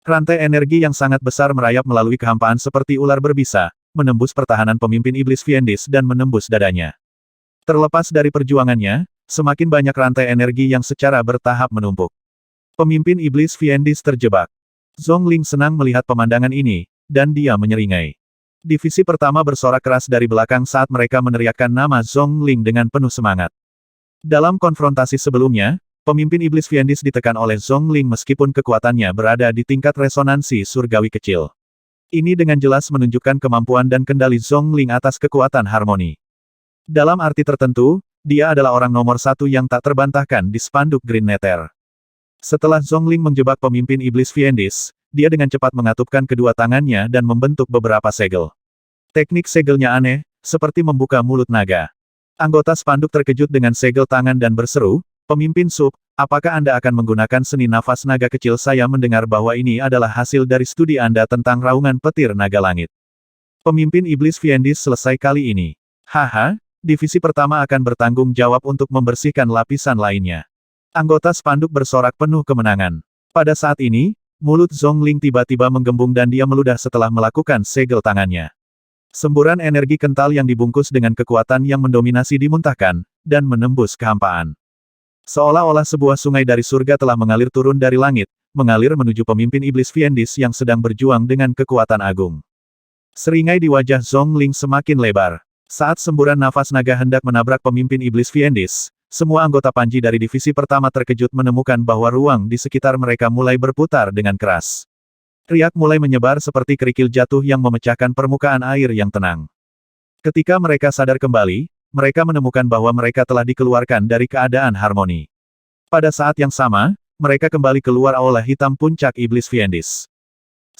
Rantai energi yang sangat besar merayap melalui kehampaan seperti ular berbisa, menembus pertahanan pemimpin iblis Fiendis dan menembus dadanya. Terlepas dari perjuangannya, semakin banyak rantai energi yang secara bertahap menumpuk. Pemimpin iblis Fiendis terjebak. Zhongling senang melihat pemandangan ini, dan dia menyeringai. Divisi pertama bersorak keras dari belakang saat mereka meneriakkan nama Zhongling dengan penuh semangat. Dalam konfrontasi sebelumnya, pemimpin iblis Fiendis ditekan oleh Zhongling meskipun kekuatannya berada di tingkat resonansi surgawi kecil. Ini dengan jelas menunjukkan kemampuan dan kendali Zhongling atas kekuatan harmoni. Dalam arti tertentu, dia adalah orang nomor satu yang tak terbantahkan di spanduk Green Nether. Setelah Zhongling menjebak pemimpin iblis Fiendis, dia dengan cepat mengatupkan kedua tangannya dan membentuk beberapa segel. Teknik segelnya aneh, seperti membuka mulut naga. Anggota spanduk terkejut dengan segel tangan dan berseru, "Pemimpin Sub, apakah Anda akan menggunakan seni nafas naga kecil? Saya mendengar bahwa ini adalah hasil dari studi Anda tentang raungan petir naga langit." Pemimpin iblis Fiendis selesai kali ini. Haha, divisi pertama akan bertanggung jawab untuk membersihkan lapisan lainnya. Anggota spanduk bersorak penuh kemenangan. Pada saat ini, mulut Zhongling tiba-tiba menggembung dan dia meludah setelah melakukan segel tangannya. Semburan energi kental yang dibungkus dengan kekuatan yang mendominasi dimuntahkan, dan menembus kehampaan. Seolah-olah sebuah sungai dari surga telah mengalir turun dari langit, mengalir menuju pemimpin iblis Fiendis yang sedang berjuang dengan kekuatan agung. Seringai di wajah Zhongling semakin lebar. Saat semburan nafas naga hendak menabrak pemimpin iblis Fiendis, semua anggota Panji dari divisi pertama terkejut menemukan bahwa ruang di sekitar mereka mulai berputar dengan keras. Riak mulai menyebar seperti kerikil jatuh yang memecahkan permukaan air yang tenang. Ketika mereka sadar kembali, mereka menemukan bahwa mereka telah dikeluarkan dari keadaan harmoni. Pada saat yang sama, mereka kembali keluar aula hitam puncak iblis Fiendis.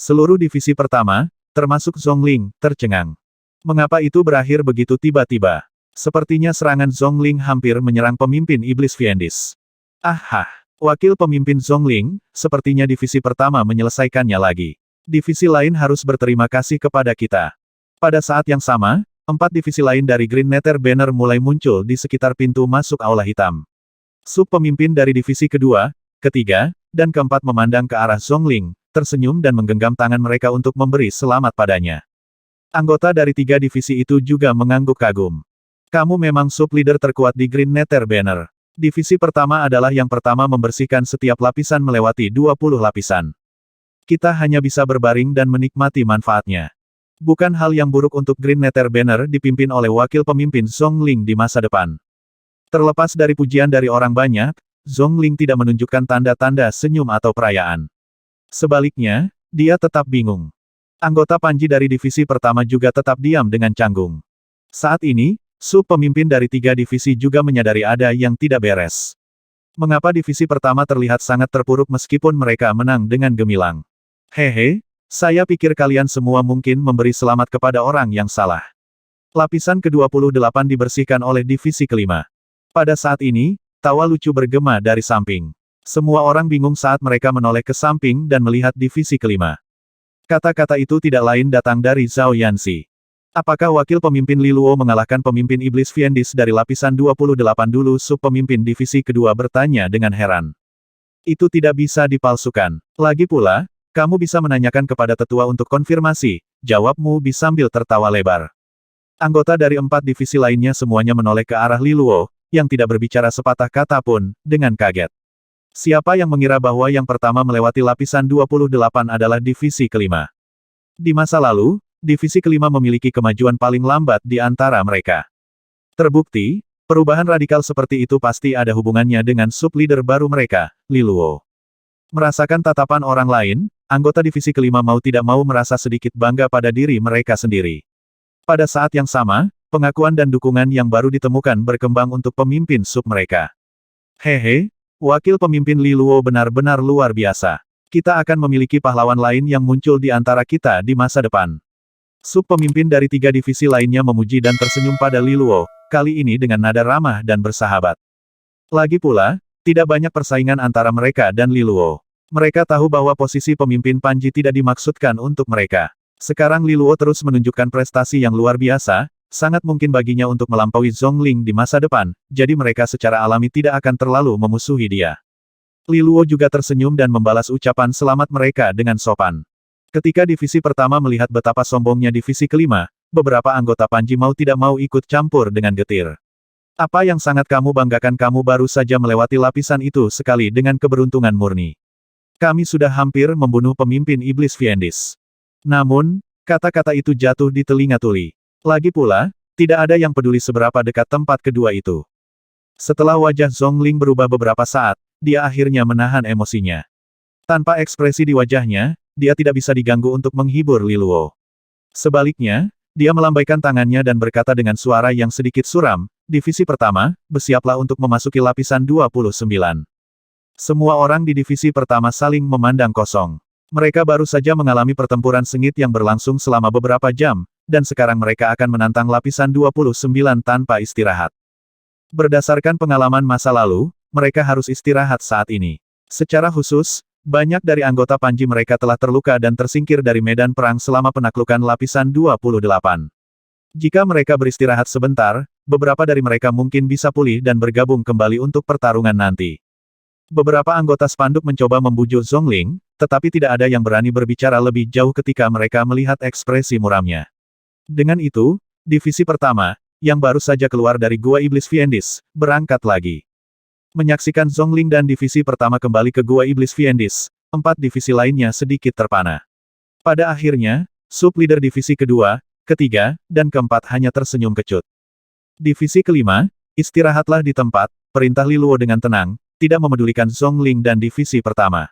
Seluruh divisi pertama, termasuk Zhongling, tercengang. Mengapa itu berakhir begitu tiba-tiba? Sepertinya serangan Zhongling hampir menyerang pemimpin iblis Fiendis. Ah, wakil pemimpin Zhongling, sepertinya divisi pertama menyelesaikannya lagi. Divisi lain harus berterima kasih kepada kita. Pada saat yang sama, 4 divisi lain dari Green Nether Banner mulai muncul di sekitar pintu masuk aula hitam. Sub-pemimpin dari divisi kedua, ketiga, dan keempat memandang ke arah Zhongling, tersenyum dan menggenggam tangan mereka untuk memberi selamat padanya. Anggota dari 3 divisi itu juga mengangguk kagum. Kamu memang sub-leader terkuat di Green Nether Banner. Divisi pertama adalah yang pertama membersihkan setiap lapisan melewati 20 lapisan. Kita hanya bisa berbaring dan menikmati manfaatnya. Bukan hal yang buruk untuk Green Nether Banner dipimpin oleh wakil pemimpin Zhongling di masa depan. Terlepas dari pujian dari orang banyak, Zhongling tidak menunjukkan tanda-tanda senyum atau perayaan. Sebaliknya, dia tetap bingung. Anggota Panji dari divisi pertama juga tetap diam dengan canggung. Saat ini, sub-pemimpin dari 3 divisi juga menyadari ada yang tidak beres. Mengapa divisi pertama terlihat sangat terpuruk meskipun mereka menang dengan gemilang? Hehe, saya pikir kalian semua mungkin memberi selamat kepada orang yang salah. Lapisan ke-28 dibersihkan oleh divisi kelima. Pada saat ini, tawa lucu bergema dari samping. Semua orang bingung saat mereka menoleh ke samping dan melihat divisi kelima. Kata-kata itu tidak lain datang dari Zhao Yanxi. Apakah wakil pemimpin Li Luo mengalahkan pemimpin iblis Fiendis dari lapisan 28 dulu? Sub-pemimpin divisi kedua bertanya dengan heran. Itu tidak bisa dipalsukan. Lagi pula, kamu bisa menanyakan kepada tetua untuk konfirmasi, jawabmu Bi sambil tertawa lebar. Anggota dari 4 divisi lainnya semuanya menoleh ke arah Li Luo, yang tidak berbicara sepatah kata pun, dengan kaget. Siapa yang mengira bahwa yang pertama melewati lapisan 28 adalah divisi kelima? Di masa lalu, divisi kelima memiliki kemajuan paling lambat di antara mereka. Terbukti, perubahan radikal seperti itu pasti ada hubungannya dengan sub-leader baru mereka, Li Luo. Merasakan tatapan orang lain, anggota divisi kelima mau tidak mau merasa sedikit bangga pada diri mereka sendiri. Pada saat yang sama, pengakuan dan dukungan yang baru ditemukan berkembang untuk pemimpin sub mereka. Hehe. Wakil pemimpin Li Luo benar-benar luar biasa. Kita akan memiliki pahlawan lain yang muncul di antara kita di masa depan. Sub-pemimpin dari 3 divisi lainnya memuji dan tersenyum pada Li Luo, kali ini dengan nada ramah dan bersahabat. Lagi pula, tidak banyak persaingan antara mereka dan Li Luo. Mereka tahu bahwa posisi pemimpin Panji tidak dimaksudkan untuk mereka. Sekarang Li Luo terus menunjukkan prestasi yang luar biasa, sangat mungkin baginya untuk melampaui Zhongling di masa depan, jadi mereka secara alami tidak akan terlalu memusuhi dia. Li Luo juga tersenyum dan membalas ucapan selamat mereka dengan sopan. Ketika divisi pertama melihat betapa sombongnya divisi kelima, beberapa anggota Panji mau tidak mau ikut campur dengan getir. Apa yang sangat kamu banggakan, kamu baru saja melewati lapisan itu sekali dengan keberuntungan murni. Kami sudah hampir membunuh pemimpin iblis Fiendis. Namun, kata-kata itu jatuh di telinga Tuli. Lagi pula, tidak ada yang peduli seberapa dekat tempat kedua itu. Setelah wajah Zhongling berubah beberapa saat, dia akhirnya menahan emosinya. Tanpa ekspresi di wajahnya, dia tidak bisa diganggu untuk menghibur Li Luo. Sebaliknya, dia melambaikan tangannya dan berkata dengan suara yang sedikit suram, "Divisi pertama, bersiaplah untuk memasuki lapisan 29. Semua orang di divisi pertama saling memandang kosong. Mereka baru saja mengalami pertempuran sengit yang berlangsung selama beberapa jam, dan sekarang mereka akan menantang lapisan 29 tanpa istirahat. Berdasarkan pengalaman masa lalu, mereka harus istirahat saat ini. Secara khusus, banyak dari anggota Panji mereka telah terluka dan tersingkir dari medan perang selama penaklukan lapisan 28. Jika mereka beristirahat sebentar, beberapa dari mereka mungkin bisa pulih dan bergabung kembali untuk pertarungan nanti." Beberapa anggota spanduk mencoba membujuk Zhongling, tetapi tidak ada yang berani berbicara lebih jauh ketika mereka melihat ekspresi muramnya. Dengan itu, divisi pertama, yang baru saja keluar dari Gua Iblis Fiendis, berangkat lagi. Menyaksikan Zhongling dan divisi pertama kembali ke Gua Iblis Fiendis, 4 divisi lainnya sedikit terpana. Pada akhirnya, sub-leader divisi kedua, ketiga, dan keempat hanya tersenyum kecut. Divisi kelima, istirahatlah di tempat, perintah Li Luo dengan tenang, tidak memedulikan Zhongling dan divisi pertama.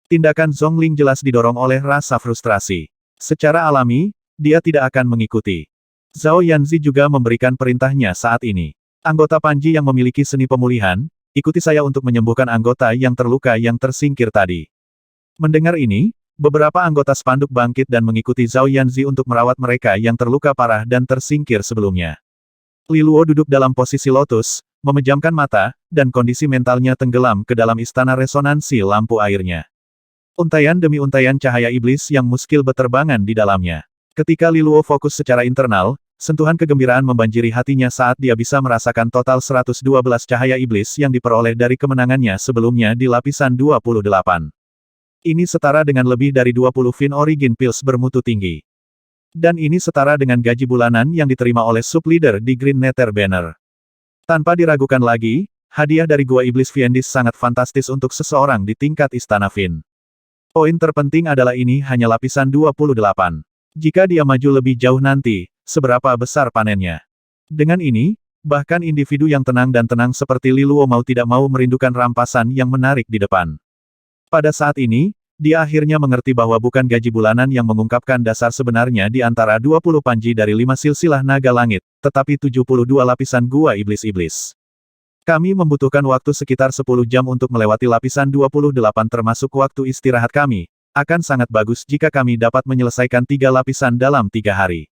Tindakan Zhongling jelas didorong oleh rasa frustrasi. Secara alami, dia tidak akan mengikuti. Zhao Yanzi juga memberikan perintahnya saat ini. "Anggota Panji yang memiliki seni pemulihan, ikuti saya untuk menyembuhkan anggota yang terluka yang tersingkir tadi." Mendengar ini, beberapa anggota spanduk bangkit dan mengikuti Zhao Yanzi untuk merawat mereka yang terluka parah dan tersingkir sebelumnya. Li Luo duduk dalam posisi lotus, memejamkan mata, dan kondisi mentalnya tenggelam ke dalam istana resonansi lampu airnya. Untaian demi untaian cahaya iblis yang muskil beterbangan di dalamnya. Ketika Li Luo fokus secara internal, sentuhan kegembiraan membanjiri hatinya saat dia bisa merasakan total 112 cahaya iblis yang diperoleh dari kemenangannya sebelumnya di lapisan 28. Ini setara dengan lebih dari 20 Fin Origin Pills bermutu tinggi. Dan ini setara dengan gaji bulanan yang diterima oleh sub-leader di Green Nether Banner. Tanpa diragukan lagi, hadiah dari Gua Iblis Fiendis sangat fantastis untuk seseorang di tingkat Istana Fin. Poin terpenting adalah ini hanya lapisan 28. Jika dia maju lebih jauh nanti, seberapa besar panennya? Dengan ini, bahkan individu yang tenang dan tenang seperti Li Luo mau tidak mau merindukan rampasan yang menarik di depan. Pada saat ini, dia akhirnya mengerti bahwa bukan gaji bulanan yang mengungkapkan dasar sebenarnya di antara 20 panji dari 5 silsilah naga langit, tetapi 72 lapisan Gua Iblis-Iblis. Kami membutuhkan waktu sekitar 10 jam untuk melewati lapisan 28 termasuk waktu istirahat kami. Akan sangat bagus jika kami dapat menyelesaikan 3 lapisan dalam 3 hari.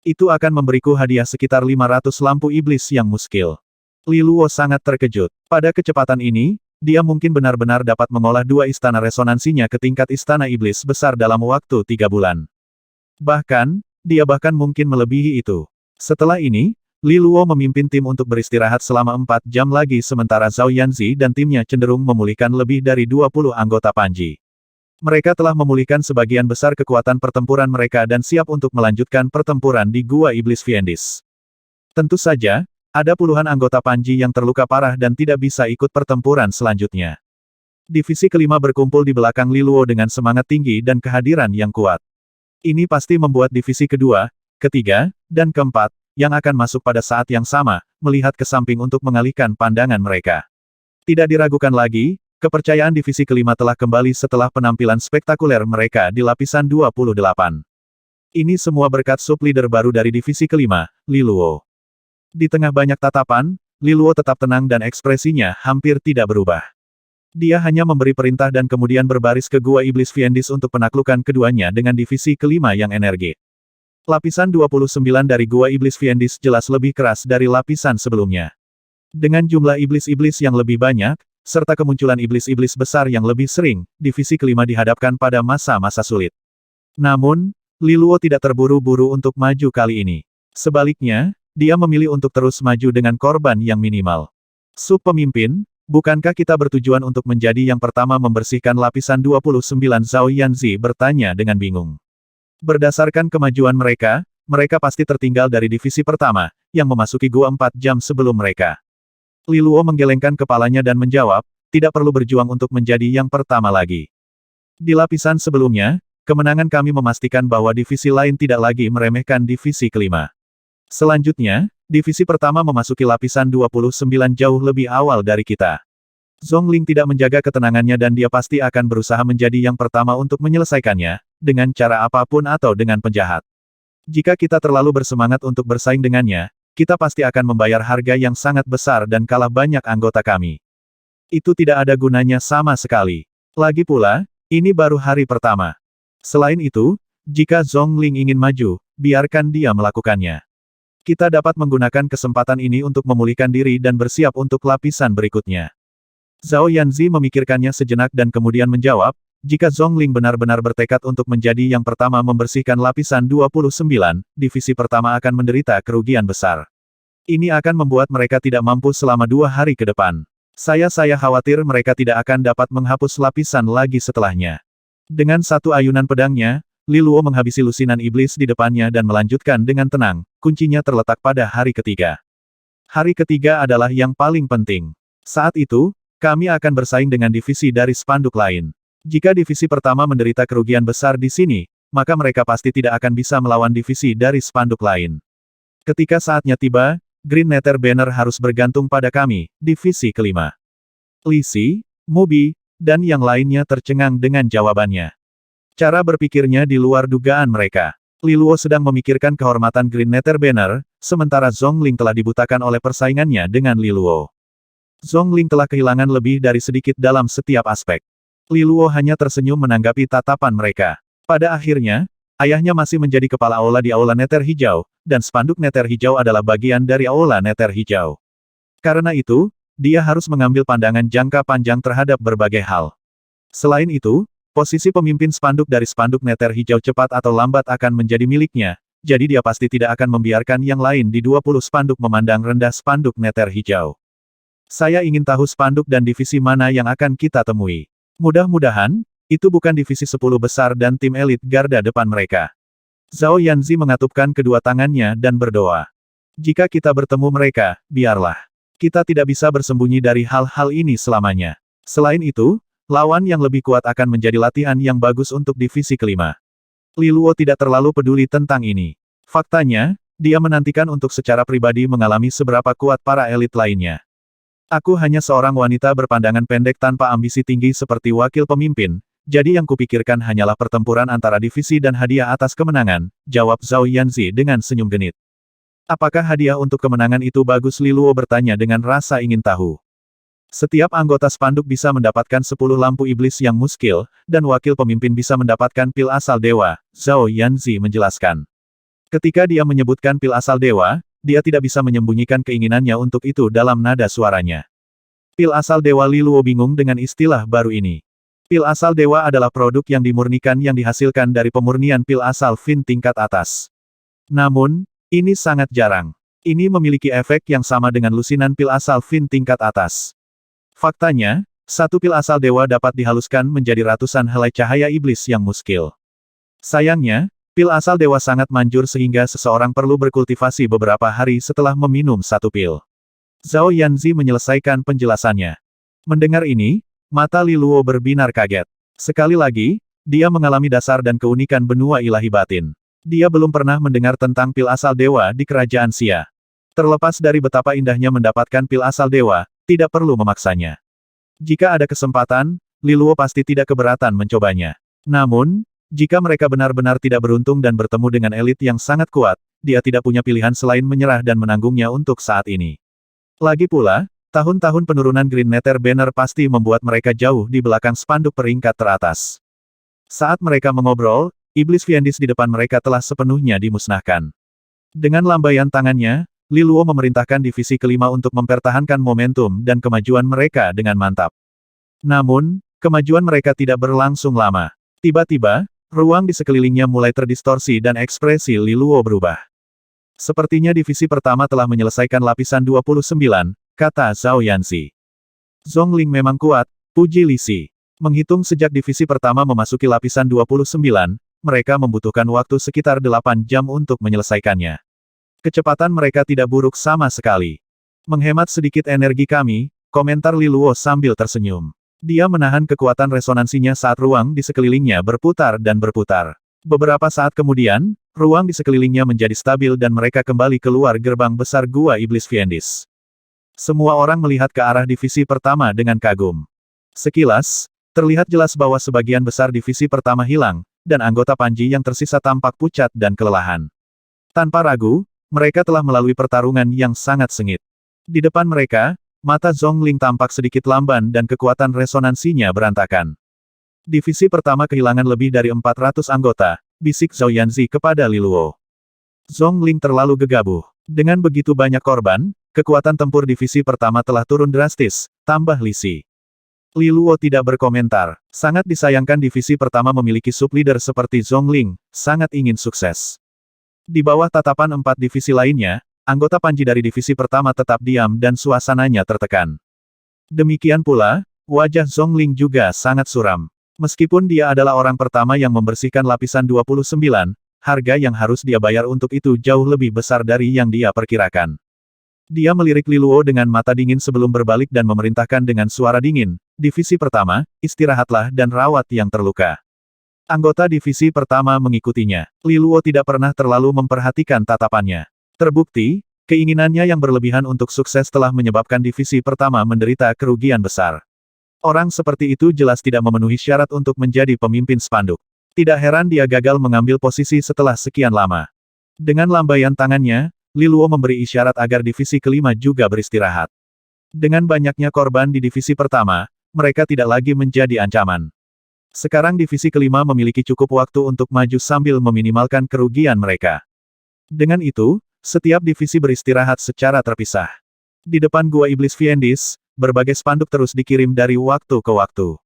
Itu akan memberiku hadiah sekitar 500 lampu iblis yang muskil. Li Luo sangat terkejut. Pada kecepatan ini, dia mungkin benar-benar dapat mengolah 2 istana resonansinya ke tingkat istana iblis besar dalam waktu 3 bulan. Bahkan, dia bahkan mungkin melebihi itu. Setelah ini, Li Luo memimpin tim untuk beristirahat selama 4 jam lagi sementara Zhao Yanzi dan timnya cenderung memulihkan lebih dari 20 anggota Panji. Mereka telah memulihkan sebagian besar kekuatan pertempuran mereka dan siap untuk melanjutkan pertempuran di Gua Iblis Fiendis. Tentu saja, ada puluhan anggota Panji yang terluka parah dan tidak bisa ikut pertempuran selanjutnya. Divisi kelima berkumpul di belakang Li Luo dengan semangat tinggi dan kehadiran yang kuat. Ini pasti membuat divisi kedua, ketiga, dan keempat, yang akan masuk pada saat yang sama, melihat ke samping untuk mengalihkan pandangan mereka. Tidak diragukan lagi, kepercayaan divisi kelima telah kembali setelah penampilan spektakuler mereka di lapisan 28. Ini semua berkat sub-leader baru dari divisi kelima, Li Luo. Di tengah banyak tatapan, Li Luo tetap tenang dan ekspresinya hampir tidak berubah. Dia hanya memberi perintah dan kemudian berbaris ke Gua Iblis Fiendis untuk penaklukan keduanya dengan divisi kelima yang energik. Lapisan 29 dari Gua Iblis Fiendis jelas lebih keras dari lapisan sebelumnya. Dengan jumlah iblis-iblis yang lebih banyak, serta kemunculan iblis-iblis besar yang lebih sering, divisi kelima dihadapkan pada masa-masa sulit. Namun, Li Luo tidak terburu-buru untuk maju kali ini. Sebaliknya, dia memilih untuk terus maju dengan korban yang minimal. Sub-pemimpin, Bukankah kita bertujuan untuk menjadi yang pertama membersihkan lapisan 29? Zhao Yanzi bertanya dengan bingung. Berdasarkan kemajuan mereka pasti tertinggal dari divisi pertama, yang memasuki gua 4 jam sebelum mereka. Li Luo menggelengkan kepalanya dan menjawab, tidak perlu berjuang untuk menjadi yang pertama lagi. Di lapisan sebelumnya, kemenangan kami memastikan bahwa divisi lain tidak lagi meremehkan divisi kelima. Selanjutnya, divisi pertama memasuki lapisan 29 jauh lebih awal dari kita. Zhongling tidak menjaga ketenangannya dan dia pasti akan berusaha menjadi yang pertama untuk menyelesaikannya, dengan cara apapun atau dengan penjahat. Jika kita terlalu bersemangat untuk bersaing dengannya, kita pasti akan membayar harga yang sangat besar dan kalah banyak anggota kami. Itu tidak ada gunanya sama sekali. Lagi pula, ini baru hari pertama. Selain itu, jika Zhongling ingin maju, biarkan dia melakukannya. Kita dapat menggunakan kesempatan ini untuk memulihkan diri dan bersiap untuk lapisan berikutnya. Zhao Yanzi memikirkannya sejenak dan kemudian menjawab, jika Zhongling benar-benar bertekad untuk menjadi yang pertama membersihkan lapisan 29, divisi pertama akan menderita kerugian besar. Ini akan membuat mereka tidak mampu selama 2 hari ke depan. Saya khawatir mereka tidak akan dapat menghapus lapisan lagi setelahnya. Dengan satu ayunan pedangnya, Li Luo menghabisi lusinan iblis di depannya dan melanjutkan dengan tenang, kuncinya terletak pada hari ketiga. Hari ketiga adalah yang paling penting. Saat itu, kami akan bersaing dengan divisi dari spanduk lain. Jika divisi pertama menderita kerugian besar di sini, maka mereka pasti tidak akan bisa melawan divisi dari spanduk lain. Ketika saatnya tiba, Green Nether Banner harus bergantung pada kami, divisi kelima. Li Si, Mubi, dan yang lainnya tercengang dengan jawabannya. Cara berpikirnya di luar dugaan mereka. Li Luo sedang memikirkan kehormatan Green Nether Banner, sementara Zhongling telah dibutakan oleh persaingannya dengan Li Luo. Zhongling telah kehilangan lebih dari sedikit dalam setiap aspek. Li Luo hanya tersenyum menanggapi tatapan mereka. Pada akhirnya, ayahnya masih menjadi kepala aula di Aula Nether Hijau, dan spanduk Nether Hijau adalah bagian dari Aula Nether Hijau. Karena itu, dia harus mengambil pandangan jangka panjang terhadap berbagai hal. Selain itu, posisi pemimpin spanduk dari spanduk Nether Hijau cepat atau lambat akan menjadi miliknya, jadi dia pasti tidak akan membiarkan yang lain di 20 spanduk memandang rendah spanduk Nether Hijau. Saya ingin tahu spanduk dan divisi mana yang akan kita temui. Mudah-mudahan, itu bukan divisi 10 besar dan tim elit garda depan mereka. Zhao Yanzi mengatupkan kedua tangannya dan berdoa. Jika kita bertemu mereka, biarlah. Kita tidak bisa bersembunyi dari hal-hal ini selamanya. Selain itu, lawan yang lebih kuat akan menjadi latihan yang bagus untuk divisi kelima. Li Luo tidak terlalu peduli tentang ini. Faktanya, dia menantikan untuk secara pribadi mengalami seberapa kuat para elit lainnya. Aku hanya seorang wanita berpandangan pendek tanpa ambisi tinggi seperti wakil pemimpin, jadi yang kupikirkan hanyalah pertempuran antara divisi dan hadiah atas kemenangan, jawab Zhao Yanzi dengan senyum genit. Apakah hadiah untuk kemenangan itu bagus? Li Luo bertanya dengan rasa ingin tahu. Setiap anggota spanduk bisa mendapatkan 10 lampu iblis yang muskil, dan wakil pemimpin bisa mendapatkan pil asal dewa, Zhao Yanzi menjelaskan. Ketika dia menyebutkan pil asal dewa, dia tidak bisa menyembunyikan keinginannya untuk itu dalam nada suaranya. Pil asal dewa. Li Luo bingung dengan istilah baru ini. Pil asal dewa adalah produk yang dimurnikan yang dihasilkan dari pemurnian pil asal Fin tingkat atas. Namun, ini sangat jarang. Ini memiliki efek yang sama dengan lusinan pil asal Fin tingkat atas. Faktanya, satu pil asal dewa dapat dihaluskan menjadi ratusan helai cahaya iblis yang muskil. Sayangnya, pil asal dewa sangat manjur sehingga seseorang perlu berkultivasi beberapa hari setelah meminum satu pil. Zhao Yanzi menyelesaikan penjelasannya. Mendengar ini, mata Li Luo berbinar kaget. Sekali lagi, dia mengalami dasar dan keunikan benua ilahi batin. Dia belum pernah mendengar tentang pil asal dewa di kerajaan Xia. Terlepas dari betapa indahnya mendapatkan pil asal dewa, tidak perlu memaksanya. Jika ada kesempatan, Li Luo pasti tidak keberatan mencobanya. Namun, jika mereka benar-benar tidak beruntung dan bertemu dengan elit yang sangat kuat, dia tidak punya pilihan selain menyerah dan menanggungnya untuk saat ini. Lagi pula, tahun-tahun penurunan Green Nether Banner pasti membuat mereka jauh di belakang spanduk peringkat teratas. Saat mereka mengobrol, iblis Fiendis di depan mereka telah sepenuhnya dimusnahkan. Dengan lambaian tangannya, Li Luo memerintahkan divisi kelima untuk mempertahankan momentum dan kemajuan mereka dengan mantap. Namun, kemajuan mereka tidak berlangsung lama. Tiba-tiba, ruang di sekelilingnya mulai terdistorsi dan ekspresi Li Luo berubah. Sepertinya divisi pertama telah menyelesaikan lapisan 29, kata Zhao Yanzi. Zhongling memang kuat, puji Li Si. Menghitung sejak divisi pertama memasuki lapisan 29, mereka membutuhkan waktu sekitar 8 jam untuk menyelesaikannya. Kecepatan mereka tidak buruk sama sekali. Menghemat sedikit energi kami, komentar Li Luo sambil tersenyum. Dia menahan kekuatan resonansinya saat ruang di sekelilingnya berputar dan berputar. Beberapa saat kemudian, ruang di sekelilingnya menjadi stabil dan mereka kembali keluar gerbang besar Gua Iblis Fiendis. Semua orang melihat ke arah divisi pertama dengan kagum. Sekilas, terlihat jelas bahwa sebagian besar divisi pertama hilang, dan anggota Panji yang tersisa tampak pucat dan kelelahan. Tanpa ragu, mereka telah melalui pertarungan yang sangat sengit. Di depan mereka, mata Zhongling tampak sedikit lamban dan kekuatan resonansinya berantakan. Divisi pertama kehilangan lebih dari 400 anggota, bisik Zhao Yanzi kepada Li Luo. Zhongling terlalu gegabah. Dengan begitu banyak korban, kekuatan tempur divisi pertama telah turun drastis, tambah Li Si. Li Luo tidak berkomentar. Sangat disayangkan divisi pertama memiliki sub-leader seperti Zhongling, sangat ingin sukses. Di bawah tatapan 4 divisi lainnya, anggota Panji dari divisi pertama tetap diam dan suasananya tertekan. Demikian pula, wajah Zhongling juga sangat suram. Meskipun dia adalah orang pertama yang membersihkan lapisan 29, harga yang harus dia bayar untuk itu jauh lebih besar dari yang dia perkirakan. Dia melirik Li Luo dengan mata dingin sebelum berbalik dan memerintahkan dengan suara dingin, "Divisi pertama, istirahatlah dan rawat yang terluka." Anggota divisi pertama mengikutinya. Li Luo tidak pernah terlalu memperhatikan tatapannya. Terbukti, keinginannya yang berlebihan untuk sukses telah menyebabkan divisi pertama menderita kerugian besar. Orang seperti itu jelas tidak memenuhi syarat untuk menjadi pemimpin spanduk. Tidak heran dia gagal mengambil posisi setelah sekian lama. Dengan lambaian tangannya, Li Luo memberi isyarat agar divisi kelima juga beristirahat. Dengan banyaknya korban di divisi pertama, mereka tidak lagi menjadi ancaman. Sekarang divisi kelima memiliki cukup waktu untuk maju sambil meminimalkan kerugian mereka. Dengan itu, setiap divisi beristirahat secara terpisah. Di depan Gua Iblis Fiendis, berbagai spanduk terus dikirim dari waktu ke waktu.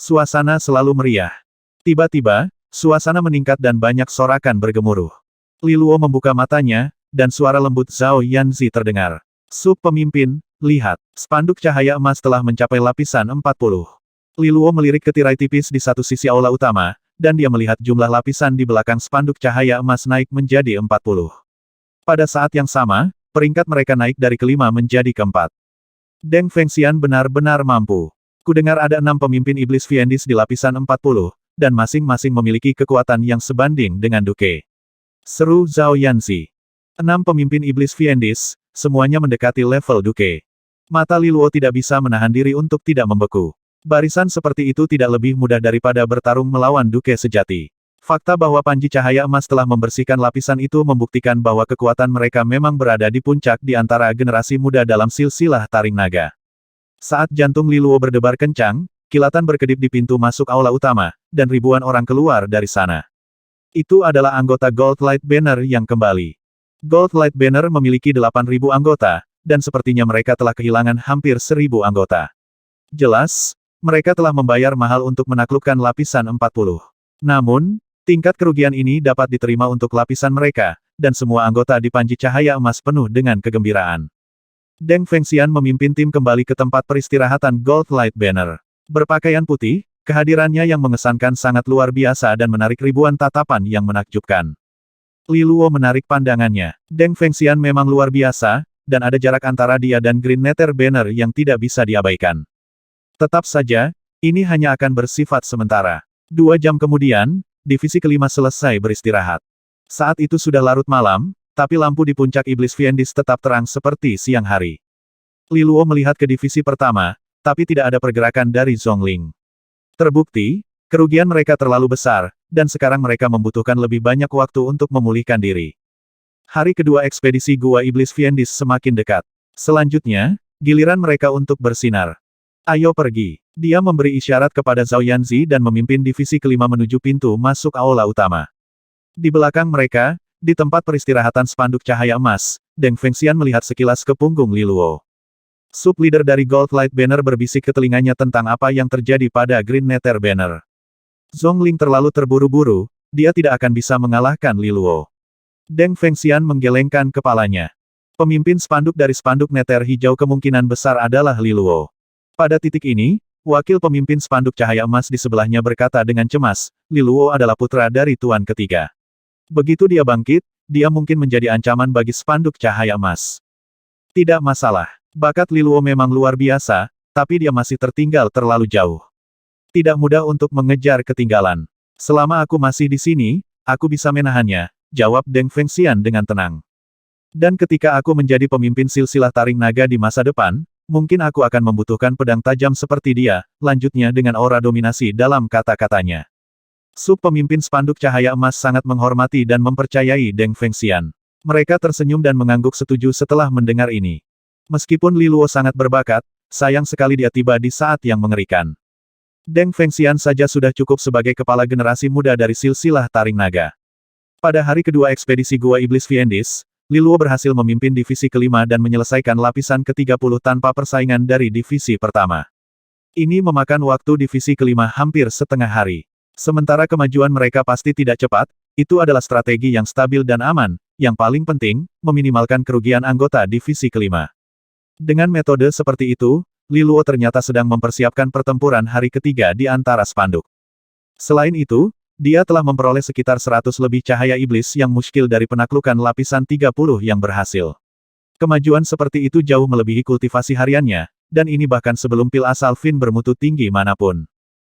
Suasana selalu meriah. Tiba-tiba, suasana meningkat dan banyak sorakan bergemuruh. Li Luo membuka matanya, dan suara lembut Zhao Yanzi terdengar. "Sub pemimpin, lihat, spanduk cahaya emas telah mencapai lapisan 40. Li Luo melirik ke tirai tipis di satu sisi aula utama, dan dia melihat jumlah lapisan di belakang spanduk cahaya emas naik menjadi 40. Pada saat yang sama, peringkat mereka naik dari kelima menjadi keempat. Deng Fengxian benar-benar mampu. Kudengar ada 6 pemimpin iblis Fiendis di lapisan 40, dan masing-masing memiliki kekuatan yang sebanding dengan Duke. Seru Zhao Yanzi. 6 pemimpin iblis Fiendis, semuanya mendekati level Duke. Mata Li Luo tidak bisa menahan diri untuk tidak membeku. Barisan seperti itu tidak lebih mudah daripada bertarung melawan Duke sejati. Fakta bahwa Panji Cahaya Emas telah membersihkan lapisan itu membuktikan bahwa kekuatan mereka memang berada di puncak di antara generasi muda dalam silsilah Taring Naga. Saat jantung Li Luo berdebar kencang, kilatan berkedip di pintu masuk aula utama, dan ribuan orang keluar dari sana. Itu adalah anggota Gold Light Banner yang kembali. Gold Light Banner memiliki 8.000 anggota, dan sepertinya mereka telah kehilangan hampir 1.000 anggota. Jelas, mereka telah membayar mahal untuk menaklukkan lapisan 40. Namun, tingkat kerugian ini dapat diterima untuk lapisan mereka, dan semua anggota di Panji Cahaya Emas penuh dengan kegembiraan. Deng Fengxian memimpin tim kembali ke tempat peristirahatan Gold Light Banner. Berpakaian putih, kehadirannya yang mengesankan sangat luar biasa dan menarik ribuan tatapan yang menakjubkan. Li Luo menarik pandangannya. Deng Fengxian memang luar biasa, dan ada jarak antara dia dan Green Nether Banner yang tidak bisa diabaikan. Tetap saja, ini hanya akan bersifat sementara. 2 jam kemudian, divisi kelima selesai beristirahat. Saat itu sudah larut malam, tapi lampu di puncak Iblis Fiendis tetap terang seperti siang hari. Li Luo melihat ke divisi pertama, tapi tidak ada pergerakan dari Zhongling. Terbukti, kerugian mereka terlalu besar, dan sekarang mereka membutuhkan lebih banyak waktu untuk memulihkan diri. Hari kedua ekspedisi Gua Iblis Fiendis semakin dekat. Selanjutnya, giliran mereka untuk bersinar. "Ayo pergi." Dia memberi isyarat kepada Zhao Yanzi dan memimpin divisi kelima menuju pintu masuk aula utama. Di belakang mereka, di tempat peristirahatan spanduk cahaya emas, Deng Fengxian melihat sekilas ke punggung Li Luo. Sub-leader dari Gold Light Banner berbisik ke telinganya tentang apa yang terjadi pada Green Nether Banner. Zhongling terlalu terburu-buru, dia tidak akan bisa mengalahkan Li Luo. Deng Fengxian menggelengkan kepalanya. Pemimpin spanduk dari spanduk Nether Hijau kemungkinan besar adalah Li Luo. Pada titik ini, wakil pemimpin spanduk cahaya emas di sebelahnya berkata dengan cemas, Li Luo adalah putra dari Tuan ketiga. Begitu dia bangkit, dia mungkin menjadi ancaman bagi spanduk cahaya emas. Tidak masalah. Bakat Li Luo memang luar biasa, tapi dia masih tertinggal terlalu jauh. Tidak mudah untuk mengejar ketinggalan. Selama aku masih di sini, aku bisa menahannya, jawab Deng Fengxian dengan tenang. Dan ketika aku menjadi pemimpin silsilah taring naga di masa depan, mungkin aku akan membutuhkan pedang tajam seperti dia, lanjutnya dengan aura dominasi dalam kata-katanya. Pemimpin spanduk cahaya emas sangat menghormati dan mempercayai Deng Fengxian. Mereka tersenyum dan mengangguk setuju setelah mendengar ini. Meskipun Li Luo sangat berbakat, sayang sekali dia tiba di saat yang mengerikan. Deng Fengxian saja sudah cukup sebagai kepala generasi muda dari silsilah taring naga. Pada hari kedua ekspedisi Gua Iblis Fiendis, Li Luo berhasil memimpin divisi kelima dan menyelesaikan lapisan ke-30 tanpa persaingan dari divisi pertama. Ini memakan waktu divisi kelima hampir setengah hari. Sementara kemajuan mereka pasti tidak cepat, itu adalah strategi yang stabil dan aman, yang paling penting, meminimalkan kerugian anggota divisi kelima. Dengan metode seperti itu, Li Luo ternyata sedang mempersiapkan pertempuran hari ketiga di antara spanduk. Selain itu, dia telah memperoleh sekitar 100 lebih cahaya iblis yang muskil dari penaklukan lapisan 30 yang berhasil. Kemajuan seperti itu jauh melebihi kultivasi hariannya, dan ini bahkan sebelum pil asal Fin bermutu tinggi manapun.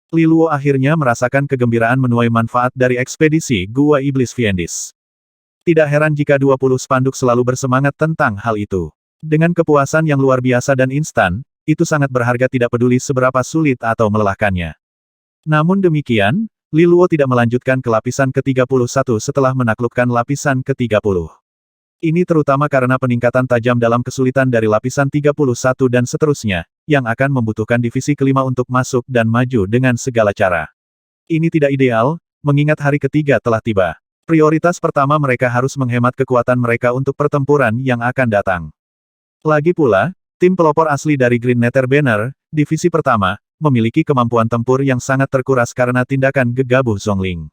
Li Luo akhirnya merasakan kegembiraan menuai manfaat dari ekspedisi Gua Iblis Fiendis. Tidak heran jika 20 spanduk selalu bersemangat tentang hal itu. Dengan kepuasan yang luar biasa dan instan, itu sangat berharga tidak peduli seberapa sulit atau melelahkannya. Namun demikian, Li Luo tidak melanjutkan ke lapisan ke-31 setelah menaklukkan lapisan ke-30. Ini terutama karena peningkatan tajam dalam kesulitan dari lapisan 31 dan seterusnya, yang akan membutuhkan divisi kelima untuk masuk dan maju dengan segala cara. Ini tidak ideal, mengingat hari ketiga telah tiba. Prioritas pertama mereka harus menghemat kekuatan mereka untuk pertempuran yang akan datang. Lagi pula, tim pelopor asli dari Green Nether Banner, divisi pertama, memiliki kemampuan tempur yang sangat terkuras karena tindakan gegabah Zhongling.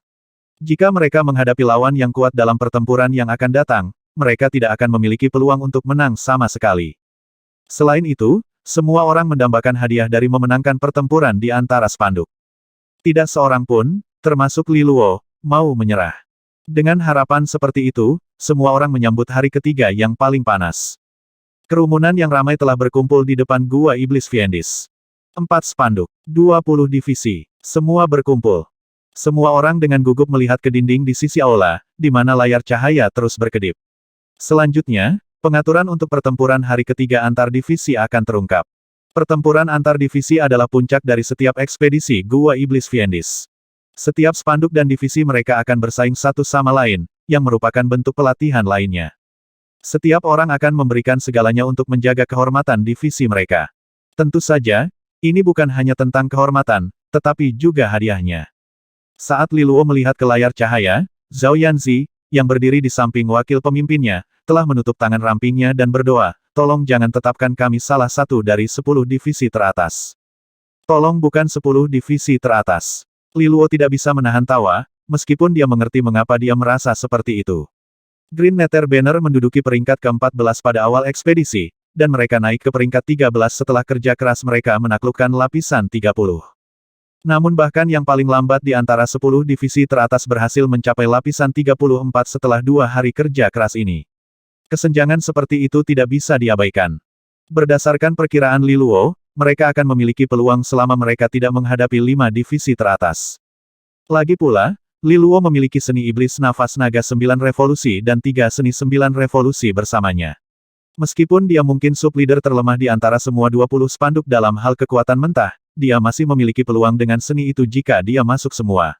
Jika mereka menghadapi lawan yang kuat dalam pertempuran yang akan datang, mereka tidak akan memiliki peluang untuk menang sama sekali. Selain itu, semua orang mendambakan hadiah dari memenangkan pertempuran di antara spanduk. Tidak seorang pun, termasuk Li Luo, mau menyerah. Dengan harapan seperti itu, semua orang menyambut hari ketiga yang paling panas. Kerumunan yang ramai telah berkumpul di depan Gua Iblis Fiendis. 4 spanduk, 20 divisi, semua berkumpul. Semua orang dengan gugup melihat ke dinding di sisi aula, di mana layar cahaya terus berkedip. Selanjutnya, pengaturan untuk pertempuran hari ketiga antar divisi akan terungkap. Pertempuran antar divisi adalah puncak dari setiap ekspedisi Gua Iblis Fiendis. Setiap spanduk dan divisi mereka akan bersaing satu sama lain, yang merupakan bentuk pelatihan lainnya. Setiap orang akan memberikan segalanya untuk menjaga kehormatan divisi mereka. Tentu saja, ini bukan hanya tentang kehormatan, tetapi juga hadiahnya. Saat Li Luo melihat ke layar cahaya, Zhao Yanzi, yang berdiri di samping wakil pemimpinnya, telah menutup tangan rampingnya dan berdoa, tolong jangan tetapkan kami salah satu dari 10 divisi teratas. Tolong bukan 10 divisi teratas. Li Luo tidak bisa menahan tawa, meskipun dia mengerti mengapa dia merasa seperti itu. Green Nether Banner menduduki peringkat ke-14 pada awal ekspedisi, dan mereka naik ke peringkat 13 setelah kerja keras mereka menaklukkan lapisan 30. Namun bahkan yang paling lambat di antara 10 divisi teratas berhasil mencapai lapisan 34 setelah 2 hari kerja keras ini. Kesenjangan seperti itu tidak bisa diabaikan. Berdasarkan perkiraan Li Luo, mereka akan memiliki peluang selama mereka tidak menghadapi 5 divisi teratas. Lagi pula, Li Luo memiliki seni iblis nafas naga 9 revolusi dan 3 seni 9 revolusi bersamanya. Meskipun dia mungkin sub-leader terlemah di antara semua 20 spanduk dalam hal kekuatan mentah, dia masih memiliki peluang dengan seni itu jika dia masuk semua.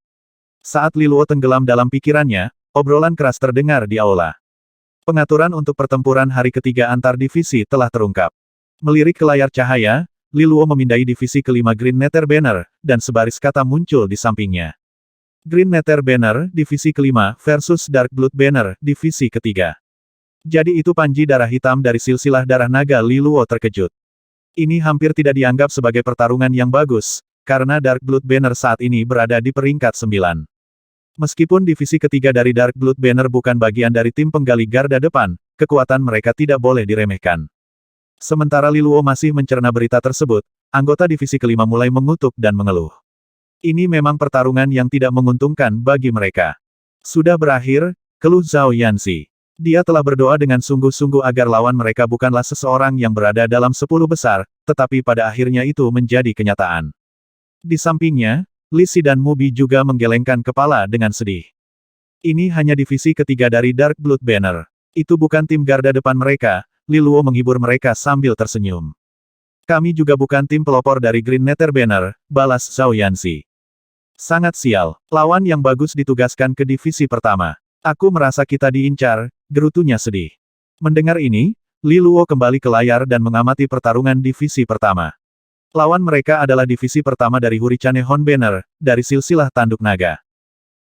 Saat Li Luo tenggelam dalam pikirannya, obrolan keras terdengar di aula. Pengaturan untuk pertempuran hari ketiga antar divisi telah terungkap. Melirik ke layar cahaya, Li Luo memindai divisi kelima Green Nether Banner, dan sebaris kata muncul di sampingnya. Green Nether Banner, divisi kelima, versus Dark Blood Banner, divisi ketiga. Jadi itu Panji darah hitam dari silsilah darah naga. Li Luo terkejut. Ini hampir tidak dianggap sebagai pertarungan yang bagus, karena Dark Blood Banner saat ini berada di peringkat 9. Meskipun divisi ketiga dari Dark Blood Banner bukan bagian dari tim penggali garda depan, kekuatan mereka tidak boleh diremehkan. Sementara Li Luo masih mencerna berita tersebut, anggota divisi kelima mulai mengutuk dan mengeluh. Ini memang pertarungan yang tidak menguntungkan bagi mereka. Sudah berakhir, keluh Zhao Yanzi. Dia telah berdoa dengan sungguh-sungguh agar lawan mereka bukanlah seseorang yang berada dalam 10 besar, tetapi pada akhirnya itu menjadi kenyataan. Di sampingnya, Li Si dan Mu Bi juga menggelengkan kepala dengan sedih. Ini hanya divisi ketiga dari Dark Blood Banner. Itu bukan tim garda depan mereka, Li Luo menghibur mereka sambil tersenyum. Kami juga bukan tim pelopor dari Green Nether Banner, balas Zhao Yanzi. Sangat sial, lawan yang bagus ditugaskan ke divisi pertama. Aku merasa kita diincar, gerutunya sedih. Mendengar ini, Li Luo kembali ke layar dan mengamati pertarungan divisi pertama. Lawan mereka adalah divisi pertama dari Hurricane Horn Banner, dari silsilah tanduk naga.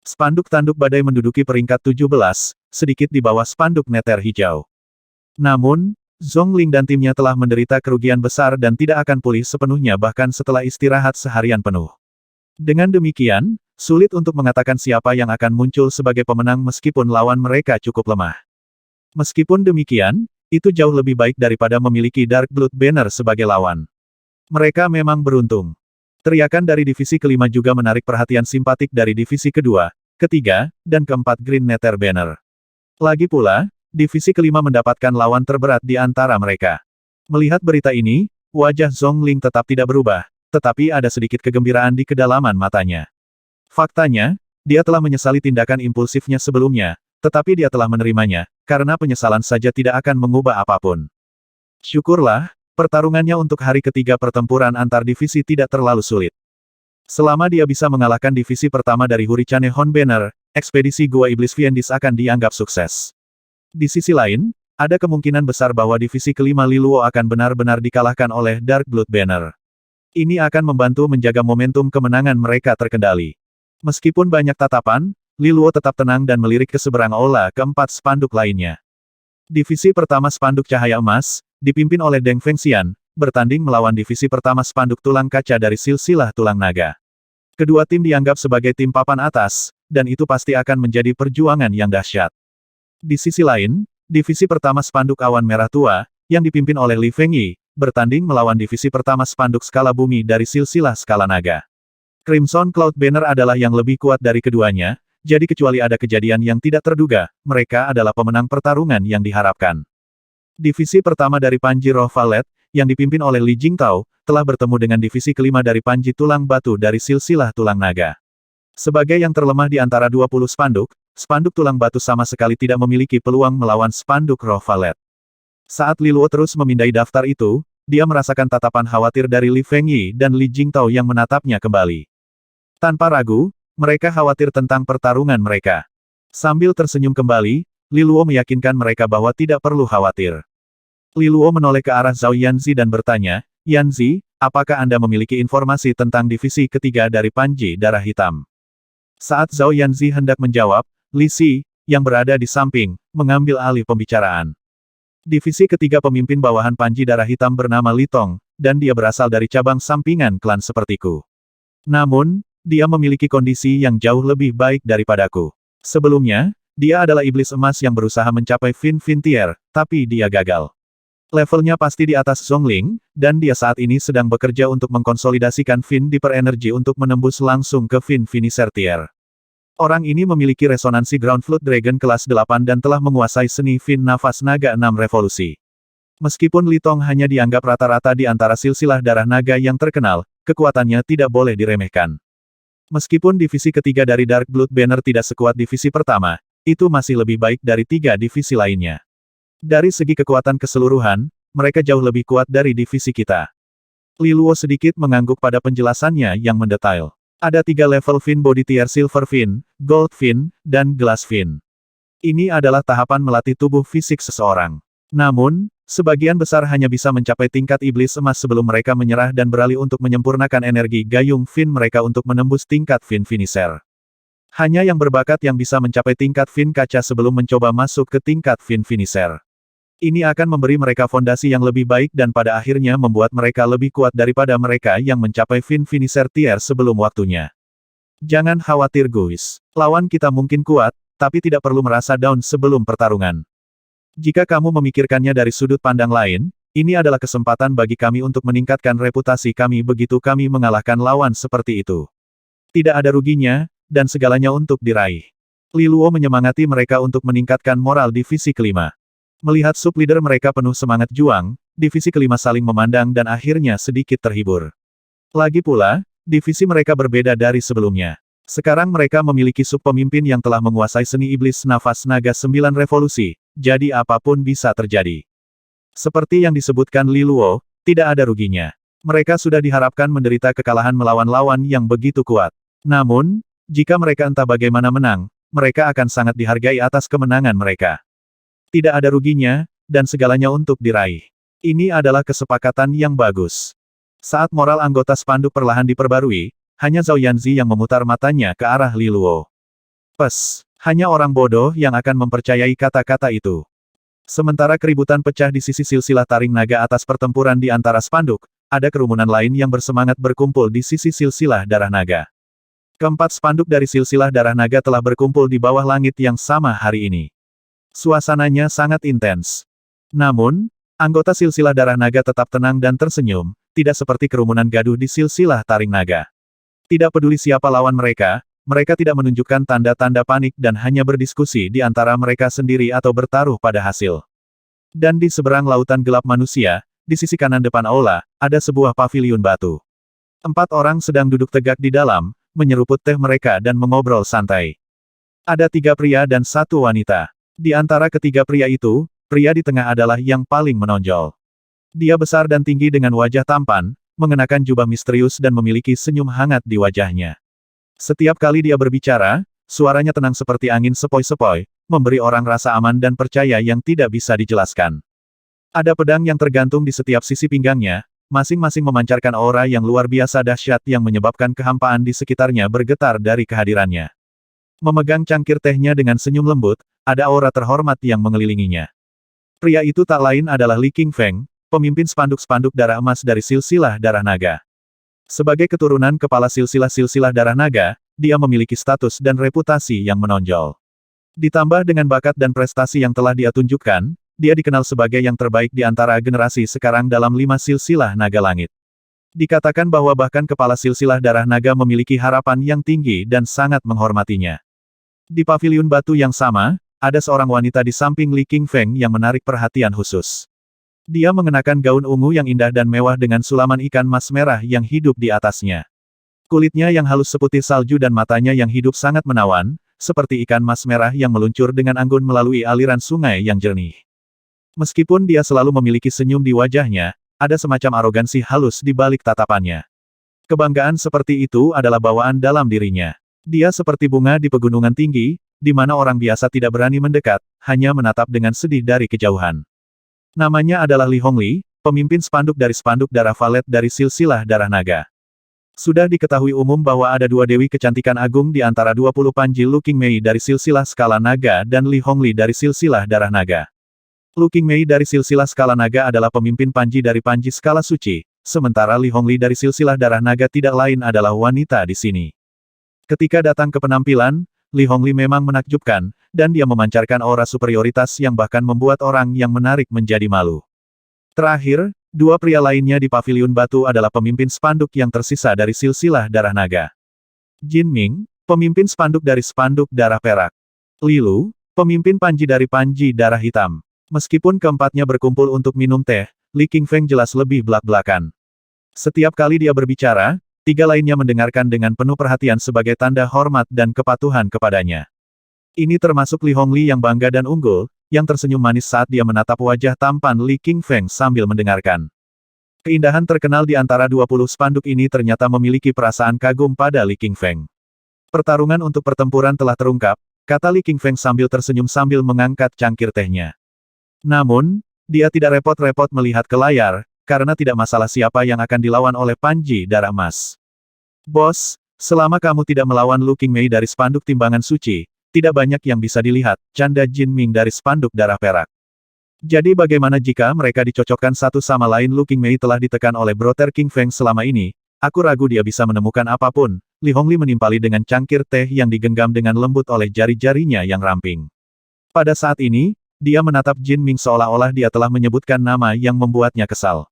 Spanduk tanduk badai menduduki peringkat 17, sedikit di bawah spanduk Nether hijau. Namun, Zhongling dan timnya telah menderita kerugian besar dan tidak akan pulih sepenuhnya bahkan setelah istirahat seharian penuh. Dengan demikian, sulit untuk mengatakan siapa yang akan muncul sebagai pemenang meskipun lawan mereka cukup lemah. Meskipun demikian, itu jauh lebih baik daripada memiliki Dark Blood Banner sebagai lawan. Mereka memang beruntung. Teriakan dari divisi kelima juga menarik perhatian simpatik dari divisi kedua, ketiga, dan keempat Green Nether Banner. Lagi pula, divisi kelima mendapatkan lawan terberat di antara mereka. Melihat berita ini, wajah Zhongling tetap tidak berubah, tetapi ada sedikit kegembiraan di kedalaman matanya. Faktanya, dia telah menyesali tindakan impulsifnya sebelumnya, tetapi dia telah menerimanya, karena penyesalan saja tidak akan mengubah apapun. Syukurlah, pertarungannya untuk hari ketiga pertempuran antar divisi tidak terlalu sulit. Selama dia bisa mengalahkan divisi pertama dari Hurricane Horn Banner, ekspedisi Gua Iblis Fiendis akan dianggap sukses. Di sisi lain, ada kemungkinan besar bahwa divisi kelima Li Luo akan benar-benar dikalahkan oleh Dark Blood Banner. Ini akan membantu menjaga momentum kemenangan mereka terkendali. Meskipun banyak tatapan, Li Luo tetap tenang dan melirik ke seberang aula keempat spanduk lainnya. Divisi pertama spanduk cahaya emas, dipimpin oleh Deng Fengxian, bertanding melawan divisi pertama spanduk tulang kaca dari silsilah tulang naga. Kedua tim dianggap sebagai tim papan atas, dan itu pasti akan menjadi perjuangan yang dahsyat. Di sisi lain, divisi pertama spanduk awan merah tua, yang dipimpin oleh Li Fengyi, bertanding melawan divisi pertama spanduk skala bumi dari silsilah skala naga. Crimson Cloud Banner adalah yang lebih kuat dari keduanya, jadi kecuali ada kejadian yang tidak terduga, mereka adalah pemenang pertarungan yang diharapkan. Divisi pertama dari Panji Roh Valet, yang dipimpin oleh Li Jingtao, telah bertemu dengan divisi kelima dari Panji Tulang Batu dari silsilah tulang naga. Sebagai yang terlemah di antara 20 spanduk, spanduk tulang batu sama sekali tidak memiliki peluang melawan spanduk Roh Valet. Saat Li Luo terus memindai daftar itu, dia merasakan tatapan khawatir dari Li Fengyi dan Li Jingtao yang menatapnya kembali. Tanpa ragu, mereka khawatir tentang pertarungan mereka. Sambil tersenyum kembali, Li Luo meyakinkan mereka bahwa tidak perlu khawatir. Li Luo menoleh ke arah Zhao Yanzi dan bertanya, "Yanzi, apakah Anda memiliki informasi tentang divisi ketiga dari Panji Darah Hitam?" Saat Zhao Yanzi hendak menjawab, Li Si, yang berada di samping, mengambil alih pembicaraan. Divisi ketiga pemimpin bawahan Panji Darah Hitam bernama Li Tong, dan dia berasal dari cabang sampingan klan sepertiku. Namun, dia memiliki kondisi yang jauh lebih baik daripadaku. Sebelumnya, dia adalah iblis emas yang berusaha mencapai Fin Tier, tapi dia gagal. Levelnya pasti di atas Zhongling, dan dia saat ini sedang bekerja untuk mengkonsolidasikan Fin Deeper Energy untuk menembus langsung ke Fin Finisher Tier. Orang ini memiliki resonansi Ground Flood Dragon kelas 8 dan telah menguasai seni Fin Nafas Naga 6 Revolusi. Meskipun Li Tong hanya dianggap rata-rata di antara silsilah darah naga yang terkenal, kekuatannya tidak boleh diremehkan. Meskipun divisi ketiga dari Dark Blood Banner tidak sekuat divisi pertama, itu masih lebih baik dari 3 divisi lainnya. Dari segi kekuatan keseluruhan, mereka jauh lebih kuat dari divisi kita. Li Luo sedikit mengangguk pada penjelasannya yang mendetail. Ada 3 level Fin Body Tier Silver Fin, Gold Fin, dan Glass Fin. Ini adalah tahapan melatih tubuh fisik seseorang. Namun, sebagian besar hanya bisa mencapai tingkat iblis emas sebelum mereka menyerah dan beralih untuk menyempurnakan energi gayung Fin mereka untuk menembus tingkat Fin Finisher. Hanya yang berbakat yang bisa mencapai tingkat Fin kaca sebelum mencoba masuk ke tingkat Fin Finisher. Ini akan memberi mereka fondasi yang lebih baik dan pada akhirnya membuat mereka lebih kuat daripada mereka yang mencapai Fin Finisher Tier sebelum waktunya. Jangan khawatir guys. Lawan kita mungkin kuat, tapi tidak perlu merasa down sebelum pertarungan. Jika kamu memikirkannya dari sudut pandang lain, Ini adalah kesempatan bagi kami untuk meningkatkan reputasi kami begitu kami mengalahkan lawan seperti itu. Tidak ada ruginya, dan segalanya untuk diraih. Li Luo menyemangati mereka untuk meningkatkan moral divisi kelima. Melihat sub-leader mereka penuh semangat juang, divisi kelima saling memandang dan akhirnya sedikit terhibur. Lagi pula, divisi mereka berbeda dari sebelumnya. Sekarang mereka memiliki sub-pemimpin yang telah menguasai seni iblis nafas naga 9 revolusi, jadi apapun bisa terjadi. Seperti yang disebutkan Li Luo, tidak ada ruginya. Mereka sudah diharapkan menderita kekalahan melawan lawan yang begitu kuat. Namun, jika mereka entah bagaimana menang, mereka akan sangat dihargai atas kemenangan mereka. Tidak ada ruginya, dan segalanya untuk diraih. Ini adalah kesepakatan yang bagus. Saat moral anggota spanduk perlahan diperbarui, hanya Zhao Yanzi yang memutar matanya ke arah Li Luo. Hanya orang bodoh yang akan mempercayai kata-kata itu. Sementara keributan pecah di sisi silsilah taring naga atas pertempuran di antara spanduk, ada kerumunan lain yang bersemangat berkumpul di sisi silsilah darah naga. Keempat spanduk dari silsilah darah naga telah berkumpul di bawah langit yang sama hari ini. Suasananya sangat intens. Namun, anggota silsilah darah naga tetap tenang dan tersenyum, tidak seperti kerumunan gaduh di silsilah taring naga. Tidak peduli siapa lawan mereka, mereka tidak menunjukkan tanda-tanda panik dan hanya berdiskusi di antara mereka sendiri atau bertaruh pada hasil. Dan di seberang lautan gelap manusia, di sisi kanan depan aula, ada sebuah paviliun batu. 4 orang sedang duduk tegak di dalam, menyeruput teh mereka dan mengobrol santai. Ada 3 pria dan 1 wanita. Di antara ketiga pria itu, pria di tengah adalah yang paling menonjol. Dia besar dan tinggi dengan wajah tampan, mengenakan jubah misterius dan memiliki senyum hangat di wajahnya. Setiap kali dia berbicara, suaranya tenang seperti angin sepoi-sepoi, memberi orang rasa aman dan percaya yang tidak bisa dijelaskan. Ada pedang yang tergantung di setiap sisi pinggangnya, masing-masing memancarkan aura yang luar biasa dahsyat yang menyebabkan kehampaan di sekitarnya bergetar dari kehadirannya. Memegang cangkir tehnya dengan senyum lembut, ada aura terhormat yang mengelilinginya. Pria itu tak lain adalah Li Qingfeng, pemimpin spanduk-spanduk darah emas dari silsilah darah naga. Sebagai keturunan kepala silsilah-silsilah darah naga, dia memiliki status dan reputasi yang menonjol. Ditambah dengan bakat dan prestasi yang telah dia tunjukkan, dia dikenal sebagai yang terbaik di antara generasi sekarang dalam 5 silsilah naga langit. Dikatakan bahwa bahkan kepala silsilah darah naga memiliki harapan yang tinggi dan sangat menghormatinya. Di paviliun batu yang sama, ada seorang wanita di samping Li Qingfeng yang menarik perhatian khusus. Dia mengenakan gaun ungu yang indah dan mewah dengan sulaman ikan mas merah yang hidup di atasnya. Kulitnya yang halus seputih salju dan matanya yang hidup sangat menawan, seperti ikan mas merah yang meluncur dengan anggun melalui aliran sungai yang jernih. Meskipun dia selalu memiliki senyum di wajahnya, ada semacam arogansi halus di balik tatapannya. Kebanggaan seperti itu adalah bawaan dalam dirinya. Dia seperti bunga di pegunungan tinggi, di mana orang biasa tidak berani mendekat, hanya menatap dengan sedih dari kejauhan. Namanya adalah Li Hongli, pemimpin spanduk dari spanduk darah valet dari silsilah darah naga. Sudah diketahui umum bahwa ada 2 dewi kecantikan agung di antara 20 panji Lu Qingmei dari silsilah skala naga dan Li Hongli dari silsilah darah naga. Lu Qingmei dari silsilah skala naga adalah pemimpin panji dari panji skala suci, sementara Li Hongli dari silsilah darah naga tidak lain adalah wanita di sini. Ketika datang ke penampilan, Li Hongli memang menakjubkan, dan dia memancarkan aura superioritas yang bahkan membuat orang yang menarik menjadi malu. Terakhir, 2 pria lainnya di paviliun batu adalah pemimpin spanduk yang tersisa dari silsilah darah naga. Jin Ming, pemimpin spanduk dari spanduk darah perak. Li Lu, pemimpin panji dari panji darah hitam. Meskipun keempatnya berkumpul untuk minum teh, Li Qingfeng jelas lebih belak-belakan. Setiap kali dia berbicara, 3 lainnya mendengarkan dengan penuh perhatian sebagai tanda hormat dan kepatuhan kepadanya. Ini termasuk Li Hongli yang bangga dan unggul, yang tersenyum manis saat dia menatap wajah tampan Li Qingfeng sambil mendengarkan. Keindahan terkenal di antara 20 spanduk ini ternyata memiliki perasaan kagum pada Li Qingfeng. Pertarungan untuk pertempuran telah terungkap, kata Li Qingfeng sambil tersenyum sambil mengangkat cangkir tehnya. Namun, dia tidak repot-repot melihat ke layar, karena tidak masalah siapa yang akan dilawan oleh panji darah emas. Bos, selama kamu tidak melawan Lu Qingmei dari spanduk timbangan suci, tidak banyak yang bisa dilihat, canda Jin Ming dari spanduk darah perak. Jadi bagaimana jika mereka dicocokkan satu sama lain? Lu Qingmei telah ditekan oleh Brother Qingfeng selama ini, aku ragu dia bisa menemukan apapun. Li Hongli menimpali dengan cangkir teh yang digenggam dengan lembut oleh jari-jarinya yang ramping. Pada saat ini, dia menatap Jin Ming seolah-olah dia telah menyebutkan nama yang membuatnya kesal.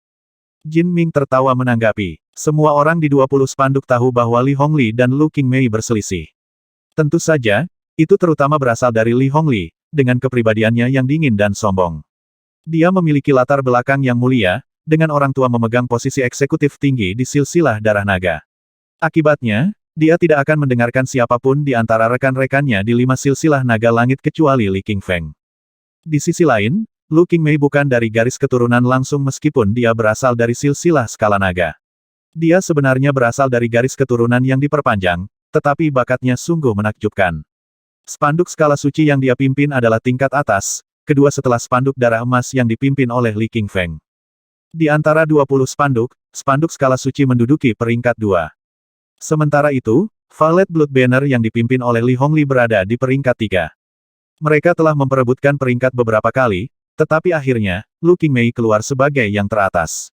Jin Ming tertawa menanggapi, semua orang di 20 spanduk tahu bahwa Li Hongli dan Lu Qingmei berselisih. Tentu saja, itu terutama berasal dari Li Hongli, dengan kepribadiannya yang dingin dan sombong. Dia memiliki latar belakang yang mulia, dengan orang tua memegang posisi eksekutif tinggi di silsilah darah naga. Akibatnya, dia tidak akan mendengarkan siapapun di antara rekan-rekannya di 5 silsilah naga langit kecuali Li Qingfeng. Di sisi lain, Lu Qingmei bukan dari garis keturunan langsung meskipun dia berasal dari silsilah skala naga. Dia sebenarnya berasal dari garis keturunan yang diperpanjang, tetapi bakatnya sungguh menakjubkan. Spanduk skala suci yang dia pimpin adalah tingkat atas, kedua setelah spanduk darah emas yang dipimpin oleh Li Qingfeng. Di antara 20 spanduk, spanduk skala suci menduduki peringkat 2. Sementara itu, Violet Blood Banner yang dipimpin oleh Li Hongli berada di peringkat 3. Mereka telah memperebutkan peringkat beberapa kali, tetapi akhirnya, Lu Qingmei keluar sebagai yang teratas.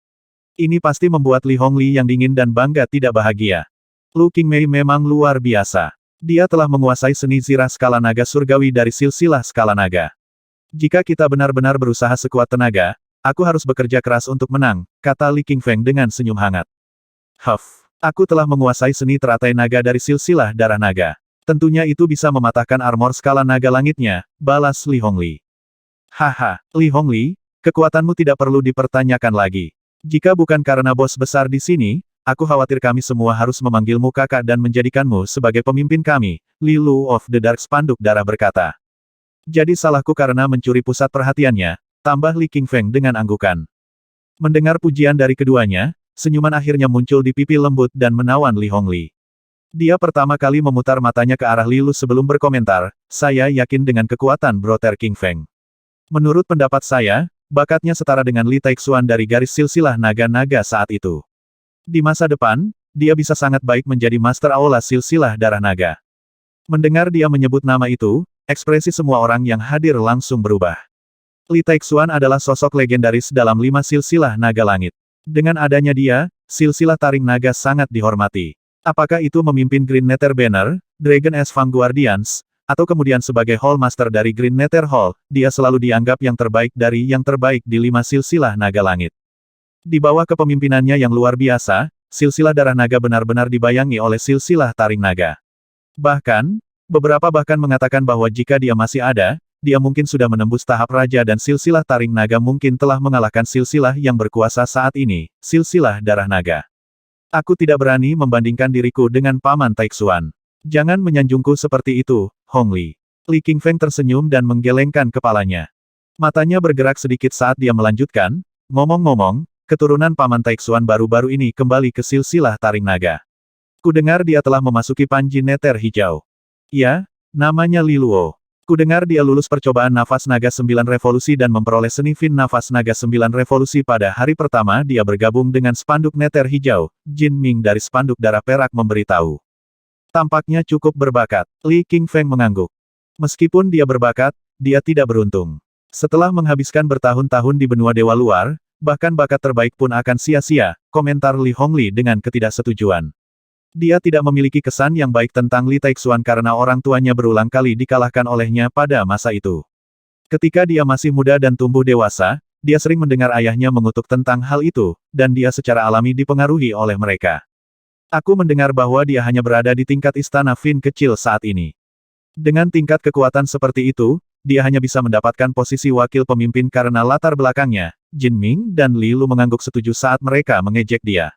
Ini pasti membuat Li Hongli yang dingin dan bangga tidak bahagia. Lu Qingmei memang luar biasa. Dia telah menguasai seni zirah skala naga surgawi dari silsilah skala naga. Jika kita benar-benar berusaha sekuat tenaga, aku harus bekerja keras untuk menang, kata Li Qingfeng dengan senyum hangat. Huff, aku telah menguasai seni teratai naga dari silsilah darah naga. Tentunya itu bisa mematahkan armor skala naga langitnya, balas Li Hongli. Haha, Li Hongli, kekuatanmu tidak perlu dipertanyakan lagi. Jika bukan karena bos besar di sini, aku khawatir kami semua harus memanggilmu kakak dan menjadikanmu sebagai pemimpin kami, Li Lu of the Dark Spanduk Darah berkata. Jadi salahku karena mencuri pusat perhatiannya, tambah Li Qingfeng dengan anggukan. Mendengar pujian dari keduanya, senyuman akhirnya muncul di pipi lembut dan menawan Li Hongli. Dia pertama kali memutar matanya ke arah Li Lu sebelum berkomentar, saya yakin dengan kekuatan Brother Qingfeng. Menurut pendapat saya, bakatnya setara dengan Li Taixuan dari garis silsilah naga-naga saat itu. Di masa depan, dia bisa sangat baik menjadi Master Aula silsilah darah naga. Mendengar dia menyebut nama itu, ekspresi semua orang yang hadir langsung berubah. Li Taixuan adalah sosok legendaris dalam 5 silsilah naga langit. Dengan adanya dia, silsilah taring naga sangat dihormati. Apakah itu memimpin Green Nether Banner, Dragon Age Vanguardians, atau kemudian sebagai Hall Master dari Green Nether Hall, dia selalu dianggap yang terbaik dari yang terbaik di 5 silsilah naga langit. Di bawah kepemimpinannya yang luar biasa, silsilah darah naga benar-benar dibayangi oleh silsilah taring naga. Bahkan, beberapa bahkan mengatakan bahwa jika dia masih ada, dia mungkin sudah menembus tahap raja dan silsilah taring naga mungkin telah mengalahkan silsilah yang berkuasa saat ini, silsilah darah naga. Aku tidak berani membandingkan diriku dengan Paman Taixuan. Jangan menyanjungku seperti itu, Hongli. Li Qingfeng tersenyum dan menggelengkan kepalanya. Matanya bergerak sedikit saat dia melanjutkan, ngomong-ngomong, keturunan Paman Taixuan baru-baru ini kembali ke silsilah taring naga. Kudengar dia telah memasuki Panji Nether Hijau. Ya, namanya Li Luo. Kudengar dia lulus percobaan nafas naga 9 revolusi dan memperoleh seni Fin nafas naga 9 revolusi pada hari pertama dia bergabung dengan spanduk Nether Hijau, Jin Ming dari spanduk darah perak memberitahu. Tampaknya cukup berbakat, Li Qingfeng mengangguk. Meskipun dia berbakat, dia tidak beruntung. Setelah menghabiskan bertahun-tahun di benua dewa luar, bahkan bakat terbaik pun akan sia-sia, komentar Li Hongli dengan ketidaksetujuan. Dia tidak memiliki kesan yang baik tentang Li Taixuan karena orang tuanya berulang kali dikalahkan olehnya pada masa itu. Ketika dia masih muda dan tumbuh dewasa, dia sering mendengar ayahnya mengutuk tentang hal itu, dan dia secara alami dipengaruhi oleh mereka. Aku mendengar bahwa dia hanya berada di tingkat istana Fin kecil saat ini. Dengan tingkat kekuatan seperti itu, dia hanya bisa mendapatkan posisi wakil pemimpin karena latar belakangnya. Jin Ming dan Li Lu mengangguk setuju saat mereka mengejek dia.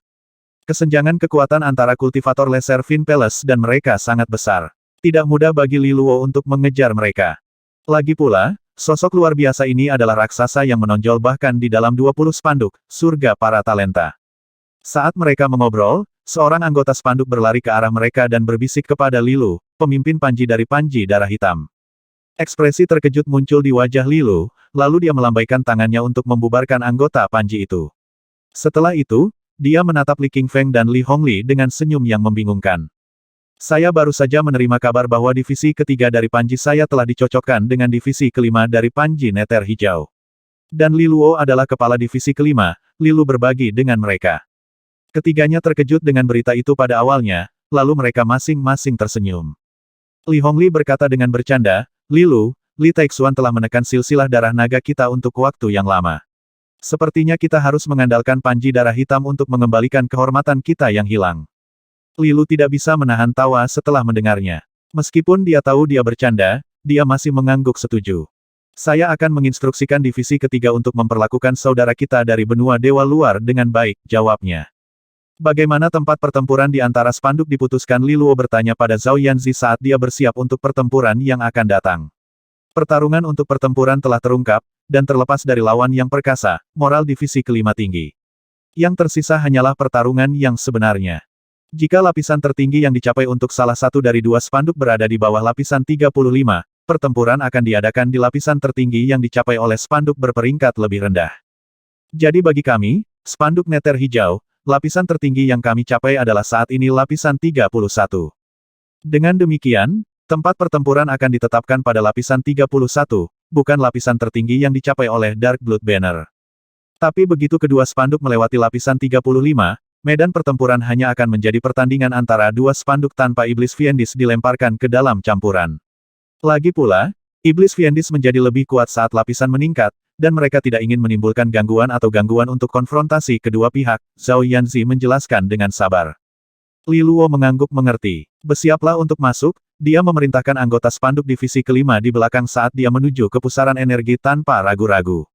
Kesenjangan kekuatan antara kultivator Lesser Fin Palace dan mereka sangat besar. Tidak mudah bagi Li Luo untuk mengejar mereka. Lagi pula, sosok luar biasa ini adalah raksasa yang menonjol bahkan di dalam 20 spanduk, surga para talenta. Saat mereka mengobrol, seorang anggota spanduk berlari ke arah mereka dan berbisik kepada Li Lu, pemimpin Panji dari Panji Darah Hitam. Ekspresi terkejut muncul di wajah Li Lu, lalu dia melambaikan tangannya untuk membubarkan anggota Panji itu. Setelah itu, dia menatap Li Qingfeng dan Li Hongli dengan senyum yang membingungkan. Saya baru saja menerima kabar bahwa divisi ketiga dari Panji saya telah dicocokkan dengan divisi kelima dari Panji Nether Hijau. Dan Li Luo adalah kepala divisi kelima, Li Lu berbagi dengan mereka. Ketiganya terkejut dengan berita itu pada awalnya, lalu mereka masing-masing tersenyum. Li Hongli berkata dengan bercanda, Li Lu, Li Taixuan telah menekan silsilah darah naga kita untuk waktu yang lama. Sepertinya kita harus mengandalkan panji darah hitam untuk mengembalikan kehormatan kita yang hilang. Li Lu tidak bisa menahan tawa setelah mendengarnya. Meskipun dia tahu dia bercanda, dia masih mengangguk setuju. Saya akan menginstruksikan divisi ketiga untuk memperlakukan saudara kita dari benua dewa luar dengan baik, jawabnya. Bagaimana tempat pertempuran di antara spanduk diputuskan? Li Luo bertanya pada Zhao Yanzi saat dia bersiap untuk pertempuran yang akan datang. Pertarungan untuk pertempuran telah terungkap, dan terlepas dari lawan yang perkasa, moral divisi kelima tinggi. Yang tersisa hanyalah pertarungan yang sebenarnya. Jika lapisan tertinggi yang dicapai untuk salah satu dari dua spanduk berada di bawah lapisan 35, pertempuran akan diadakan di lapisan tertinggi yang dicapai oleh spanduk berperingkat lebih rendah. Jadi bagi kami, spanduk neter hijau, lapisan tertinggi yang kami capai adalah saat ini lapisan 31. Dengan demikian, tempat pertempuran akan ditetapkan pada lapisan 31, bukan lapisan tertinggi yang dicapai oleh Dark Blood Banner. Tapi begitu kedua spanduk melewati lapisan 35, medan pertempuran hanya akan menjadi pertandingan antara dua spanduk tanpa iblis Fiendis dilemparkan ke dalam campuran. Lagi pula, iblis Fiendis menjadi lebih kuat saat lapisan meningkat, dan mereka tidak ingin menimbulkan gangguan atau gangguan untuk konfrontasi kedua pihak, Zhao Yanzi menjelaskan dengan sabar. Li Luo mengangguk mengerti. Bersiaplah untuk masuk, dia memerintahkan anggota spanduk divisi kelima di belakang saat dia menuju ke pusaran energi tanpa ragu-ragu.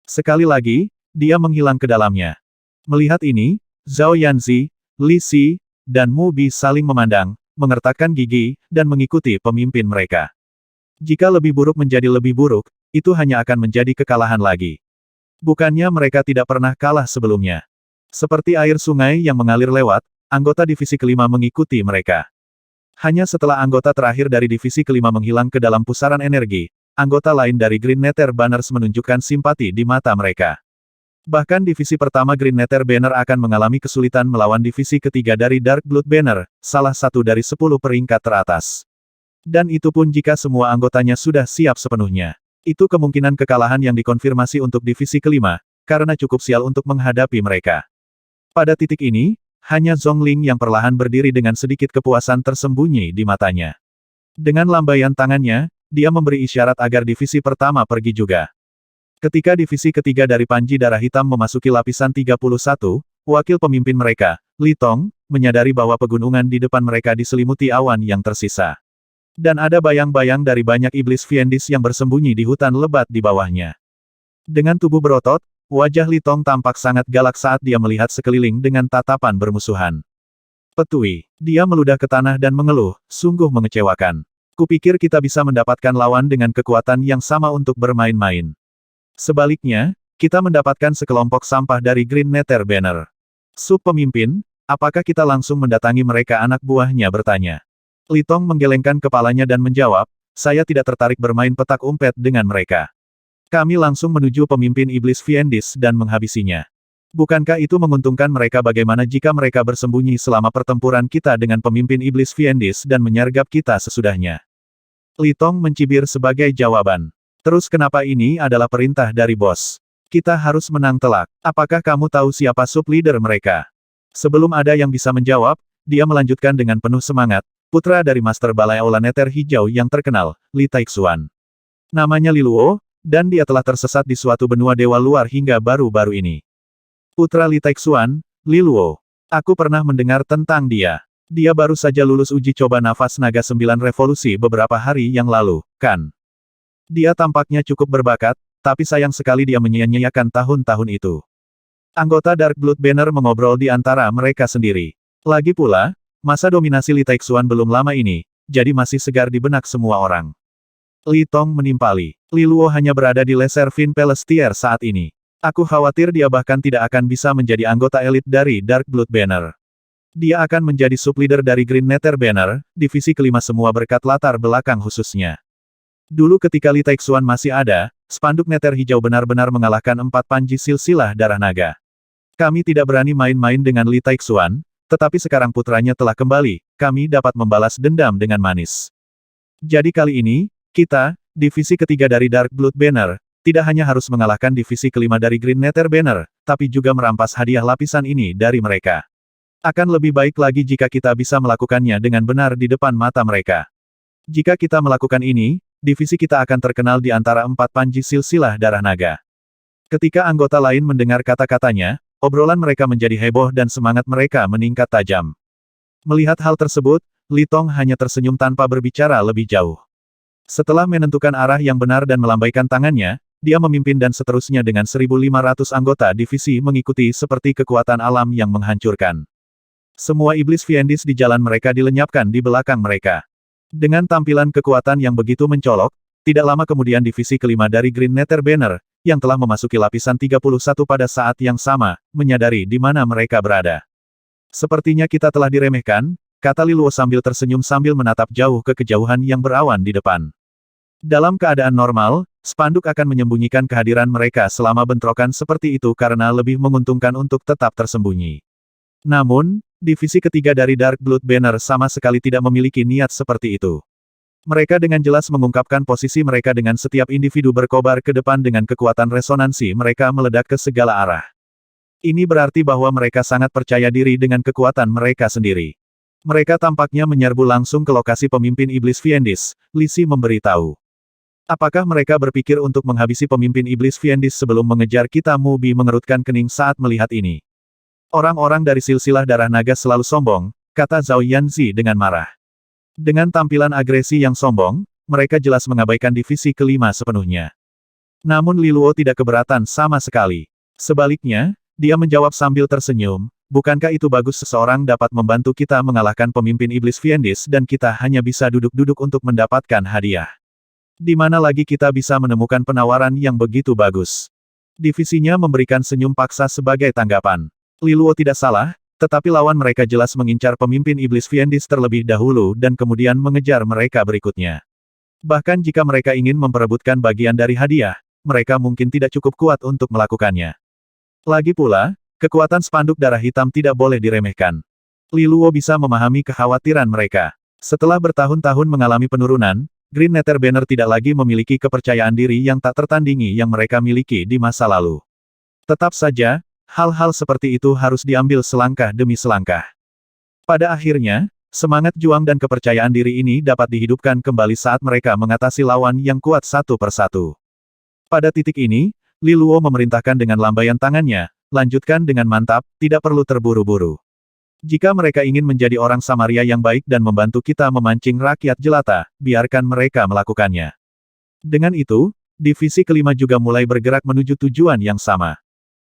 Sekali lagi, dia menghilang ke dalamnya. Melihat ini, Zhao Yanzi, Li Si, dan Mu Bi saling memandang, mengertakkan gigi, dan mengikuti pemimpin mereka. Jika lebih buruk menjadi lebih buruk, itu hanya akan menjadi kekalahan lagi. Bukannya mereka tidak pernah kalah sebelumnya. Seperti air sungai yang mengalir lewat, anggota divisi kelima mengikuti mereka. Hanya setelah anggota terakhir dari divisi kelima menghilang ke dalam pusaran energi, anggota lain dari Green Nether Banners menunjukkan simpati di mata mereka. Bahkan divisi pertama Green Nether Banner akan mengalami kesulitan melawan divisi ketiga dari Dark Blood Banner, salah satu dari 10 peringkat teratas. Dan itu pun jika semua anggotanya sudah siap sepenuhnya. Itu kemungkinan kekalahan yang dikonfirmasi untuk divisi kelima, karena cukup sial untuk menghadapi mereka. Pada titik ini, hanya Zhongling yang perlahan berdiri dengan sedikit kepuasan tersembunyi di matanya. Dengan lambaian tangannya, dia memberi isyarat agar divisi pertama pergi juga. Ketika divisi ketiga dari Panji Darah Hitam memasuki lapisan 31, wakil pemimpin mereka, Li Tong, menyadari bahwa pegunungan di depan mereka diselimuti awan yang tersisa. Dan ada bayang-bayang dari banyak iblis Fiendis yang bersembunyi di hutan lebat di bawahnya. Dengan tubuh berotot, wajah Li Tong tampak sangat galak saat dia melihat sekeliling dengan tatapan bermusuhan. Petui, dia meludah ke tanah dan mengeluh, sungguh mengecewakan. Kupikir kita bisa mendapatkan lawan dengan kekuatan yang sama untuk bermain-main. Sebaliknya, kita mendapatkan sekelompok sampah dari Green Nether Banner. Sub pemimpin, apakah kita langsung mendatangi mereka? Anak buahnya bertanya. Li Tong menggelengkan kepalanya dan menjawab, saya tidak tertarik bermain petak umpet dengan mereka. Kami langsung menuju pemimpin iblis Fiendis dan menghabisinya. Bukankah itu menguntungkan mereka? Bagaimana jika mereka bersembunyi selama pertempuran kita dengan pemimpin iblis Fiendis dan menyergap kita sesudahnya? Li Tong mencibir sebagai jawaban. Terus kenapa ini adalah perintah dari bos? Kita harus menang telak. Apakah kamu tahu siapa sub leader mereka? Sebelum ada yang bisa menjawab, dia melanjutkan dengan penuh semangat, putra dari Master Balai Aula Nether Hijau yang terkenal, Li Taixuan. Namanya Li Luo, dan dia telah tersesat di suatu benua dewa luar hingga baru-baru ini. Putra Li Taixuan, Li Luo. Aku pernah mendengar tentang dia. Dia baru saja lulus uji coba nafas naga 9 revolusi beberapa hari yang lalu, kan? Dia tampaknya cukup berbakat, tapi sayang sekali dia menyia-nyiakan tahun-tahun itu. Anggota Dark Blood Banner mengobrol di antara mereka sendiri. Lagi pula, masa dominasi Li Taixuan belum lama ini, jadi masih segar di benak semua orang. Li Tong menimpali. Li Luo hanya berada di Lesser Fin Pelestier saat ini. Aku khawatir dia bahkan tidak akan bisa menjadi anggota elit dari Dark Blood Banner. Dia akan menjadi sub-leader dari Green Nether Banner, divisi kelima semua berkat latar belakang khususnya. Dulu ketika Li Taixuan masih ada, spanduk Nether Hijau benar-benar mengalahkan 4 panji silsilah darah naga. Kami tidak berani main-main dengan Li Taixuan, tetapi sekarang putranya telah kembali, kami dapat membalas dendam dengan manis. Jadi kali ini, kita, divisi ketiga dari Dark Blood Banner, tidak hanya harus mengalahkan divisi kelima dari Green Nether Banner, tapi juga merampas hadiah lapisan ini dari mereka. Akan lebih baik lagi jika kita bisa melakukannya dengan benar di depan mata mereka. Jika kita melakukan ini, divisi kita akan terkenal di antara 4 panji silsilah darah naga. Ketika anggota lain mendengar kata-katanya, obrolan mereka menjadi heboh dan semangat mereka meningkat tajam. Melihat hal tersebut, Li Tong hanya tersenyum tanpa berbicara lebih jauh. Setelah menentukan arah yang benar dan melambaikan tangannya, dia memimpin dan seterusnya dengan 1.500 anggota divisi mengikuti seperti kekuatan alam yang menghancurkan. Semua iblis Fiendis di jalan mereka dilenyapkan di belakang mereka. Dengan tampilan kekuatan yang begitu mencolok, tidak lama kemudian divisi kelima dari Green Nether Banner, yang telah memasuki lapisan 31 pada saat yang sama, menyadari di mana mereka berada. Sepertinya kita telah diremehkan, kata Li Luo sambil tersenyum sambil menatap jauh ke kejauhan yang berawan di depan. Dalam keadaan normal, spanduk akan menyembunyikan kehadiran mereka selama bentrokan seperti itu karena lebih menguntungkan untuk tetap tersembunyi. Namun, divisi ketiga dari Dark Blood Banner sama sekali tidak memiliki niat seperti itu. Mereka dengan jelas mengungkapkan posisi mereka dengan setiap individu berkobar ke depan dengan kekuatan resonansi mereka meledak ke segala arah. Ini berarti bahwa mereka sangat percaya diri dengan kekuatan mereka sendiri. Mereka tampaknya menyerbu langsung ke lokasi pemimpin iblis Fiendis, Li Si memberitahu. Apakah mereka berpikir untuk menghabisi pemimpin iblis Fiendis sebelum mengejar kita? Mu Bi mengerutkan kening saat melihat ini. Orang-orang dari silsilah darah naga selalu sombong, kata Zhao Yanzi dengan marah. Dengan tampilan agresi yang sombong, mereka jelas mengabaikan divisi kelima sepenuhnya. Namun Li Luo tidak keberatan sama sekali. Sebaliknya, dia menjawab sambil tersenyum, bukankah itu bagus seseorang dapat membantu kita mengalahkan pemimpin iblis Fiendis dan kita hanya bisa duduk-duduk untuk mendapatkan hadiah. Di mana lagi kita bisa menemukan penawaran yang begitu bagus? Divisinya memberikan senyum paksa sebagai tanggapan. Li Luo tidak salah, tetapi lawan mereka jelas mengincar pemimpin iblis Fiendis terlebih dahulu dan kemudian mengejar mereka berikutnya. Bahkan jika mereka ingin memperebutkan bagian dari hadiah, mereka mungkin tidak cukup kuat untuk melakukannya. Lagi pula, kekuatan spanduk darah hitam tidak boleh diremehkan. Li Luo bisa memahami kekhawatiran mereka. Setelah bertahun-tahun mengalami penurunan, Green Nether Banner tidak lagi memiliki kepercayaan diri yang tak tertandingi yang mereka miliki di masa lalu. Tetap saja, hal-hal seperti itu harus diambil selangkah demi selangkah. Pada akhirnya, semangat juang dan kepercayaan diri ini dapat dihidupkan kembali saat mereka mengatasi lawan yang kuat satu persatu. Pada titik ini, Li Luo memerintahkan dengan lambaian tangannya, lanjutkan dengan mantap, tidak perlu terburu-buru. Jika mereka ingin menjadi orang Samaria yang baik dan membantu kita memancing rakyat jelata, biarkan mereka melakukannya. Dengan itu, divisi kelima juga mulai bergerak menuju tujuan yang sama.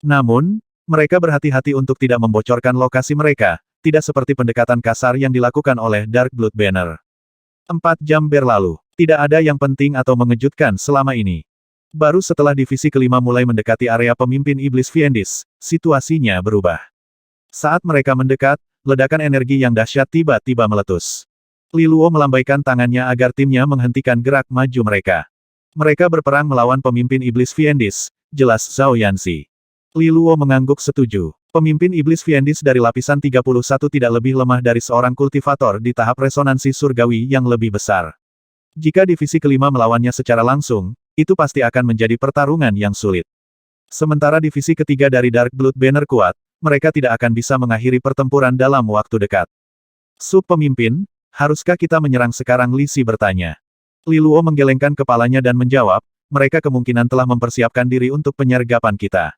Namun, mereka berhati-hati untuk tidak membocorkan lokasi mereka, tidak seperti pendekatan kasar yang dilakukan oleh Dark Blood Banner. 4 jam berlalu, tidak ada yang penting atau mengejutkan selama ini. Baru setelah divisi kelima mulai mendekati area pemimpin iblis Fiendis, situasinya berubah. Saat mereka mendekat, ledakan energi yang dahsyat tiba-tiba meletus. Li Luo melambaikan tangannya agar timnya menghentikan gerak maju mereka. Mereka berperang melawan pemimpin iblis Fiendis, jelas Zhao Yanzi. Li Luo mengangguk setuju. Pemimpin iblis Fiendis dari lapisan 31 tidak lebih lemah dari seorang kultivator di tahap resonansi surgawi yang lebih besar. Jika divisi kelima melawannya secara langsung, itu pasti akan menjadi pertarungan yang sulit. Sementara divisi ketiga dari Dark Blood Banner kuat, mereka tidak akan bisa mengakhiri pertempuran dalam waktu dekat. Sub-pemimpin, haruskah kita menyerang sekarang? Li Si bertanya. Li Luo menggelengkan kepalanya dan menjawab, mereka kemungkinan telah mempersiapkan diri untuk penyergapan kita.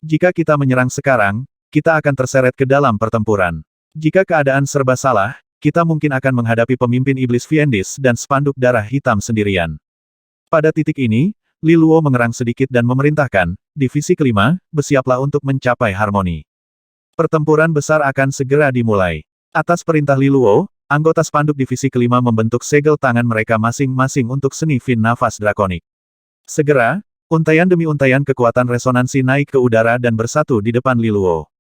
Jika kita menyerang sekarang, kita akan terseret ke dalam pertempuran. Jika keadaan serba salah, kita mungkin akan menghadapi pemimpin iblis Fiendis dan spanduk darah hitam sendirian. Pada titik ini, Li Luo mengerang sedikit dan memerintahkan, divisi kelima, bersiaplah untuk mencapai harmoni. Pertempuran besar akan segera dimulai. Atas perintah Li Luo, anggota spanduk divisi kelima membentuk segel tangan mereka masing-masing untuk seni fin nafas drakonik. Segera, untaian demi untaian kekuatan resonansi naik ke udara dan bersatu di depan Li Luo.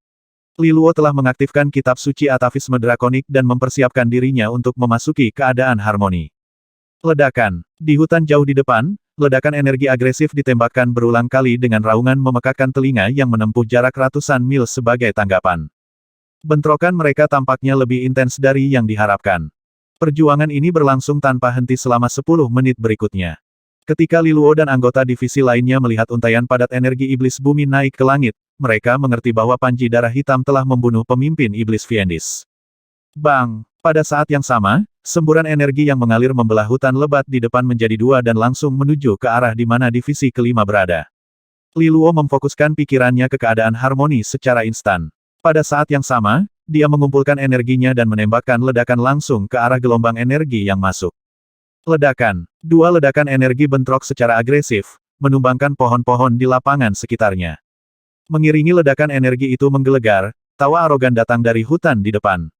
Li Luo telah mengaktifkan kitab suci atavisme drakonik dan mempersiapkan dirinya untuk memasuki keadaan harmoni. Ledakan. Di hutan jauh di depan, ledakan energi agresif ditembakkan berulang kali dengan raungan memekakkan telinga yang menempuh jarak ratusan mil sebagai tanggapan. Bentrokan mereka tampaknya lebih intens dari yang diharapkan. Perjuangan ini berlangsung tanpa henti selama 10 menit berikutnya. Ketika Li Luo dan anggota divisi lainnya melihat untaian padat energi iblis bumi naik ke langit, mereka mengerti bahwa panji darah hitam telah membunuh pemimpin iblis Fiendis. Bang! Pada saat yang sama, semburan energi yang mengalir membelah hutan lebat di depan menjadi dua dan langsung menuju ke arah di mana divisi kelima berada. Li Luo memfokuskan pikirannya ke keadaan harmoni secara instan. Pada saat yang sama, dia mengumpulkan energinya dan menembakkan ledakan langsung ke arah gelombang energi yang masuk. Ledakan. Dua ledakan energi bentrok secara agresif, menumbangkan pohon-pohon di lapangan sekitarnya. Mengiringi ledakan energi itu menggelegar, tawa arogan datang dari hutan di depan.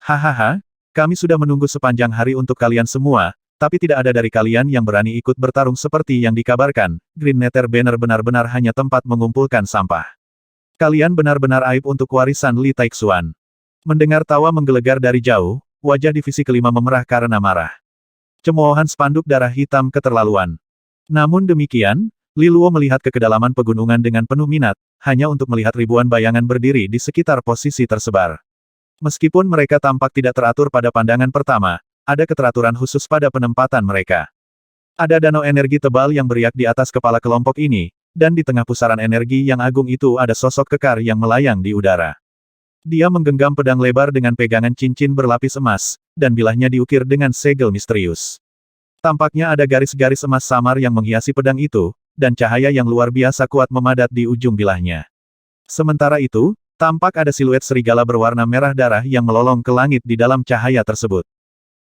Hahaha, kami sudah menunggu sepanjang hari untuk kalian semua, tapi tidak ada dari kalian yang berani ikut bertarung seperti yang dikabarkan. Green Nether Banner benar-benar hanya tempat mengumpulkan sampah. Kalian benar-benar aib untuk warisan Li Taixuan. Mendengar tawa menggelegar dari jauh, wajah divisi kelima memerah karena marah. Cemoohan spanduk darah hitam keterlaluan. Namun demikian, Li Luo melihat ke kedalaman pegunungan dengan penuh minat, hanya untuk melihat ribuan bayangan berdiri di sekitar posisi tersebar. Meskipun mereka tampak tidak teratur pada pandangan pertama, ada keteraturan khusus pada penempatan mereka. Ada danau energi tebal yang beriak di atas kepala kelompok ini, dan di tengah pusaran energi yang agung itu ada sosok kekar yang melayang di udara. Dia menggenggam pedang lebar dengan pegangan cincin berlapis emas, dan bilahnya diukir dengan segel misterius. Tampaknya ada garis-garis emas samar yang menghiasi pedang itu, dan cahaya yang luar biasa kuat memadat di ujung bilahnya. Sementara itu, tampak ada siluet serigala berwarna merah darah yang melolong ke langit di dalam cahaya tersebut.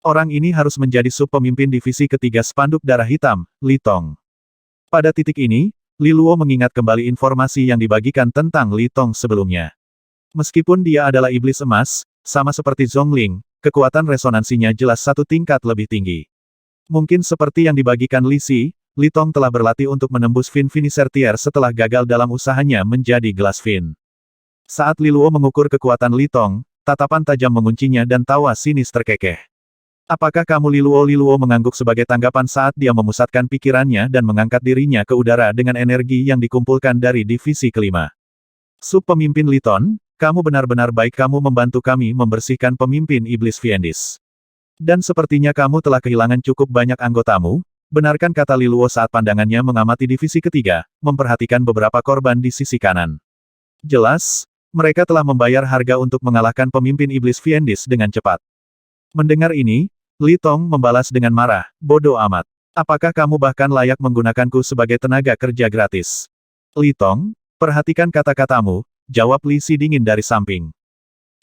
Orang ini harus menjadi sub-pemimpin divisi ketiga spanduk darah hitam, Li Tong. Pada titik ini, Li Luo mengingat kembali informasi yang dibagikan tentang Li Tong sebelumnya. Meskipun dia adalah iblis emas, sama seperti Zhongling, kekuatan resonansinya jelas satu tingkat lebih tinggi. Mungkin seperti yang dibagikan Li Si, Li Tong telah berlatih untuk menembus Fin Finisher Tier setelah gagal dalam usahanya menjadi gelas Fin. Saat Li Luo mengukur kekuatan Li Tong, tatapan tajam menguncinya dan tawa sinis terkekeh. Apakah kamu Li Luo mengangguk sebagai tanggapan saat dia memusatkan pikirannya dan mengangkat dirinya ke udara dengan energi yang dikumpulkan dari divisi kelima. Sub-pemimpin Li Ton, kamu benar-benar baik, kamu membantu kami membersihkan pemimpin iblis Fiendis. Dan sepertinya kamu telah kehilangan cukup banyak anggotamu, benarkan kata Li Luo saat pandangannya mengamati divisi ketiga, memperhatikan beberapa korban di sisi kanan. Jelas, mereka telah membayar harga untuk mengalahkan pemimpin iblis Fiendis dengan cepat. Mendengar ini, Li Tong membalas dengan marah, bodoh amat. Apakah kamu bahkan layak menggunakanku sebagai tenaga kerja gratis? Li Tong, perhatikan kata-katamu, jawab Li Si dingin dari samping.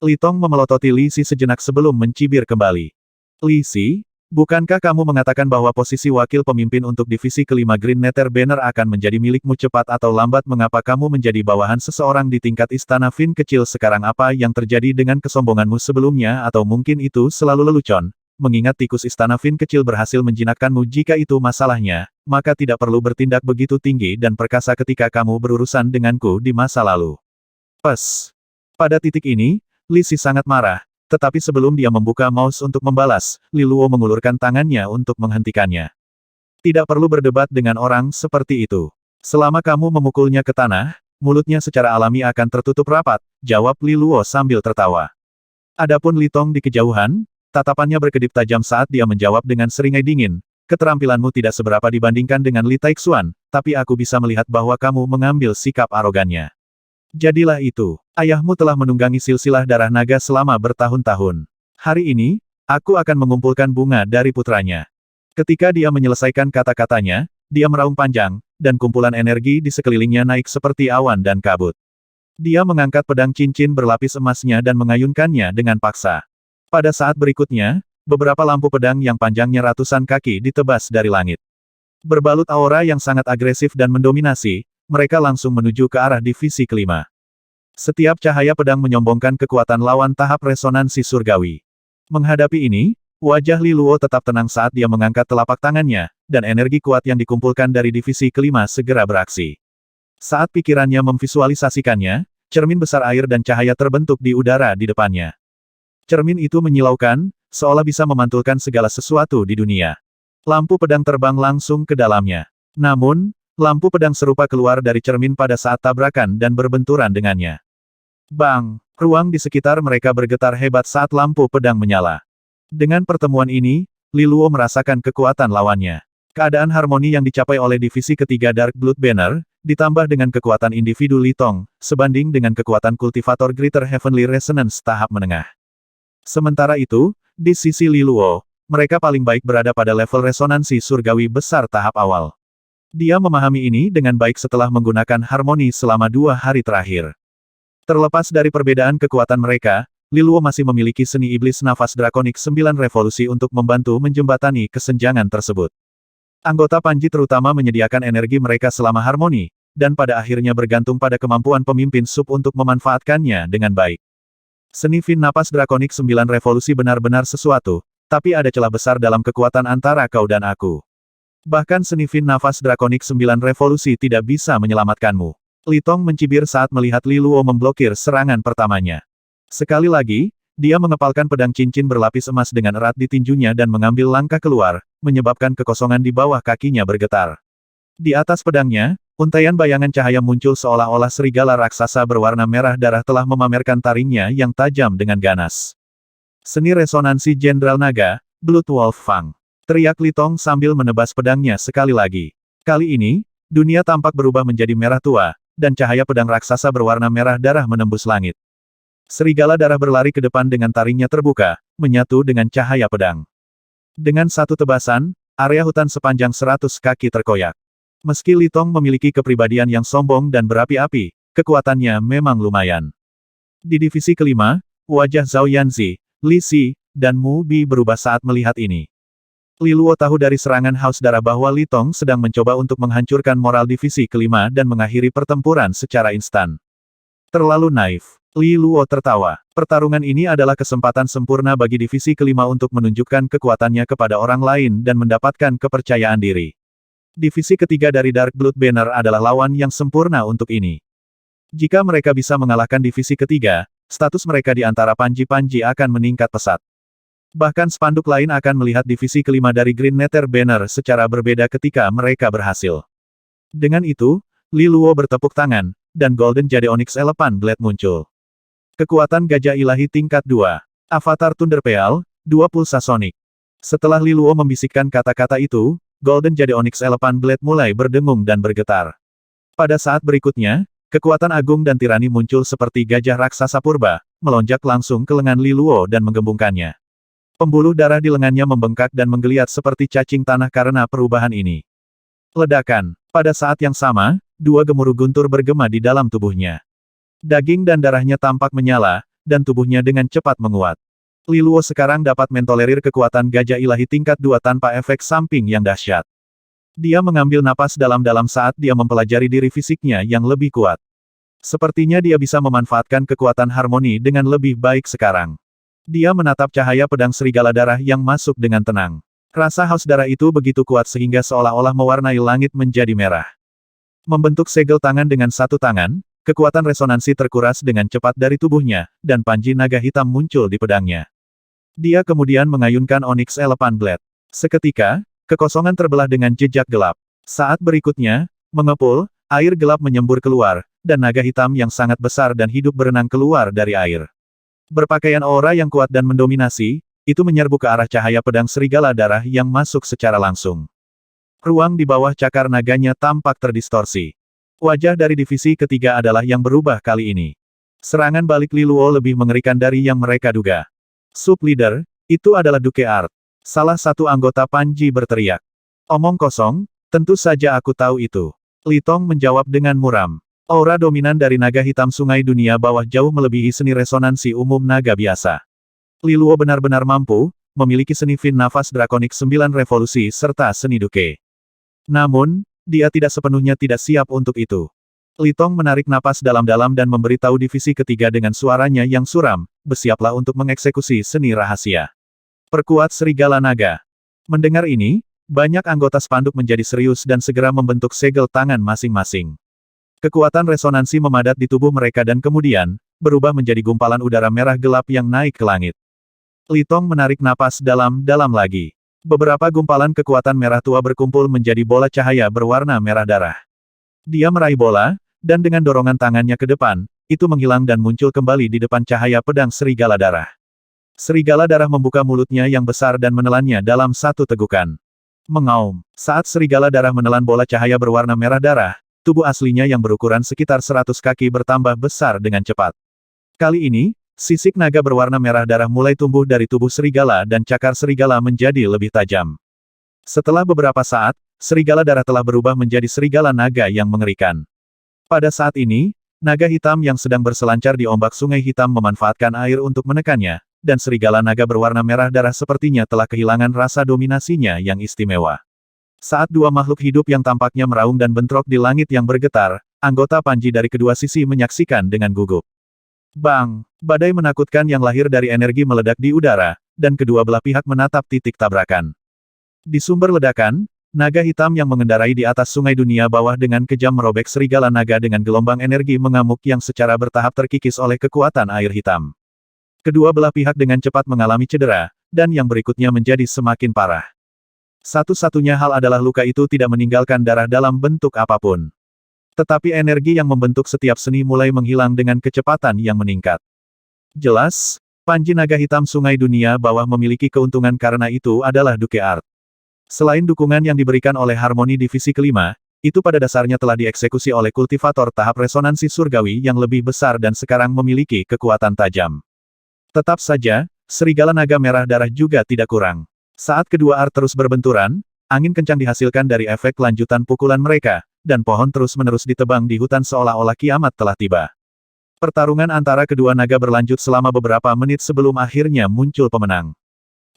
Li Tong memelototi Li Si sejenak sebelum mencibir kembali. Li Si, bukankah kamu mengatakan bahwa posisi wakil pemimpin untuk divisi kelima Green Nether Banner akan menjadi milikmu cepat atau lambat? Mengapa kamu menjadi bawahan seseorang di tingkat istana Fin kecil sekarang? Apa yang terjadi dengan kesombonganmu sebelumnya? Atau mungkin itu selalu lelucon? Mengingat tikus istana Fin kecil berhasil menjinakkanmu, jika itu masalahnya, maka tidak perlu bertindak begitu tinggi dan perkasa ketika kamu berurusan denganku di masa lalu. Pes. Pada titik ini, Li Si sangat marah. Tetapi sebelum dia membuka mouse untuk membalas, Li Luo mengulurkan tangannya untuk menghentikannya. Tidak perlu berdebat dengan orang seperti itu. Selama kamu memukulnya ke tanah, mulutnya secara alami akan tertutup rapat, jawab Li Luo sambil tertawa. Adapun Li Tong di kejauhan, tatapannya berkedip tajam saat dia menjawab dengan seringai dingin. Keterampilanmu tidak seberapa dibandingkan dengan Li Taixuan, tapi aku bisa melihat bahwa kamu mengambil sikap arogannya. Jadilah itu. Ayahmu telah menunggangi silsilah darah naga selama bertahun-tahun. Hari ini, aku akan mengumpulkan bunga dari putranya. Ketika dia menyelesaikan kata-katanya, dia meraung panjang, dan kumpulan energi di sekelilingnya naik seperti awan dan kabut. Dia mengangkat pedang cincin berlapis emasnya dan mengayunkannya dengan paksa. Pada saat berikutnya, beberapa lampu pedang yang panjangnya ratusan kaki ditebas dari langit. Berbalut aura yang sangat agresif dan mendominasi, mereka langsung menuju ke arah divisi kelima. Setiap cahaya pedang menyombongkan kekuatan lawan tahap resonansi surgawi. Menghadapi ini, wajah Li Luo tetap tenang saat dia mengangkat telapak tangannya, dan energi kuat yang dikumpulkan dari divisi kelima segera beraksi. Saat pikirannya memvisualisasikannya, cermin besar air dan cahaya terbentuk di udara di depannya. Cermin itu menyilaukan, seolah bisa memantulkan segala sesuatu di dunia. Lampu pedang terbang langsung ke dalamnya. Namun, lampu pedang serupa keluar dari cermin pada saat tabrakan dan berbenturan dengannya. Bang! Ruang di sekitar mereka bergetar hebat saat lampu pedang menyala. Dengan pertemuan ini, Li Luo merasakan kekuatan lawannya. Keadaan harmoni yang dicapai oleh divisi ketiga Dark Blood Banner, ditambah dengan kekuatan individu Li Tong, sebanding dengan kekuatan kultivator Greater Heavenly Resonance tahap menengah. Sementara itu, Di sisi Li Luo, mereka paling baik berada pada level resonansi surgawi besar tahap awal. Dia memahami ini dengan baik setelah menggunakan harmoni selama 2 hari terakhir. Terlepas dari perbedaan kekuatan mereka, Li Luo masih memiliki seni iblis nafas drakonik 9 revolusi untuk membantu menjembatani kesenjangan tersebut. Anggota Panji terutama menyediakan energi mereka selama harmoni, dan pada akhirnya bergantung pada kemampuan pemimpin sub untuk memanfaatkannya dengan baik. Seni Fin napas drakonik 9 revolusi benar-benar sesuatu, tapi ada celah besar dalam kekuatan antara kau dan aku. Bahkan seni Fin nafas drakonik 9 revolusi tidak bisa menyelamatkanmu. Li Tong mencibir saat melihat Li Luo memblokir serangan pertamanya. Sekali lagi, dia mengepalkan pedang cincin berlapis emas dengan erat di tinjunya dan mengambil langkah keluar, menyebabkan kekosongan di bawah kakinya bergetar. Di atas pedangnya, untaian bayangan cahaya muncul seolah-olah serigala raksasa berwarna merah darah telah memamerkan taringnya yang tajam dengan ganas. Seni resonansi Jenderal Naga, Blood Wolf Fang. Teriak Li Tong sambil menebas pedangnya sekali lagi. Kali ini, dunia tampak berubah menjadi merah tua, dan cahaya pedang raksasa berwarna merah darah menembus langit. Serigala darah berlari ke depan dengan taringnya terbuka, menyatu dengan cahaya pedang. Dengan satu tebasan, area hutan sepanjang 100 kaki terkoyak. Meski Li Tong memiliki kepribadian yang sombong dan berapi-api, kekuatannya memang lumayan. Di divisi kelima, wajah Zhao Yanzi, Li Si, dan Mu Bi berubah saat melihat ini. Li Luo tahu dari serangan haus darah bahwa Li Tong sedang mencoba untuk menghancurkan moral divisi kelima dan mengakhiri pertempuran secara instan. Terlalu naif. Li Luo tertawa. Pertarungan ini adalah kesempatan sempurna bagi divisi kelima untuk menunjukkan kekuatannya kepada orang lain dan mendapatkan kepercayaan diri. Divisi ketiga dari Dark Blood Banner adalah lawan yang sempurna untuk ini. Jika mereka bisa mengalahkan divisi ketiga, status mereka di antara panji-panji akan meningkat pesat. Bahkan spanduk lain akan melihat divisi kelima dari Green Nether Banner secara berbeda ketika mereka berhasil. Dengan itu, Li Luo bertepuk tangan, dan Golden Jade Onyx Elephant Blade muncul. Kekuatan gajah ilahi tingkat 2. Avatar Thunder Peal, 2 pulsa Sonic. Setelah Li Luo membisikkan kata-kata itu, Golden Jade Onyx Elephant Blade mulai berdengung dan bergetar. Pada saat berikutnya, kekuatan agung dan tirani muncul seperti gajah raksasa purba, melonjak langsung ke lengan Li Luo dan menggembungkannya. Pembuluh darah di lengannya membengkak dan menggeliat seperti cacing tanah karena perubahan ini. Ledakan. Pada saat yang sama, 2 gemuruh guntur bergema di dalam tubuhnya. Daging dan darahnya tampak menyala, dan tubuhnya dengan cepat menguat. Li Luo sekarang dapat mentolerir kekuatan gajah ilahi tingkat 2 tanpa efek samping yang dahsyat. Dia mengambil napas dalam-dalam saat dia mempelajari diri fisiknya yang lebih kuat. Sepertinya dia bisa memanfaatkan kekuatan harmoni dengan lebih baik sekarang. Dia menatap cahaya pedang serigala darah yang masuk dengan tenang. Rasa haus darah itu begitu kuat sehingga seolah-olah mewarnai langit menjadi merah. Membentuk segel tangan dengan satu tangan, kekuatan resonansi terkuras dengan cepat dari tubuhnya, dan panji naga hitam muncul di pedangnya. Dia kemudian mengayunkan Onyx Elephant Blade. Seketika, kekosongan terbelah dengan jejak gelap. Saat berikutnya, mengepul, air gelap menyembur keluar, dan naga hitam yang sangat besar dan hidup berenang keluar dari air. Berpakaian aura yang kuat dan mendominasi, itu menyerbu ke arah cahaya pedang serigala darah yang masuk secara langsung. Ruang di bawah cakar naganya tampak terdistorsi. Wajah dari divisi ketiga adalah yang berubah kali ini. Serangan balik Li Luo lebih mengerikan dari yang mereka duga. Sub-leader, itu adalah Duke Art. Salah satu anggota Panji berteriak. Omong kosong, tentu saja aku tahu itu. Li Tong menjawab dengan muram. Aura dominan dari naga hitam sungai dunia bawah jauh melebihi seni resonansi umum naga biasa. Li Luo benar-benar mampu, memiliki seni Fin nafas drakonik 9 revolusi serta seni Duke. Namun, dia tidak sepenuhnya tidak siap untuk itu. Li Tong menarik napas dalam-dalam dan memberitahu divisi ketiga dengan suaranya yang suram, bersiaplah untuk mengeksekusi seni rahasia. Perkuat serigala naga. Mendengar ini, banyak anggota spanduk menjadi serius dan segera membentuk segel tangan masing-masing. Kekuatan resonansi memadat di tubuh mereka dan kemudian, berubah menjadi gumpalan udara merah gelap yang naik ke langit. Li Tong menarik napas dalam-dalam lagi. Beberapa gumpalan kekuatan merah tua berkumpul menjadi bola cahaya berwarna merah darah. Dia meraih bola, dan dengan dorongan tangannya ke depan, itu menghilang dan muncul kembali di depan cahaya pedang serigala darah. Serigala darah membuka mulutnya yang besar dan menelannya dalam satu tegukan. Mengaum. Saat serigala darah menelan bola cahaya berwarna merah darah, tubuh aslinya yang berukuran sekitar 100 kaki bertambah besar dengan cepat. Kali ini, Sisik naga berwarna merah darah mulai tumbuh dari tubuh serigala dan cakar serigala menjadi lebih tajam. Setelah beberapa saat, serigala darah telah berubah menjadi serigala naga yang mengerikan. Pada saat ini, naga hitam yang sedang berselancar di ombak sungai hitam memanfaatkan air untuk menekannya, dan serigala naga berwarna merah darah sepertinya telah kehilangan rasa dominasinya yang istimewa. Saat dua makhluk hidup yang tampaknya meraung dan bentrok di langit yang bergetar, anggota Panji dari kedua sisi menyaksikan dengan gugup. Bang! Badai menakutkan yang lahir dari energi meledak di udara, dan kedua belah pihak menatap titik tabrakan. Di sumber ledakan, naga hitam yang mengendarai di atas sungai dunia bawah dengan kejam merobek serigala naga dengan gelombang energi mengamuk yang secara bertahap terkikis oleh kekuatan air hitam. Kedua belah pihak dengan cepat mengalami cedera, dan yang berikutnya menjadi semakin parah. Satu-satunya hal adalah luka itu tidak meninggalkan darah dalam bentuk apapun. Tetapi energi yang membentuk setiap seni mulai menghilang dengan kecepatan yang meningkat. Jelas, Panji naga hitam sungai dunia bawah memiliki keuntungan karena itu adalah Duke Art. Selain dukungan yang diberikan oleh Harmoni Divisi kelima, itu pada dasarnya telah dieksekusi oleh kultivator tahap resonansi surgawi yang lebih besar dan sekarang memiliki kekuatan tajam. Tetap saja, serigala naga merah darah juga tidak kurang. Saat kedua art terus berbenturan, angin kencang dihasilkan dari efek lanjutan pukulan mereka, dan pohon terus-menerus ditebang di hutan seolah-olah kiamat telah tiba. Pertarungan antara kedua naga berlanjut selama beberapa menit sebelum akhirnya muncul pemenang.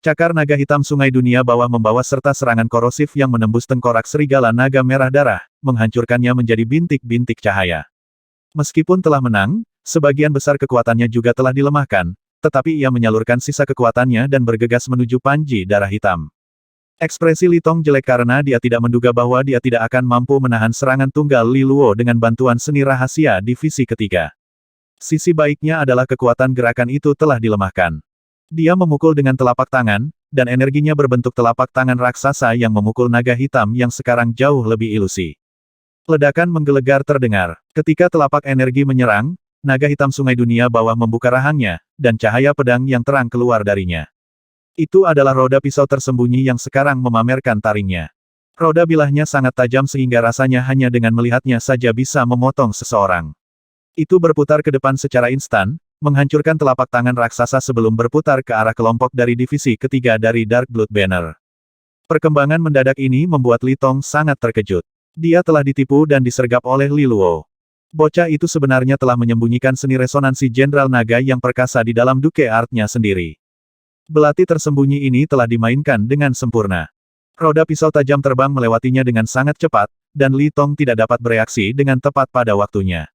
Cakar naga hitam sungai dunia bawah membawa serta serangan korosif yang menembus tengkorak serigala naga merah darah, menghancurkannya menjadi bintik-bintik cahaya. Meskipun telah menang, sebagian besar kekuatannya juga telah dilemahkan, tetapi ia menyalurkan sisa kekuatannya dan bergegas menuju Panji darah hitam. Ekspresi Li Tong jelek karena dia tidak menduga bahwa dia tidak akan mampu menahan serangan tunggal Li Luo dengan bantuan seni rahasia divisi ketiga. Sisi baiknya adalah kekuatan gerakan itu telah dilemahkan. Dia memukul dengan telapak tangan, dan energinya berbentuk telapak tangan raksasa yang memukul naga hitam yang sekarang jauh lebih ilusi. Ledakan menggelegar terdengar. Ketika telapak energi menyerang, naga hitam sungai dunia bawah membuka rahangnya, dan cahaya pedang yang terang keluar darinya. Itu adalah roda pisau tersembunyi yang sekarang memamerkan taringnya. Roda bilahnya sangat tajam sehingga rasanya hanya dengan melihatnya saja bisa memotong seseorang. Itu berputar ke depan secara instan, menghancurkan telapak tangan raksasa sebelum berputar ke arah kelompok dari divisi ketiga dari Dark Blood Banner. Perkembangan mendadak ini membuat Li Tong sangat terkejut. Dia telah ditipu dan disergap oleh Li Luo. Bocah itu sebenarnya telah menyembunyikan seni resonansi Jenderal Naga yang perkasa di dalam Duke Art-nya sendiri. Belati tersembunyi ini telah dimainkan dengan sempurna. Roda pisau tajam terbang melewatinya dengan sangat cepat, dan Li Tong tidak dapat bereaksi dengan tepat pada waktunya.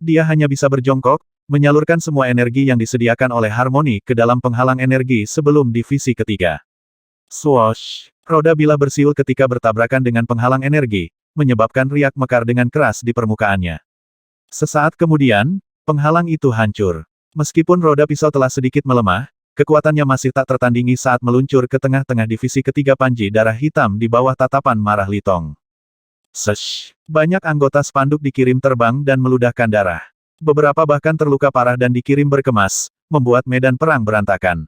Dia hanya bisa berjongkok, menyalurkan semua energi yang disediakan oleh Harmoni ke dalam penghalang energi sebelum divisi ketiga. Swoosh! Roda bilah bersiul ketika bertabrakan dengan penghalang energi, menyebabkan riak mekar dengan keras di permukaannya. Sesaat kemudian, penghalang itu hancur. Meskipun roda pisau telah sedikit melemah, kekuatannya masih tak tertandingi saat meluncur ke tengah-tengah divisi ketiga Panji darah hitam di bawah tatapan marah Li Tong. Sesh! Banyak anggota spanduk dikirim terbang dan meludahkan darah. Beberapa bahkan terluka parah dan dikirim berkemas, membuat medan perang berantakan.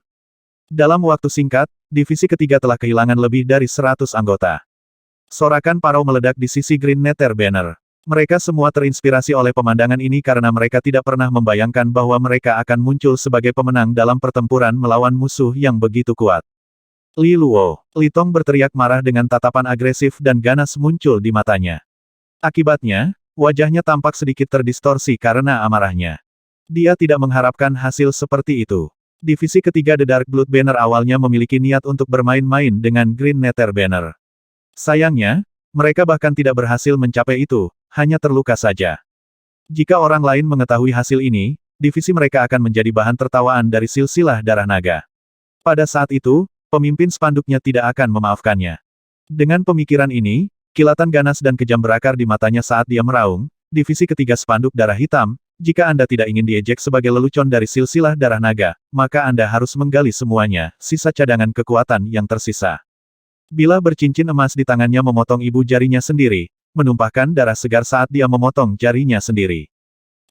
Dalam waktu singkat, divisi ketiga telah kehilangan lebih dari 100 anggota. Sorakan parau meledak di sisi Green Nether Banner. Mereka semua terinspirasi oleh pemandangan ini karena mereka tidak pernah membayangkan bahwa mereka akan muncul sebagai pemenang dalam pertempuran melawan musuh yang begitu kuat. Li Luo, Li Tong berteriak marah dengan tatapan agresif dan ganas muncul di matanya. Akibatnya, wajahnya tampak sedikit terdistorsi karena amarahnya. Dia tidak mengharapkan hasil seperti itu. Divisi ketiga The Dark Blood Banner awalnya memiliki niat untuk bermain-main dengan Green Nether Banner. Sayangnya, mereka bahkan tidak berhasil mencapai itu, hanya terluka saja. Jika orang lain mengetahui hasil ini, divisi mereka akan menjadi bahan tertawaan dari silsilah darah naga. Pada saat itu, pemimpin spanduknya tidak akan memaafkannya. Dengan pemikiran ini, kilatan ganas dan kejam berakar di matanya saat dia meraung, divisi ketiga spanduk darah hitam, jika Anda tidak ingin diejek sebagai lelucon dari silsilah darah naga, maka Anda harus menggali semuanya, sisa cadangan kekuatan yang tersisa. Bilah bercincin emas di tangannya memotong ibu jarinya sendiri, menumpahkan darah segar saat dia memotong jarinya sendiri.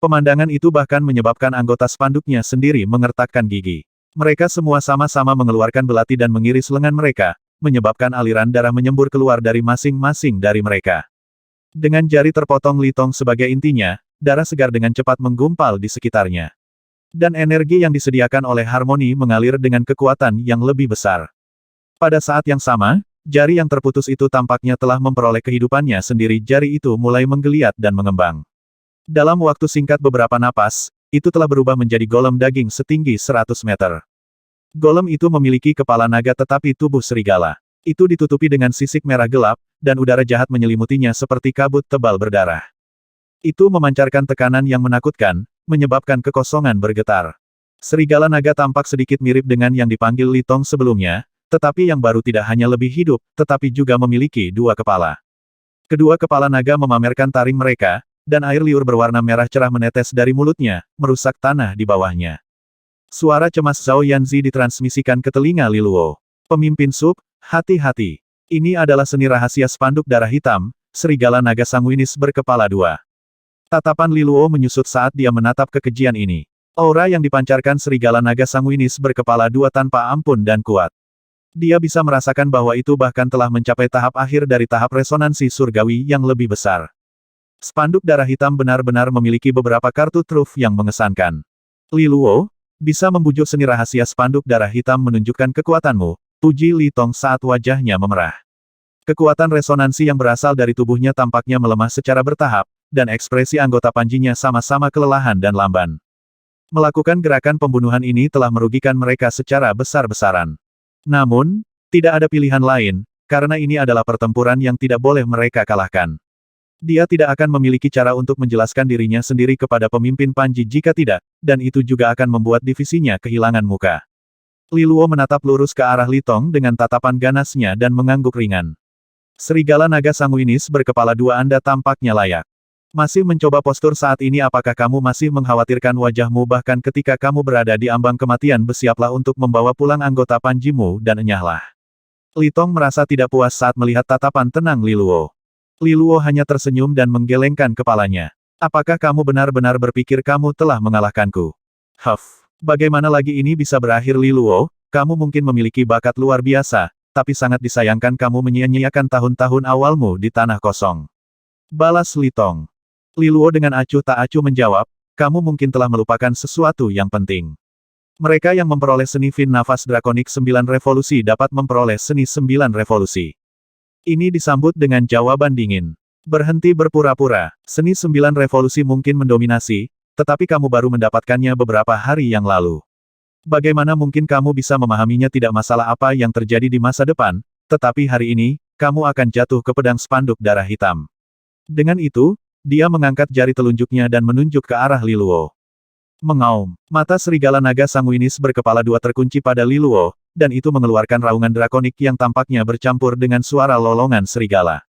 Pemandangan itu bahkan menyebabkan anggota spanduknya sendiri mengertakkan gigi. Mereka semua sama-sama mengeluarkan belati dan mengiris lengan mereka, menyebabkan aliran darah menyembur keluar dari masing-masing dari mereka. Dengan jari terpotong Li Tong sebagai intinya, darah segar dengan cepat menggumpal di sekitarnya. Dan energi yang disediakan oleh harmoni mengalir dengan kekuatan yang lebih besar. Pada saat yang sama, jari yang terputus itu tampaknya telah memperoleh kehidupannya sendiri. Jari itu mulai menggeliat dan mengembang. Dalam waktu singkat beberapa napas, itu telah berubah menjadi golem daging setinggi 100 meter. Golem itu memiliki kepala naga tetapi tubuh serigala. Itu ditutupi dengan sisik merah gelap, dan udara jahat menyelimutinya seperti kabut tebal berdarah. Itu memancarkan tekanan yang menakutkan, menyebabkan kekosongan bergetar. Serigala naga tampak sedikit mirip dengan yang dipanggil Li Tong sebelumnya, tetapi yang baru tidak hanya lebih hidup, tetapi juga memiliki dua kepala. Kedua kepala naga memamerkan taring mereka, dan air liur berwarna merah cerah menetes dari mulutnya, merusak tanah di bawahnya. Suara cemas Zhao Yanzi ditransmisikan ke telinga Li Luo. Pemimpin sub, hati-hati. Ini adalah seni rahasia spanduk darah hitam, serigala naga sanguinis berkepala dua. Tatapan Li Luo menyusut saat dia menatap kekejian ini. Aura yang dipancarkan serigala naga sanguinis berkepala dua tanpa ampun dan kuat. Dia bisa merasakan bahwa itu bahkan telah mencapai tahap akhir dari tahap resonansi surgawi yang lebih besar. Spanduk darah hitam benar-benar memiliki beberapa kartu truf yang mengesankan. Li Luo, bisa membujuk seni rahasia spanduk darah hitam menunjukkan kekuatanmu, puji Li Tong saat wajahnya memerah. Kekuatan resonansi yang berasal dari tubuhnya tampaknya melemah secara bertahap, dan ekspresi anggota panjinya sama-sama kelelahan dan lamban. Melakukan gerakan pembunuhan ini telah merugikan mereka secara besar-besaran. Namun, tidak ada pilihan lain, karena ini adalah pertempuran yang tidak boleh mereka kalahkan. Dia tidak akan memiliki cara untuk menjelaskan dirinya sendiri kepada pemimpin Panji jika tidak, dan itu juga akan membuat divisinya kehilangan muka. Li Luo menatap lurus ke arah Li Tong dengan tatapan ganasnya dan mengangguk ringan. Serigala naga sanguinis berkepala dua Anda tampaknya layak. Masih mencoba postur saat ini apakah kamu masih mengkhawatirkan wajahmu bahkan ketika kamu berada di ambang kematian bersiaplah untuk membawa pulang anggota panjimu dan enyahlah. Li Tong merasa tidak puas saat melihat tatapan tenang Li Luo. Li Luo hanya tersenyum dan menggelengkan kepalanya. Apakah kamu benar-benar berpikir kamu telah mengalahkanku? Bagaimana lagi ini bisa berakhir Li Luo, kamu mungkin memiliki bakat luar biasa, tapi sangat disayangkan kamu menyia-nyiakan tahun-tahun awalmu di tanah kosong. Balas Li Tong. Li Luo dengan acuh tak acuh menjawab, kamu mungkin telah melupakan sesuatu yang penting. Mereka yang memperoleh seni Fin Nafas Drakonik 9 Revolusi dapat memperoleh seni 9 Revolusi. Ini disambut dengan jawaban dingin. Berhenti berpura-pura, seni 9 Revolusi mungkin mendominasi, tetapi kamu baru mendapatkannya beberapa hari yang lalu. Bagaimana mungkin kamu bisa memahaminya tidak masalah apa yang terjadi di masa depan, tetapi hari ini, kamu akan jatuh ke pedang spanduk darah hitam. Dengan itu, dia mengangkat jari telunjuknya dan menunjuk ke arah Li Luo. Mengaum, mata serigala naga sanguinis berkepala dua terkunci pada Li Luo, dan itu mengeluarkan raungan drakonik yang tampaknya bercampur dengan suara lolongan serigala.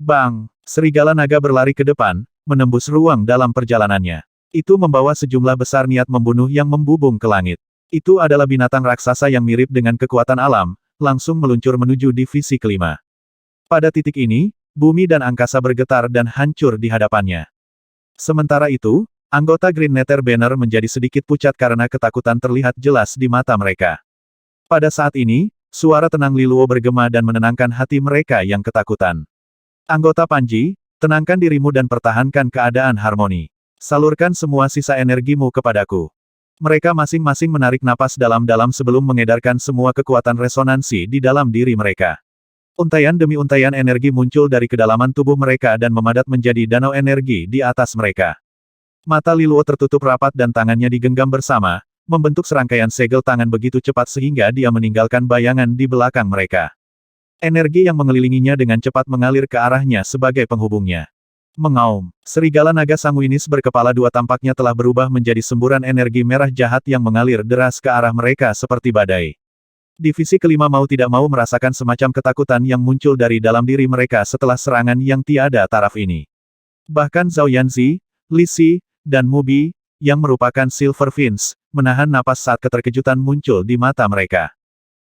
Bang! Serigala naga berlari ke depan, menembus ruang dalam perjalanannya. Itu membawa sejumlah besar niat membunuh yang membubung ke langit. Itu adalah binatang raksasa yang mirip dengan kekuatan alam, langsung meluncur menuju divisi kelima. Pada titik ini, bumi dan angkasa bergetar dan hancur di hadapannya. Sementara itu, anggota Green Nether Banner menjadi sedikit pucat karena ketakutan terlihat jelas di mata mereka. Pada saat ini, suara tenang Li Luo bergema dan menenangkan hati mereka yang ketakutan. Anggota Panji, tenangkan dirimu dan pertahankan keadaan harmoni. Salurkan semua sisa energimu kepadaku. Mereka masing-masing menarik napas dalam-dalam sebelum mengedarkan semua kekuatan resonansi di dalam diri mereka. Untaian demi untaian energi muncul dari kedalaman tubuh mereka dan memadat menjadi danau energi di atas mereka. Mata Li Luo tertutup rapat dan tangannya digenggam bersama, membentuk serangkaian segel tangan begitu cepat sehingga dia meninggalkan bayangan di belakang mereka. Energi yang mengelilinginya dengan cepat mengalir ke arahnya sebagai penghubungnya. Mengaum, serigala naga sanguinis berkepala dua tampaknya telah berubah menjadi semburan energi merah jahat yang mengalir deras ke arah mereka seperti badai. Divisi kelima mau tidak mau merasakan semacam ketakutan yang muncul dari dalam diri mereka setelah serangan yang tiada taraf ini. Bahkan Zhao Yanzi, Li Si, dan Mubi, yang merupakan Silver Fins, menahan napas saat keterkejutan muncul di mata mereka.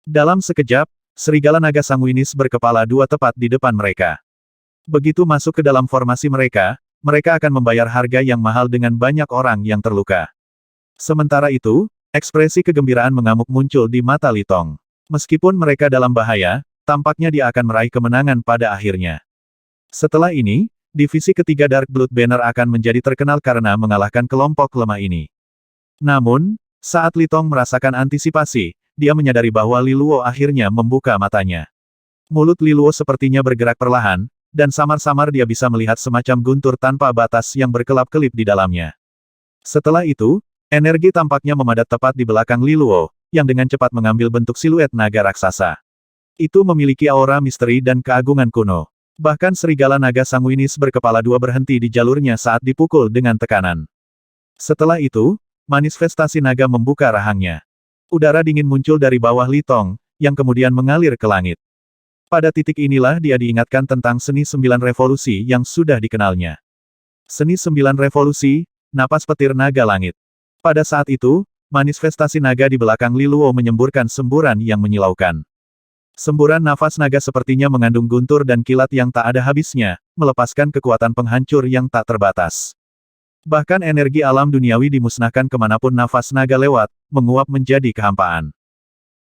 Dalam sekejap, serigala naga sanguinis berkepala dua tepat di depan mereka. Begitu masuk ke dalam formasi mereka, mereka akan membayar harga yang mahal dengan banyak orang yang terluka. Sementara itu, ekspresi kegembiraan mengamuk muncul di mata Li Tong. Meskipun mereka dalam bahaya, tampaknya dia akan meraih kemenangan pada akhirnya. Setelah ini, divisi ketiga Dark Blood Banner akan menjadi terkenal karena mengalahkan kelompok lemah ini. Namun, saat Li Tong merasakan antisipasi, dia menyadari bahwa Li Luo akhirnya membuka matanya. Mulut Li Luo sepertinya bergerak perlahan, dan samar-samar dia bisa melihat semacam guntur tanpa batas yang berkelap-kelip di dalamnya. Setelah itu, energi tampaknya memadat tepat di belakang Li Luo, yang dengan cepat mengambil bentuk siluet naga raksasa. Itu memiliki aura misteri dan keagungan kuno. Bahkan serigala naga sanguinis berkepala dua berhenti di jalurnya saat dipukul dengan tekanan. Setelah itu, manifestasi naga membuka rahangnya. Udara dingin muncul dari bawah Li Tong, yang kemudian mengalir ke langit. Pada titik inilah dia diingatkan tentang seni 9 revolusi yang sudah dikenalnya. Seni 9 revolusi, napas petir naga langit. Pada saat itu, manifestasi naga di belakang Li Luo menyemburkan semburan yang menyilaukan. Semburan nafas naga sepertinya mengandung guntur dan kilat yang tak ada habisnya, melepaskan kekuatan penghancur yang tak terbatas. Bahkan energi alam duniawi dimusnahkan kemanapun nafas naga lewat, menguap menjadi kehampaan.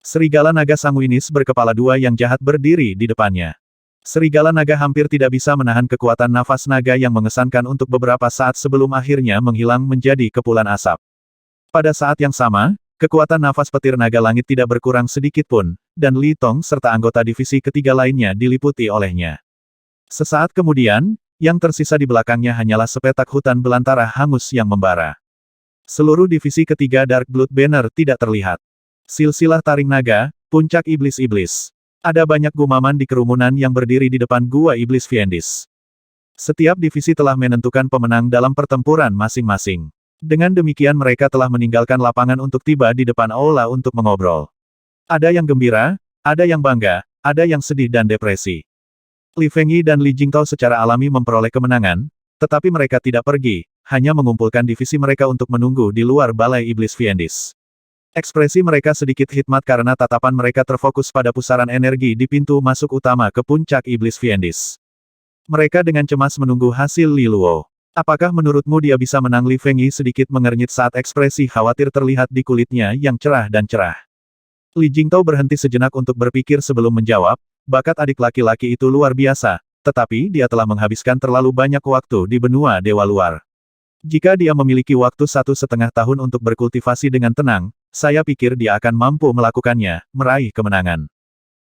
Serigala naga sanguinis berkepala dua yang jahat berdiri di depannya. Serigala naga hampir tidak bisa menahan kekuatan nafas naga yang mengesankan untuk beberapa saat sebelum akhirnya menghilang menjadi kepulan asap. Pada saat yang sama, kekuatan nafas petir naga langit tidak berkurang sedikit pun, dan Li Tong serta anggota divisi ketiga lainnya diliputi olehnya. Sesaat kemudian, yang tersisa di belakangnya hanyalah sepetak hutan belantara hangus yang membara. Seluruh divisi ketiga Dark Blood Banner tidak terlihat. Silsilah taring naga, puncak iblis-iblis. Ada banyak gumaman di kerumunan yang berdiri di depan gua iblis Fiendis. Setiap divisi telah menentukan pemenang dalam pertempuran masing-masing. Dengan demikian mereka telah meninggalkan lapangan untuk tiba di depan aula untuk mengobrol. Ada yang gembira, ada yang bangga, ada yang sedih dan depresi. Li Fengyi dan Li Jingtao secara alami memperoleh kemenangan, tetapi mereka tidak pergi, hanya mengumpulkan divisi mereka untuk menunggu di luar balai iblis Fiendis. Ekspresi mereka sedikit hikmat karena tatapan mereka terfokus pada pusaran energi di pintu masuk utama ke puncak iblis Fiendis. Mereka dengan cemas menunggu hasil Li Luo. Apakah menurutmu dia bisa menang? Li Fengyi sedikit mengernyit saat ekspresi khawatir terlihat di kulitnya yang cerah dan cerah. Li Jingtao berhenti sejenak untuk berpikir sebelum menjawab, bakat adik laki-laki itu luar biasa, tetapi dia telah menghabiskan terlalu banyak waktu di benua dewa luar. Jika dia memiliki waktu 1,5 tahun untuk berkultivasi dengan tenang, saya pikir dia akan mampu melakukannya, meraih kemenangan.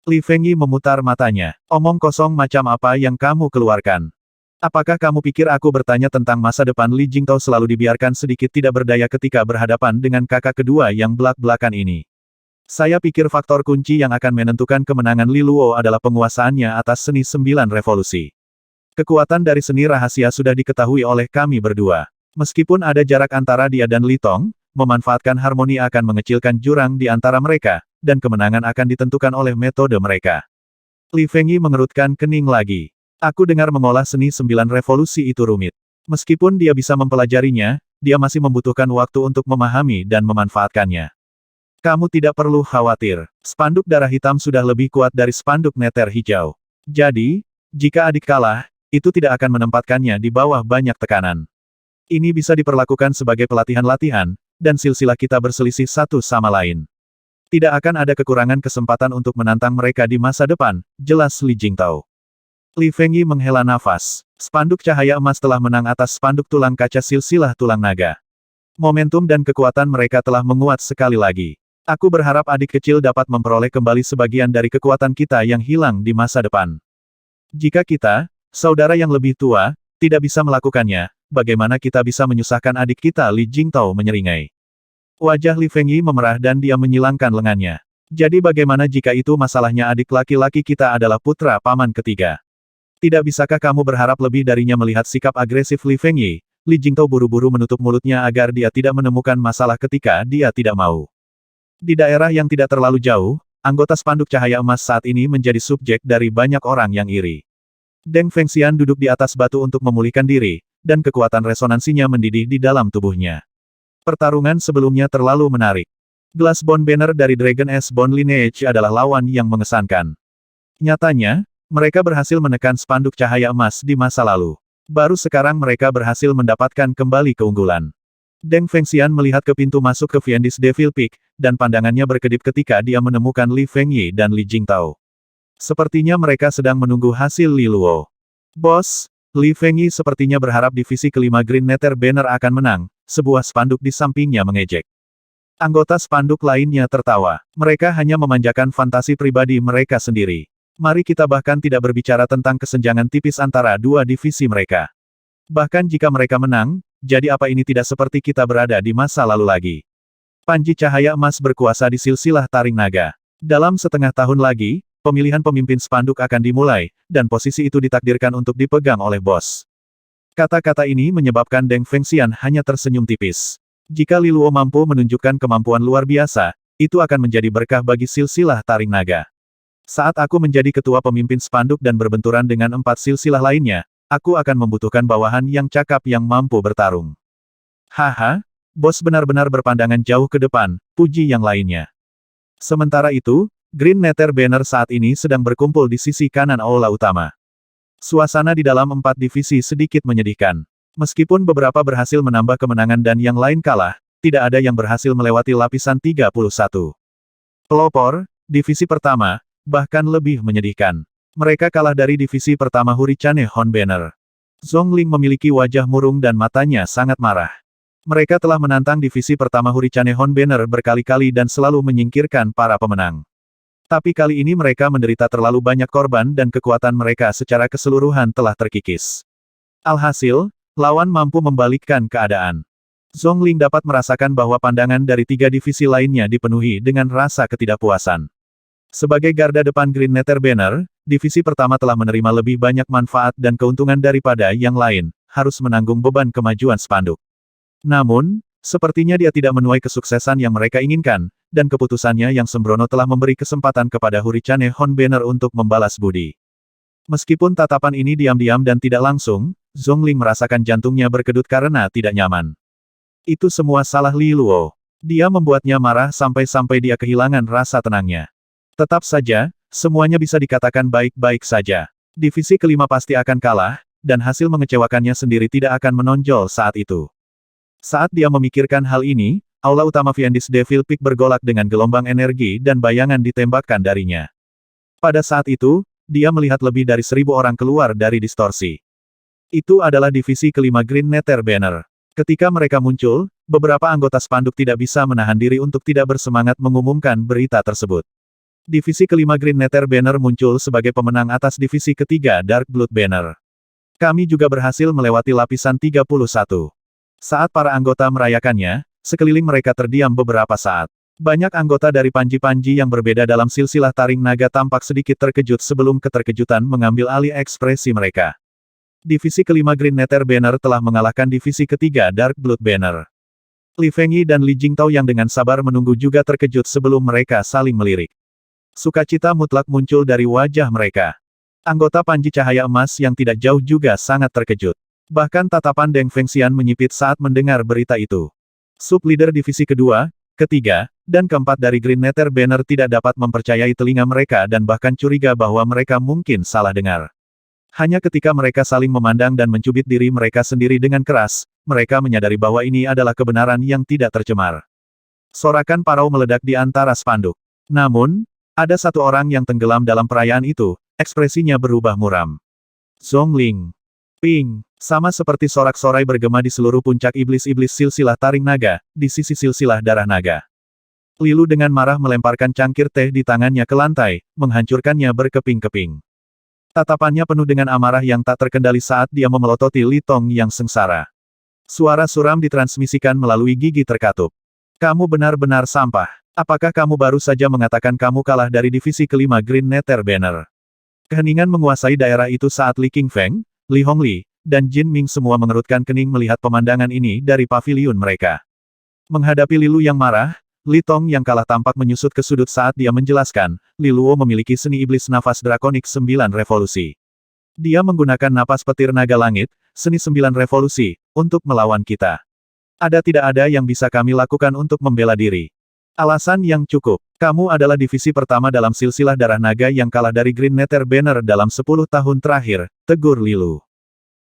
Li Fengyi memutar matanya. Omong kosong macam apa yang kamu keluarkan? Apakah kamu pikir aku bertanya tentang masa depan? Li Jingtao selalu dibiarkan sedikit tidak berdaya ketika berhadapan dengan kakak kedua yang belak-belakan ini. Saya pikir faktor kunci yang akan menentukan kemenangan Li Luo adalah penguasaannya atas seni 9 revolusi. Kekuatan dari seni rahasia sudah diketahui oleh kami berdua. Meskipun ada jarak antara dia dan Li Tong, memanfaatkan harmoni akan mengecilkan jurang di antara mereka, dan kemenangan akan ditentukan oleh metode mereka. Li Fengyi mengerutkan kening lagi. Aku dengar mengolah seni 9 revolusi itu rumit. Meskipun dia bisa mempelajarinya, dia masih membutuhkan waktu untuk memahami dan memanfaatkannya. Kamu tidak perlu khawatir. Spanduk darah hitam sudah lebih kuat dari spanduk neter hijau. Jadi, jika adik kalah, itu tidak akan menempatkannya di bawah banyak tekanan. Ini bisa diperlakukan sebagai pelatihan-latihan, dan silsilah kita berselisih satu sama lain. Tidak akan ada kekurangan kesempatan untuk menantang mereka di masa depan, jelas Li Jingtao. Li Fengyi menghela nafas. Spanduk cahaya emas telah menang atas spanduk tulang kaca silsilah tulang naga. Momentum dan kekuatan mereka telah menguat sekali lagi. Aku berharap adik kecil dapat memperoleh kembali sebagian dari kekuatan kita yang hilang di masa depan. Jika kita, saudara yang lebih tua, tidak bisa melakukannya, bagaimana kita bisa menyusahkan adik kita? Li Jingtao menyeringai. Wajah Li Fengyi memerah dan dia menyilangkan lengannya. Jadi bagaimana jika itu masalahnya? Adik laki-laki kita adalah putra paman ketiga. Tidak bisakah kamu berharap lebih darinya? Melihat sikap agresif Li Fengyi, Li Jingtao buru-buru menutup mulutnya agar dia tidak menemukan masalah ketika dia tidak mau. Di daerah yang tidak terlalu jauh, anggota spanduk cahaya emas saat ini menjadi subjek dari banyak orang yang iri. Deng Fengxian duduk di atas batu untuk memulihkan diri, dan kekuatan resonansinya mendidih di dalam tubuhnya. Pertarungan sebelumnya terlalu menarik. Glass Bone Banner dari Dragon S Bone Lineage adalah lawan yang mengesankan. Nyatanya, mereka berhasil menekan spanduk cahaya emas di masa lalu. Baru sekarang mereka berhasil mendapatkan kembali keunggulan. Deng Fengxian melihat ke pintu masuk ke Fiendis Devil Peak, dan pandangannya berkedip ketika dia menemukan Li Fengyi dan Li Jingtao. Sepertinya mereka sedang menunggu hasil Li Luo. Bos, Li Fengyi sepertinya berharap divisi kelima Green Nether Banner akan menang, sebuah spanduk di sampingnya mengejek. Anggota spanduk lainnya tertawa. Mereka hanya memanjakan fantasi pribadi mereka sendiri. Mari kita bahkan tidak berbicara tentang kesenjangan tipis antara dua divisi mereka. Bahkan jika mereka menang, jadi apa ini tidak seperti kita berada di masa lalu lagi. Panji cahaya emas berkuasa di silsilah taring naga. Dalam setengah tahun lagi, pemilihan pemimpin spanduk akan dimulai, dan posisi itu ditakdirkan untuk dipegang oleh bos. Kata-kata ini menyebabkan Deng Fengxian hanya tersenyum tipis. Jika Li Luo mampu menunjukkan kemampuan luar biasa, itu akan menjadi berkah bagi silsilah taring naga. Saat aku menjadi ketua pemimpin spanduk dan berbenturan dengan 4 silsilah lainnya, aku akan membutuhkan bawahan yang cakap yang mampu bertarung. Haha, bos benar-benar berpandangan jauh ke depan, puji yang lainnya. Sementara itu, Green Nether Banner saat ini sedang berkumpul di sisi kanan aula utama. Suasana di dalam 4 divisi sedikit menyedihkan. Meskipun beberapa berhasil menambah kemenangan dan yang lain kalah, tidak ada yang berhasil melewati lapisan 31. Pelopor, divisi pertama, bahkan lebih menyedihkan. Mereka kalah dari divisi pertama Hurricane Horn Banner. Zhongling memiliki wajah murung dan matanya sangat marah. Mereka telah menantang divisi pertama Hurricane Horn Banner berkali-kali dan selalu menyingkirkan para pemenang. Tapi kali ini mereka menderita terlalu banyak korban dan kekuatan mereka secara keseluruhan telah terkikis. Alhasil, lawan mampu membalikkan keadaan. Zhongling dapat merasakan bahwa pandangan dari 3 divisi lainnya dipenuhi dengan rasa ketidakpuasan. Sebagai garda depan Green Nether Banner, divisi pertama telah menerima lebih banyak manfaat dan keuntungan daripada yang lain, harus menanggung beban kemajuan spanduk. Namun, sepertinya dia tidak menuai kesuksesan yang mereka inginkan, dan keputusannya yang sembrono telah memberi kesempatan kepada Hurricane Horn Banner untuk membalas budi. Meskipun tatapan ini diam-diam dan tidak langsung, Zhongling merasakan jantungnya berkedut karena tidak nyaman. Itu semua salah Li Luo. Dia membuatnya marah sampai-sampai dia kehilangan rasa tenangnya. Tetap saja, semuanya bisa dikatakan baik-baik saja. Divisi kelima pasti akan kalah, dan hasil mengecewakannya sendiri tidak akan menonjol saat itu. Saat dia memikirkan hal ini, aula utama Fiendis Devil Peak bergolak dengan gelombang energi dan bayangan ditembakkan darinya. Pada saat itu, dia melihat lebih dari 1000 orang keluar dari distorsi. Itu adalah divisi kelima Green Nether Banner. Ketika mereka muncul, beberapa anggota spanduk tidak bisa menahan diri untuk tidak bersemangat mengumumkan berita tersebut. Divisi kelima Green Nether Banner muncul sebagai pemenang atas divisi ketiga Dark Blood Banner. Kami juga berhasil melewati lapisan 31. Saat para anggota merayakannya, sekeliling mereka terdiam beberapa saat. Banyak anggota dari panji-panji yang berbeda dalam silsilah taring naga tampak sedikit terkejut sebelum keterkejutan mengambil alih ekspresi mereka. Divisi kelima Green Nether Banner telah mengalahkan divisi ketiga Dark Blood Banner. Li Fengyi dan Li Jingtao yang dengan sabar menunggu juga terkejut sebelum mereka saling melirik. Sukacita mutlak muncul dari wajah mereka. Anggota Panji Cahaya Emas yang tidak jauh juga sangat terkejut. Bahkan tatapan Deng Fengxian menyipit saat mendengar berita itu. Sub-leader divisi kedua, ketiga, dan keempat dari Green Nether Banner tidak dapat mempercayai telinga mereka dan bahkan curiga bahwa mereka mungkin salah dengar. Hanya ketika mereka saling memandang dan mencubit diri mereka sendiri dengan keras, mereka menyadari bahwa ini adalah kebenaran yang tidak tercemar. Sorakan parau meledak di antara spanduk. Namun, ada satu orang yang tenggelam dalam perayaan itu, ekspresinya berubah muram. Zhongling. Ping. Sama seperti sorak-sorai bergema di seluruh puncak iblis-iblis silsilah taring naga, di sisi silsilah darah naga. Li Lu dengan marah melemparkan cangkir teh di tangannya ke lantai, menghancurkannya berkeping-keping. Tatapannya penuh dengan amarah yang tak terkendali saat dia memelototi Li Tong yang sengsara. Suara suram ditransmisikan melalui gigi terkatup. Kamu benar-benar sampah. Apakah kamu baru saja mengatakan kamu kalah dari divisi kelima Green Nether Banner? Keheningan menguasai daerah itu saat Li Qingfeng, Li Hongli, dan Jin Ming semua mengerutkan kening melihat pemandangan ini dari paviliun mereka. Menghadapi Li Lu yang marah, Li Tong yang kalah tampak menyusut ke sudut saat dia menjelaskan, Li Luo memiliki seni iblis nafas drakonik 9 revolusi. Dia menggunakan napas petir naga langit, seni 9 revolusi, untuk melawan kita. Tidak ada yang bisa kami lakukan untuk membela diri. Alasan yang cukup. Kamu adalah divisi pertama dalam silsilah darah naga yang kalah dari Green Nether Banner dalam 10 tahun terakhir, tegur Li Lu.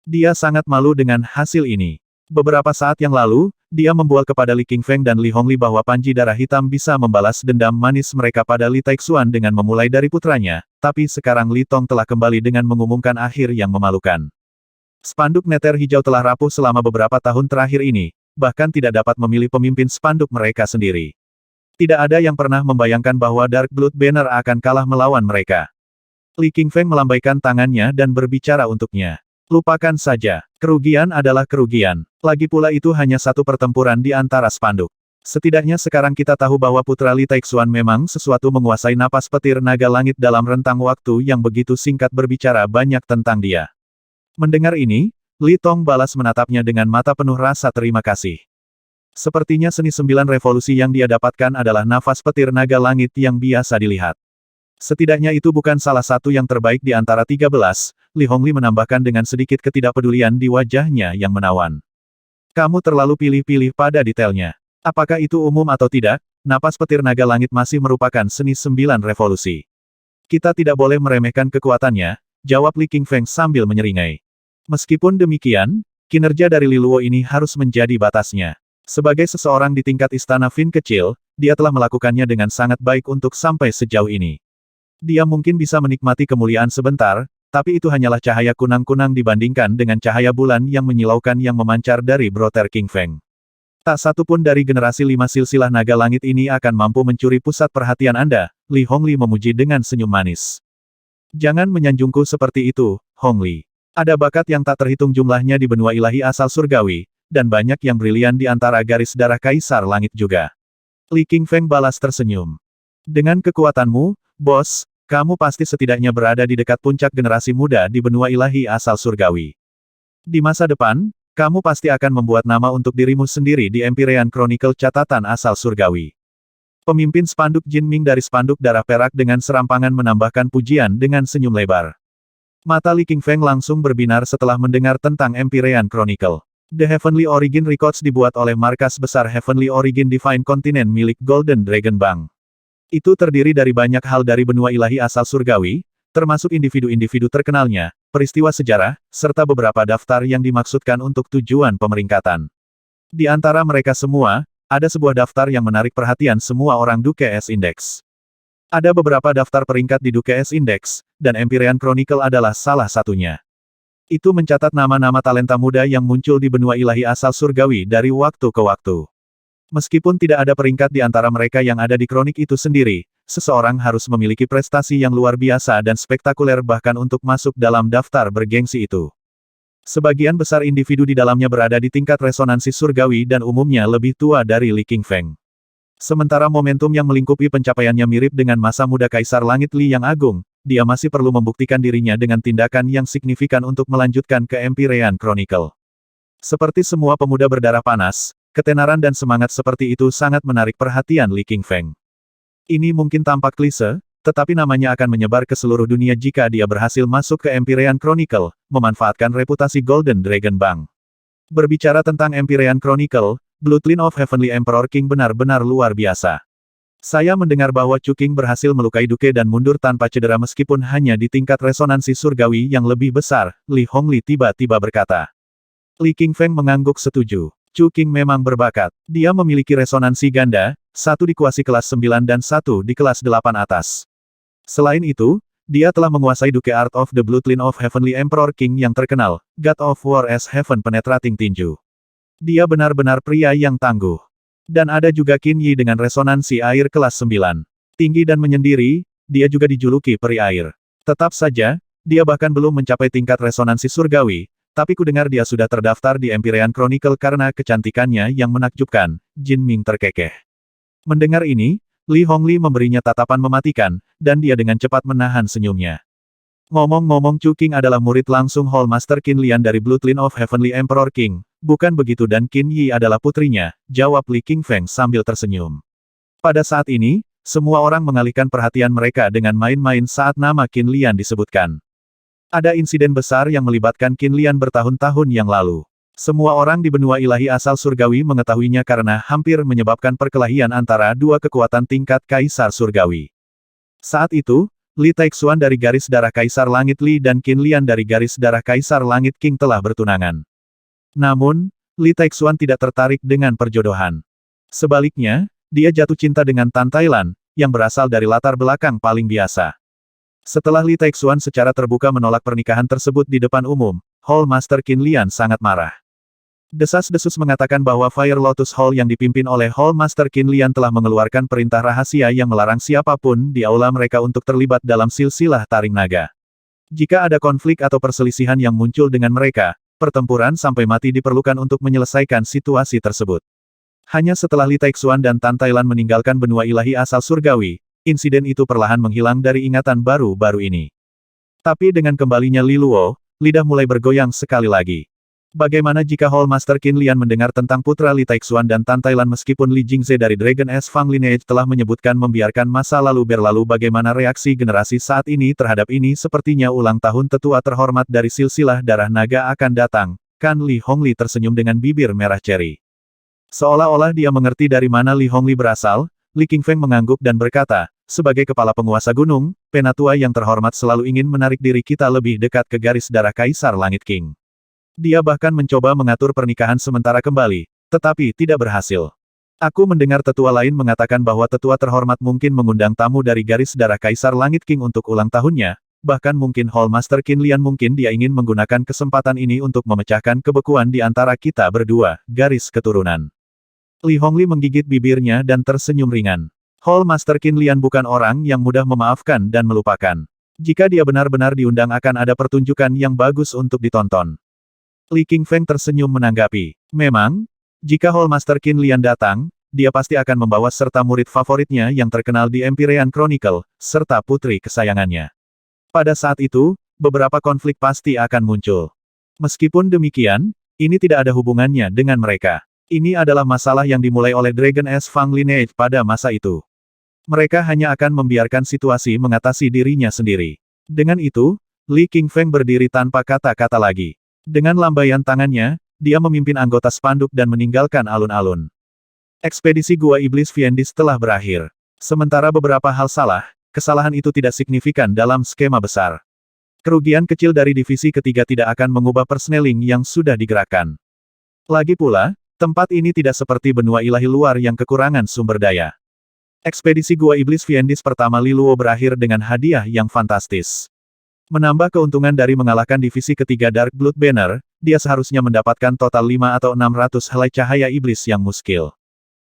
Dia sangat malu dengan hasil ini. Beberapa saat yang lalu, dia membual kepada Li Qingfeng dan Li Hongli bahwa Panji Darah Hitam bisa membalas dendam manis mereka pada Li Taixuan dengan memulai dari putranya, tapi sekarang Li Tong telah kembali dengan mengumumkan akhir yang memalukan. Spanduk Nether Hijau telah rapuh selama beberapa tahun terakhir ini, bahkan tidak dapat memilih pemimpin spanduk mereka sendiri. Tidak ada yang pernah membayangkan bahwa Dark Blood Banner akan kalah melawan mereka. Li Qingfeng melambaikan tangannya dan berbicara untuknya. Lupakan saja. Kerugian adalah kerugian. Lagi pula itu hanya satu pertempuran di antara spanduk. Setidaknya sekarang kita tahu bahwa putra Li Taixuan memang sesuatu menguasai napas petir naga langit dalam rentang waktu yang begitu singkat berbicara banyak tentang dia. Mendengar ini, Li Tong balas menatapnya dengan mata penuh rasa terima kasih. Sepertinya seni 9 revolusi yang dia dapatkan adalah nafas petir naga langit yang biasa dilihat. Setidaknya itu bukan salah satu yang terbaik di antara 13, Li Hongli menambahkan dengan sedikit ketidakpedulian di wajahnya yang menawan. Kamu terlalu pilih-pilih pada detailnya. Apakah itu umum atau tidak, napas petir naga langit masih merupakan seni 9 revolusi. Kita tidak boleh meremehkan kekuatannya, jawab Li Qingfeng sambil menyeringai. Meskipun demikian, kinerja dari Li Luo ini harus menjadi batasnya. Sebagai seseorang di tingkat istana Fin kecil, dia telah melakukannya dengan sangat baik untuk sampai sejauh ini. Dia mungkin bisa menikmati kemuliaan sebentar, tapi itu hanyalah cahaya kunang-kunang dibandingkan dengan cahaya bulan yang menyilaukan yang memancar dari Brother Qingfeng. Tak satu pun dari generasi 5 silsilah naga langit ini akan mampu mencuri pusat perhatian Anda, Li Hongli memuji dengan senyum manis. Jangan menyanjungku seperti itu, Hongli. Ada bakat yang tak terhitung jumlahnya di benua ilahi asal surgawi, dan banyak yang brilian di antara garis darah Kaisar Langit juga. Li Qingfeng balas tersenyum. Dengan kekuatanmu, bos, kamu pasti setidaknya berada di dekat puncak generasi muda di benua ilahi asal surgawi. Di masa depan, kamu pasti akan membuat nama untuk dirimu sendiri di Empyrean Chronicle catatan asal surgawi. Pemimpin spanduk Jin Ming dari spanduk darah perak dengan serampangan menambahkan pujian dengan senyum lebar. Mata Li Qingfeng langsung berbinar setelah mendengar tentang Empyrean Chronicle. The Heavenly Origin Records dibuat oleh markas besar Heavenly Origin Divine Continent milik Golden Dragon Bank. Itu terdiri dari banyak hal dari benua ilahi asal surgawi, termasuk individu-individu terkenalnya, peristiwa sejarah, serta beberapa daftar yang dimaksudkan untuk tujuan pemeringkatan. Di antara mereka semua, ada sebuah daftar yang menarik perhatian semua orang Duke S Index. Ada beberapa daftar peringkat di Duke S Index, dan Empyrean Chronicle adalah salah satunya. Itu mencatat nama-nama talenta muda yang muncul di benua ilahi asal surgawi dari waktu ke waktu. Meskipun tidak ada peringkat di antara mereka yang ada di kronik itu sendiri, seseorang harus memiliki prestasi yang luar biasa dan spektakuler bahkan untuk masuk dalam daftar bergengsi itu. Sebagian besar individu di dalamnya berada di tingkat resonansi surgawi dan umumnya lebih tua dari Li Qingfeng. Sementara momentum yang melingkupi pencapaiannya mirip dengan masa muda Kaisar Langit Li yang agung, dia masih perlu membuktikan dirinya dengan tindakan yang signifikan untuk melanjutkan ke Empyrean Chronicle. Seperti semua pemuda berdarah panas, ketenaran dan semangat seperti itu sangat menarik perhatian Li Qingfeng. Ini mungkin tampak klise, tetapi namanya akan menyebar ke seluruh dunia jika dia berhasil masuk ke Empyrean Chronicle, memanfaatkan reputasi Golden Dragon Bank. Berbicara tentang Empyrean Chronicle, Bloodline of Heavenly Emperor King benar-benar luar biasa. Saya mendengar bahwa Chu Qing berhasil melukai Duke dan mundur tanpa cedera meskipun hanya di tingkat resonansi surgawi yang lebih besar, Li Hongli tiba-tiba berkata. Li Qingfeng mengangguk setuju. Chu Qing memang berbakat. Dia memiliki resonansi ganda, satu di kuasi kelas 9 dan satu di kelas 8 atas. Selain itu, dia telah menguasai Duke Art of the Bloodline of Heavenly Emperor King yang terkenal, God of War as Heaven Penetrating Tinju. Dia benar-benar pria yang tangguh. Dan ada juga Qin Yi dengan resonansi air kelas 9. Tinggi dan menyendiri, dia juga dijuluki peri air. Tetap saja, dia bahkan belum mencapai tingkat resonansi surgawi, tapi kudengar dia sudah terdaftar di Empyrean Chronicle karena kecantikannya yang menakjubkan, Jin Ming terkekeh. Mendengar ini, Li Hongli memberinya tatapan mematikan, dan dia dengan cepat menahan senyumnya. Ngomong-ngomong Chu Qing adalah murid langsung Hall Master Qin Lian dari Bloodline of Heavenly Emperor King, bukan begitu dan Qin Yi adalah putrinya, jawab Li Qingfeng sambil tersenyum. Pada saat ini, semua orang mengalihkan perhatian mereka dengan main-main saat nama Qin Lian disebutkan. Ada insiden besar yang melibatkan Qin Lian bertahun-tahun yang lalu. Semua orang di benua ilahi asal surgawi mengetahuinya karena hampir menyebabkan perkelahian antara dua kekuatan tingkat Kaisar Surgawi. Saat itu, Li Taixuan dari garis darah Kaisar Langit Li dan Qin Lian dari garis darah Kaisar Langit King telah bertunangan. Namun, Li Taixuan tidak tertarik dengan perjodohan. Sebaliknya, dia jatuh cinta dengan Tan Tailan, yang berasal dari latar belakang paling biasa. Setelah Li Taixuan secara terbuka menolak pernikahan tersebut di depan umum, Hall Master Qin Lian sangat marah. Desas-desus mengatakan bahwa Fire Lotus Hall yang dipimpin oleh Hall Master Qin Lian telah mengeluarkan perintah rahasia yang melarang siapapun di aula mereka untuk terlibat dalam silsilah taring naga. Jika ada konflik atau perselisihan yang muncul dengan mereka, pertempuran sampai mati diperlukan untuk menyelesaikan situasi tersebut. Hanya setelah Li Taixuan dan Tan Tailan meninggalkan benua ilahi asal surgawi, insiden itu perlahan menghilang dari ingatan baru-baru ini. Tapi dengan kembalinya Li Luo, lidah mulai bergoyang sekali lagi. Bagaimana jika Hall Master Qin Lian mendengar tentang putra Li Taixuan dan Tan Tailan meskipun Li Jingze dari Dragon S Fang Lineage telah menyebutkan membiarkan masa lalu berlalu, bagaimana reaksi generasi saat ini terhadap ini? Sepertinya ulang tahun tetua terhormat dari silsilah darah naga akan datang, kan? Li Hongli tersenyum dengan bibir merah ceri. Seolah-olah dia mengerti dari mana Li Hongli berasal, Li Qingfeng mengangguk dan berkata, sebagai kepala penguasa gunung, penatua yang terhormat selalu ingin menarik diri kita lebih dekat ke garis darah Kaisar Langit King. Dia bahkan mencoba mengatur pernikahan sementara kembali, tetapi tidak berhasil. Aku mendengar tetua lain mengatakan bahwa tetua terhormat mungkin mengundang tamu dari garis darah Kaisar Langit King untuk ulang tahunnya, bahkan mungkin Hall Master Qin Lian mungkin dia ingin menggunakan kesempatan ini untuk memecahkan kebekuan di antara kita berdua, garis keturunan. Li Hongli menggigit bibirnya dan tersenyum ringan. Hall Master Qin Lian bukan orang yang mudah memaafkan dan melupakan. Jika dia benar-benar diundang akan ada pertunjukan yang bagus untuk ditonton. Li Qingfeng tersenyum menanggapi. Memang, jika Hall Master Qin Lian datang, dia pasti akan membawa serta murid favoritnya yang terkenal di Empyrean Chronicle, serta putri kesayangannya. Pada saat itu, beberapa konflik pasti akan muncul. Meskipun demikian, ini tidak ada hubungannya dengan mereka. Ini adalah masalah yang dimulai oleh Dragon S Fang Lineage pada masa itu. Mereka hanya akan membiarkan situasi mengatasi dirinya sendiri. Dengan itu, Li Qingfeng berdiri tanpa kata-kata lagi. Dengan lambaian tangannya, dia memimpin anggota spanduk dan meninggalkan alun-alun. Ekspedisi Gua Iblis Fiendis telah berakhir. Sementara beberapa hal salah, kesalahan itu tidak signifikan dalam skema besar. Kerugian kecil dari divisi ketiga tidak akan mengubah persneling yang sudah digerakkan. Lagi pula, tempat ini tidak seperti benua ilahi luar yang kekurangan sumber daya. Ekspedisi Gua Iblis Fiendis pertama Li Luo berakhir dengan hadiah yang fantastis. Menambah keuntungan dari mengalahkan divisi ketiga Dark Blood Banner, dia seharusnya mendapatkan total 5 atau 600 helai cahaya iblis yang muskil.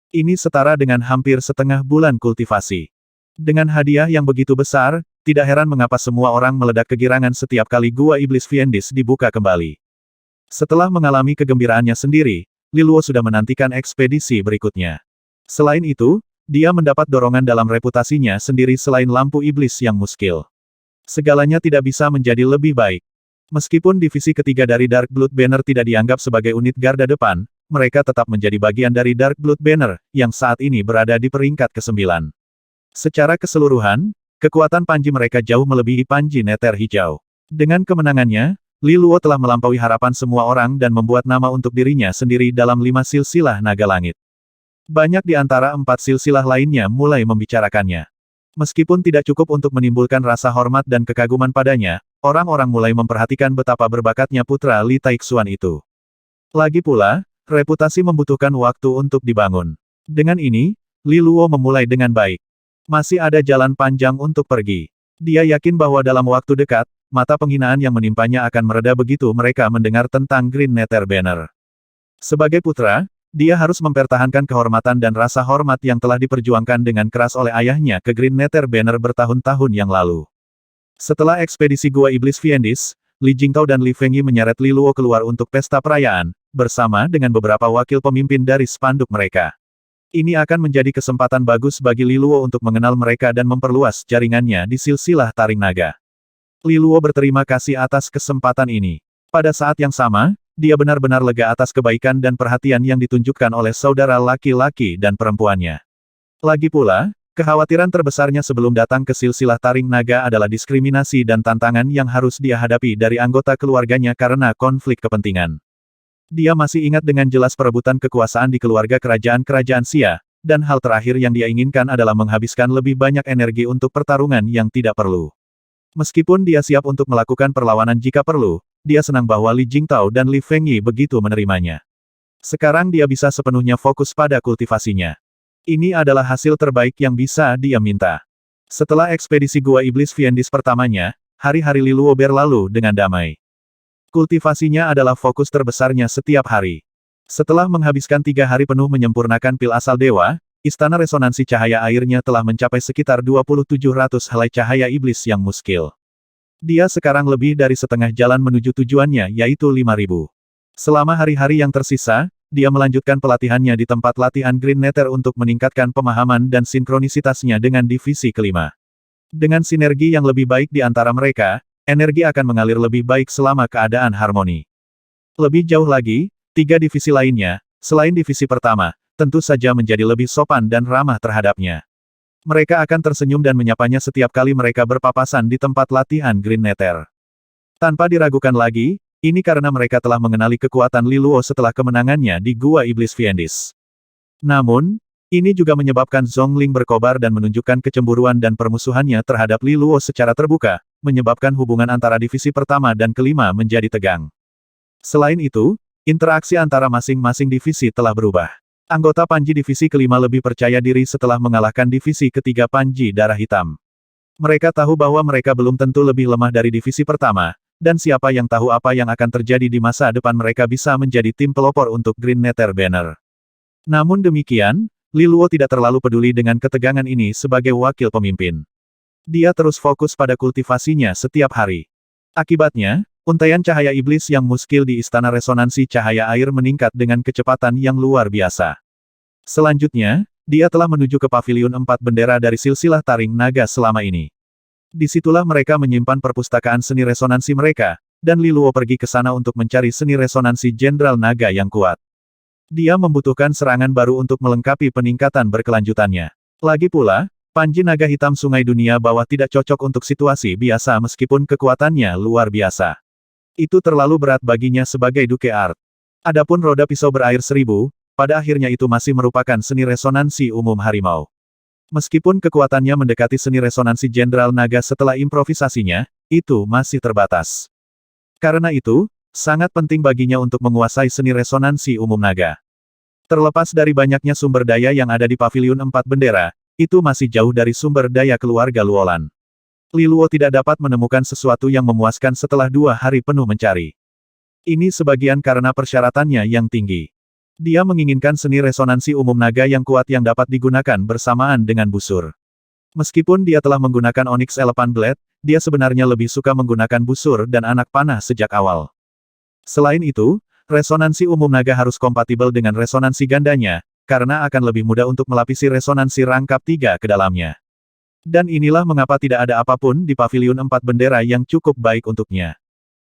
Ini setara dengan hampir setengah bulan kultivasi. Dengan hadiah yang begitu besar, tidak heran mengapa semua orang meledak kegirangan setiap kali Gua Iblis Fiendis dibuka kembali. Setelah mengalami kegembiraannya sendiri, Li Luo sudah menantikan ekspedisi berikutnya. Selain itu, dia mendapat dorongan dalam reputasinya sendiri selain lampu iblis yang muskil. Segalanya tidak bisa menjadi lebih baik. Meskipun divisi ketiga dari Dark Blood Banner tidak dianggap sebagai unit garda depan, mereka tetap menjadi bagian dari Dark Blood Banner, yang saat ini berada di peringkat ke-9. Secara keseluruhan, kekuatan panji mereka jauh melebihi panji Nether Hijau. Dengan kemenangannya, Li Luo telah melampaui harapan semua orang dan membuat nama untuk dirinya sendiri dalam 5 silsilah naga langit. Banyak di antara 4 silsilah lainnya mulai membicarakannya. Meskipun tidak cukup untuk menimbulkan rasa hormat dan kekaguman padanya, orang-orang mulai memperhatikan betapa berbakatnya putra Li Taixuan itu. Lagi pula, reputasi membutuhkan waktu untuk dibangun. Dengan ini, Li Luo memulai dengan baik. Masih ada jalan panjang untuk pergi. Dia yakin bahwa dalam waktu dekat, mata penghinaan yang menimpanya akan mereda begitu mereka mendengar tentang Green Nether Banner. Sebagai putra, dia harus mempertahankan kehormatan dan rasa hormat yang telah diperjuangkan dengan keras oleh ayahnya ke Green Nether Banner bertahun-tahun yang lalu. Setelah ekspedisi Gua Iblis Fiendis, Li Jingtao dan Li Fengyi menyeret Li Luo keluar untuk pesta perayaan, bersama dengan beberapa wakil pemimpin dari spanduk mereka. Ini akan menjadi kesempatan bagus bagi Li Luo untuk mengenal mereka dan memperluas jaringannya di silsilah taring naga. Li Luo berterima kasih atas kesempatan ini. Pada saat yang sama, dia benar-benar lega atas kebaikan dan perhatian yang ditunjukkan oleh saudara laki-laki dan perempuannya. Lagi pula, kekhawatiran terbesarnya sebelum datang ke silsilah taring naga adalah diskriminasi dan tantangan yang harus dia hadapi dari anggota keluarganya karena konflik kepentingan. Dia masih ingat dengan jelas perebutan kekuasaan di keluarga kerajaan-kerajaan Xia, dan hal terakhir yang dia inginkan adalah menghabiskan lebih banyak energi untuk pertarungan yang tidak perlu. Meskipun dia siap untuk melakukan perlawanan jika perlu, dia senang bahwa Li Jingtao dan Li Fengyi begitu menerimanya. Sekarang dia bisa sepenuhnya fokus pada kultivasinya. Ini adalah hasil terbaik yang bisa dia minta. Setelah ekspedisi Gua Iblis Fiendis pertamanya, hari-hari Li Luo berlalu dengan damai. Kultivasinya adalah fokus terbesarnya setiap hari. Setelah menghabiskan 3 hari penuh menyempurnakan pil asal dewa, istana resonansi cahaya airnya telah mencapai sekitar 2700 helai cahaya iblis yang muskil. Dia sekarang lebih dari setengah jalan menuju tujuannya yaitu 5000. Selama hari-hari yang tersisa, dia melanjutkan pelatihannya di tempat latihan Green Nether untuk meningkatkan pemahaman dan sinkronisitasnya dengan divisi kelima. Dengan sinergi yang lebih baik di antara mereka, energi akan mengalir lebih baik selama keadaan harmoni. Lebih jauh lagi, 3 divisi lainnya, selain divisi pertama, tentu saja menjadi lebih sopan dan ramah terhadapnya. Mereka akan tersenyum dan menyapanya setiap kali mereka berpapasan di tempat latihan Green Nether. Tanpa diragukan lagi, ini karena mereka telah mengenali kekuatan Li Luo setelah kemenangannya di Gua Iblis Fiendis. Namun, ini juga menyebabkan Zhongling berkobar dan menunjukkan kecemburuan dan permusuhannya terhadap Li Luo secara terbuka, menyebabkan hubungan antara divisi pertama dan kelima menjadi tegang. Selain itu, interaksi antara masing-masing divisi telah berubah. Anggota Panji divisi kelima lebih percaya diri setelah mengalahkan divisi ketiga Panji Darah Hitam. Mereka tahu bahwa mereka belum tentu lebih lemah dari divisi pertama, dan siapa yang tahu apa yang akan terjadi di masa depan mereka bisa menjadi tim pelopor untuk Green Nether Banner. Namun demikian, Li Luo tidak terlalu peduli dengan ketegangan ini sebagai wakil pemimpin. Dia terus fokus pada kultivasinya setiap hari. Akibatnya, untaian cahaya iblis yang muskil di Istana Resonansi Cahaya Air meningkat dengan kecepatan yang luar biasa. Selanjutnya, dia telah menuju ke Paviliun 4 Bendera dari silsilah Taring Naga selama ini. Disitulah mereka menyimpan perpustakaan seni resonansi mereka, dan Li Luo pergi ke sana untuk mencari seni resonansi Jenderal Naga yang kuat. Dia membutuhkan serangan baru untuk melengkapi peningkatan berkelanjutannya. Lagi pula, Panji Naga Hitam Sungai Dunia Bawah tidak cocok untuk situasi biasa meskipun kekuatannya luar biasa. Itu terlalu berat baginya sebagai Duke Art. Adapun roda pisau berair 1000, pada akhirnya itu masih merupakan seni resonansi umum harimau. Meskipun kekuatannya mendekati seni resonansi Jenderal Naga setelah improvisasinya, itu masih terbatas. Karena itu, sangat penting baginya untuk menguasai seni resonansi umum naga. Terlepas dari banyaknya sumber daya yang ada di Paviliun 4 Bendera, itu masih jauh dari sumber daya keluarga Luolan. Li Luo tidak dapat menemukan sesuatu yang memuaskan setelah 2 hari penuh mencari. Ini sebagian karena persyaratannya yang tinggi. Dia menginginkan seni resonansi umum naga yang kuat yang dapat digunakan bersamaan dengan busur. Meskipun dia telah menggunakan Onyx Elephant Blade, dia sebenarnya lebih suka menggunakan busur dan anak panah sejak awal. Selain itu, resonansi umum naga harus kompatibel dengan resonansi gandanya, karena akan lebih mudah untuk melapisi resonansi rangkap 3 ke dalamnya. Dan inilah mengapa tidak ada apapun di Paviliun 4 Bendera yang cukup baik untuknya.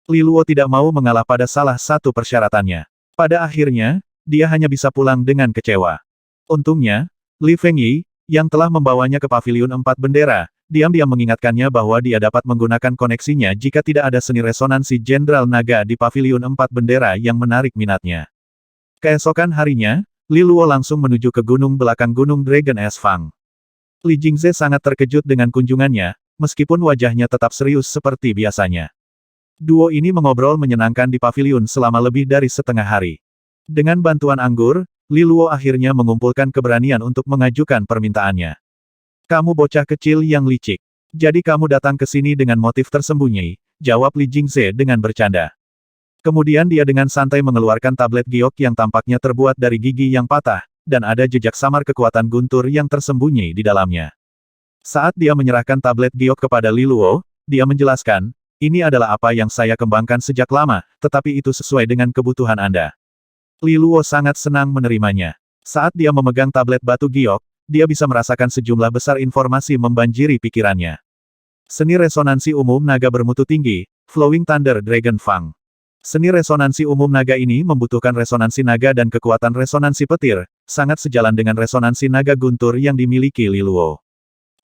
Li Luo tidak mau mengalah pada salah satu persyaratannya. Pada akhirnya, dia hanya bisa pulang dengan kecewa. Untungnya, Li Fengyi, yang telah membawanya ke Paviliun 4 Bendera, diam-diam mengingatkannya bahwa dia dapat menggunakan koneksinya jika tidak ada seni resonansi Jenderal Naga di Paviliun 4 Bendera yang menarik minatnya. Keesokan harinya, Li Luo langsung menuju ke gunung belakang Gunung Dragon Es Fang. Li Jingze sangat terkejut dengan kunjungannya, meskipun wajahnya tetap serius seperti biasanya. Duo ini mengobrol menyenangkan di paviliun selama lebih dari setengah hari. Dengan bantuan anggur, Li Luo akhirnya mengumpulkan keberanian untuk mengajukan permintaannya. Kamu bocah kecil yang licik. Jadi kamu datang ke sini dengan motif tersembunyi, jawab Li Jingze dengan bercanda. Kemudian dia dengan santai mengeluarkan tablet giok yang tampaknya terbuat dari gigi yang patah, dan ada jejak samar kekuatan guntur yang tersembunyi di dalamnya. Saat dia menyerahkan tablet giok kepada Li Luo, dia menjelaskan, ini adalah apa yang saya kembangkan sejak lama, tetapi itu sesuai dengan kebutuhan Anda. Li Luo sangat senang menerimanya. Saat dia memegang tablet batu giok, dia bisa merasakan sejumlah besar informasi membanjiri pikirannya. Seni resonansi umum naga bermutu tinggi, Flowing Thunder Dragon Fang. Seni resonansi umum naga ini membutuhkan resonansi naga dan kekuatan resonansi petir, sangat sejalan dengan resonansi naga guntur yang dimiliki Li Luo.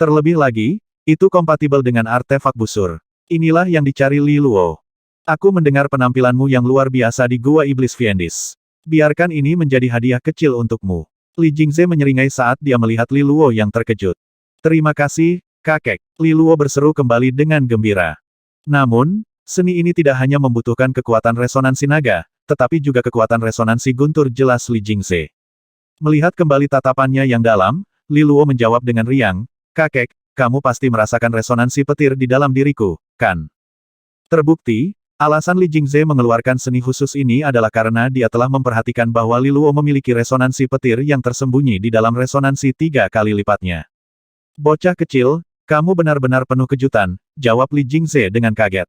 Terlebih lagi, itu kompatibel dengan artefak busur. Inilah yang dicari Li Luo. Aku mendengar penampilanmu yang luar biasa di Gua Iblis Fiendis. Biarkan ini menjadi hadiah kecil untukmu. Li Jingze menyeringai saat dia melihat Li Luo yang terkejut. Terima kasih, kakek. Li Luo berseru kembali dengan gembira. Namun, seni ini tidak hanya membutuhkan kekuatan resonansi naga, tetapi juga kekuatan resonansi guntur, jelas Li Jingze. Melihat kembali tatapannya yang dalam, Li Luo menjawab dengan riang, kakek, kamu pasti merasakan resonansi petir di dalam diriku, kan? Terbukti, Alasan Li Jingze mengeluarkan seni khusus ini adalah karena dia telah memperhatikan bahwa Li Luo memiliki resonansi petir yang tersembunyi di dalam resonansi 3 kali lipatnya. Bocah kecil, kamu benar-benar penuh kejutan, jawab Li Jingze dengan kaget.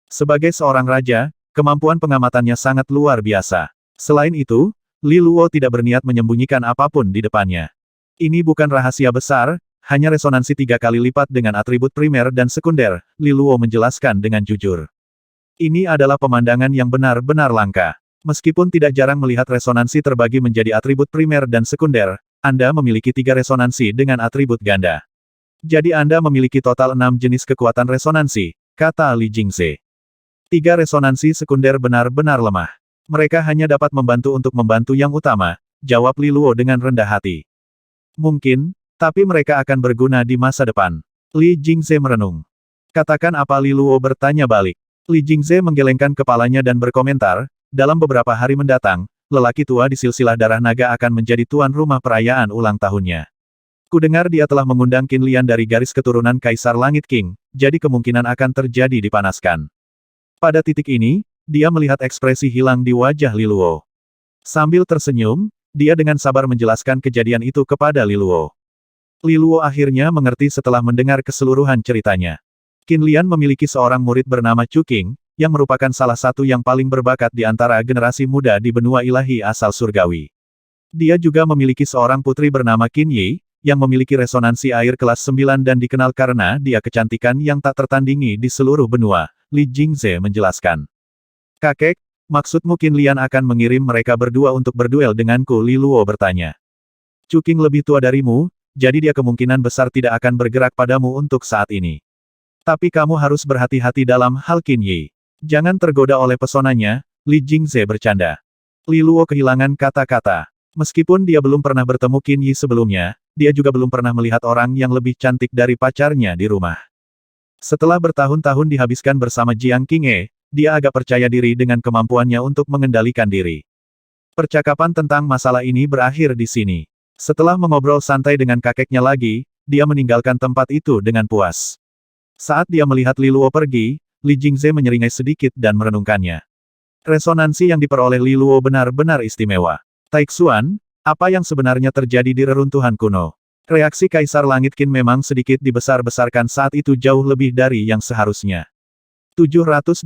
Sebagai seorang raja, kemampuan pengamatannya sangat luar biasa. Selain itu, Li Luo tidak berniat menyembunyikan apapun di depannya. Ini bukan rahasia besar, hanya resonansi 3 kali lipat dengan atribut primer dan sekunder, Li Luo menjelaskan dengan jujur. Ini adalah pemandangan yang benar-benar langka. Meskipun tidak jarang melihat resonansi terbagi menjadi atribut primer dan sekunder, Anda memiliki 3 resonansi dengan atribut ganda. Jadi Anda memiliki total 6 jenis kekuatan resonansi, kata Li Jingze. 3 resonansi sekunder benar-benar lemah. Mereka hanya dapat membantu untuk membantu yang utama, jawab Li Luo dengan rendah hati. Mungkin, tapi mereka akan berguna di masa depan. Li Jingze merenung. Katakan apa? Li Luo bertanya balik. Li Jingze menggelengkan kepalanya dan berkomentar, dalam beberapa hari mendatang, lelaki tua di silsilah darah naga akan menjadi tuan rumah perayaan ulang tahunnya. Kudengar dia telah mengundang Qin Lian dari garis keturunan Kaisar Langit King, jadi kemungkinan akan terjadi dipanaskan. Pada titik ini, dia melihat ekspresi hilang di wajah Li Luo. Sambil tersenyum, dia dengan sabar menjelaskan kejadian itu kepada Li Luo. Li Luo akhirnya mengerti setelah mendengar keseluruhan ceritanya. Qin Lian memiliki seorang murid bernama Chu Qing, yang merupakan salah satu yang paling berbakat di antara generasi muda di benua ilahi asal surgawi. Dia juga memiliki seorang putri bernama Qin Yi, yang memiliki resonansi air kelas 9 dan dikenal karena dia kecantikan yang tak tertandingi di seluruh benua, Li Jingze menjelaskan. Kakek, maksudmu Qin Lian akan mengirim mereka berdua untuk berduel denganku? Li Luo bertanya. Chu Qing lebih tua darimu, jadi dia kemungkinan besar tidak akan bergerak padamu untuk saat ini. Tapi kamu harus berhati-hati dalam hal Qin Yi. Jangan tergoda oleh pesonanya, Li Jingze bercanda. Li Luo kehilangan kata-kata. Meskipun dia belum pernah bertemu Qin Yi sebelumnya, dia juga belum pernah melihat orang yang lebih cantik dari pacarnya di rumah. Setelah bertahun-tahun dihabiskan bersama Jiang Qing'e, dia agak percaya diri dengan kemampuannya untuk mengendalikan diri. Percakapan tentang masalah ini berakhir di sini. Setelah mengobrol santai dengan kakeknya lagi, dia meninggalkan tempat itu dengan puas. Saat dia melihat Li Luo pergi, Li Jingze menyeringai sedikit dan merenungkannya. Resonansi yang diperoleh Li Luo benar-benar istimewa. Taixuan, apa yang sebenarnya terjadi di reruntuhan kuno? Reaksi Kaisar Langit Qin memang sedikit dibesar-besarkan saat itu jauh lebih dari yang seharusnya. 780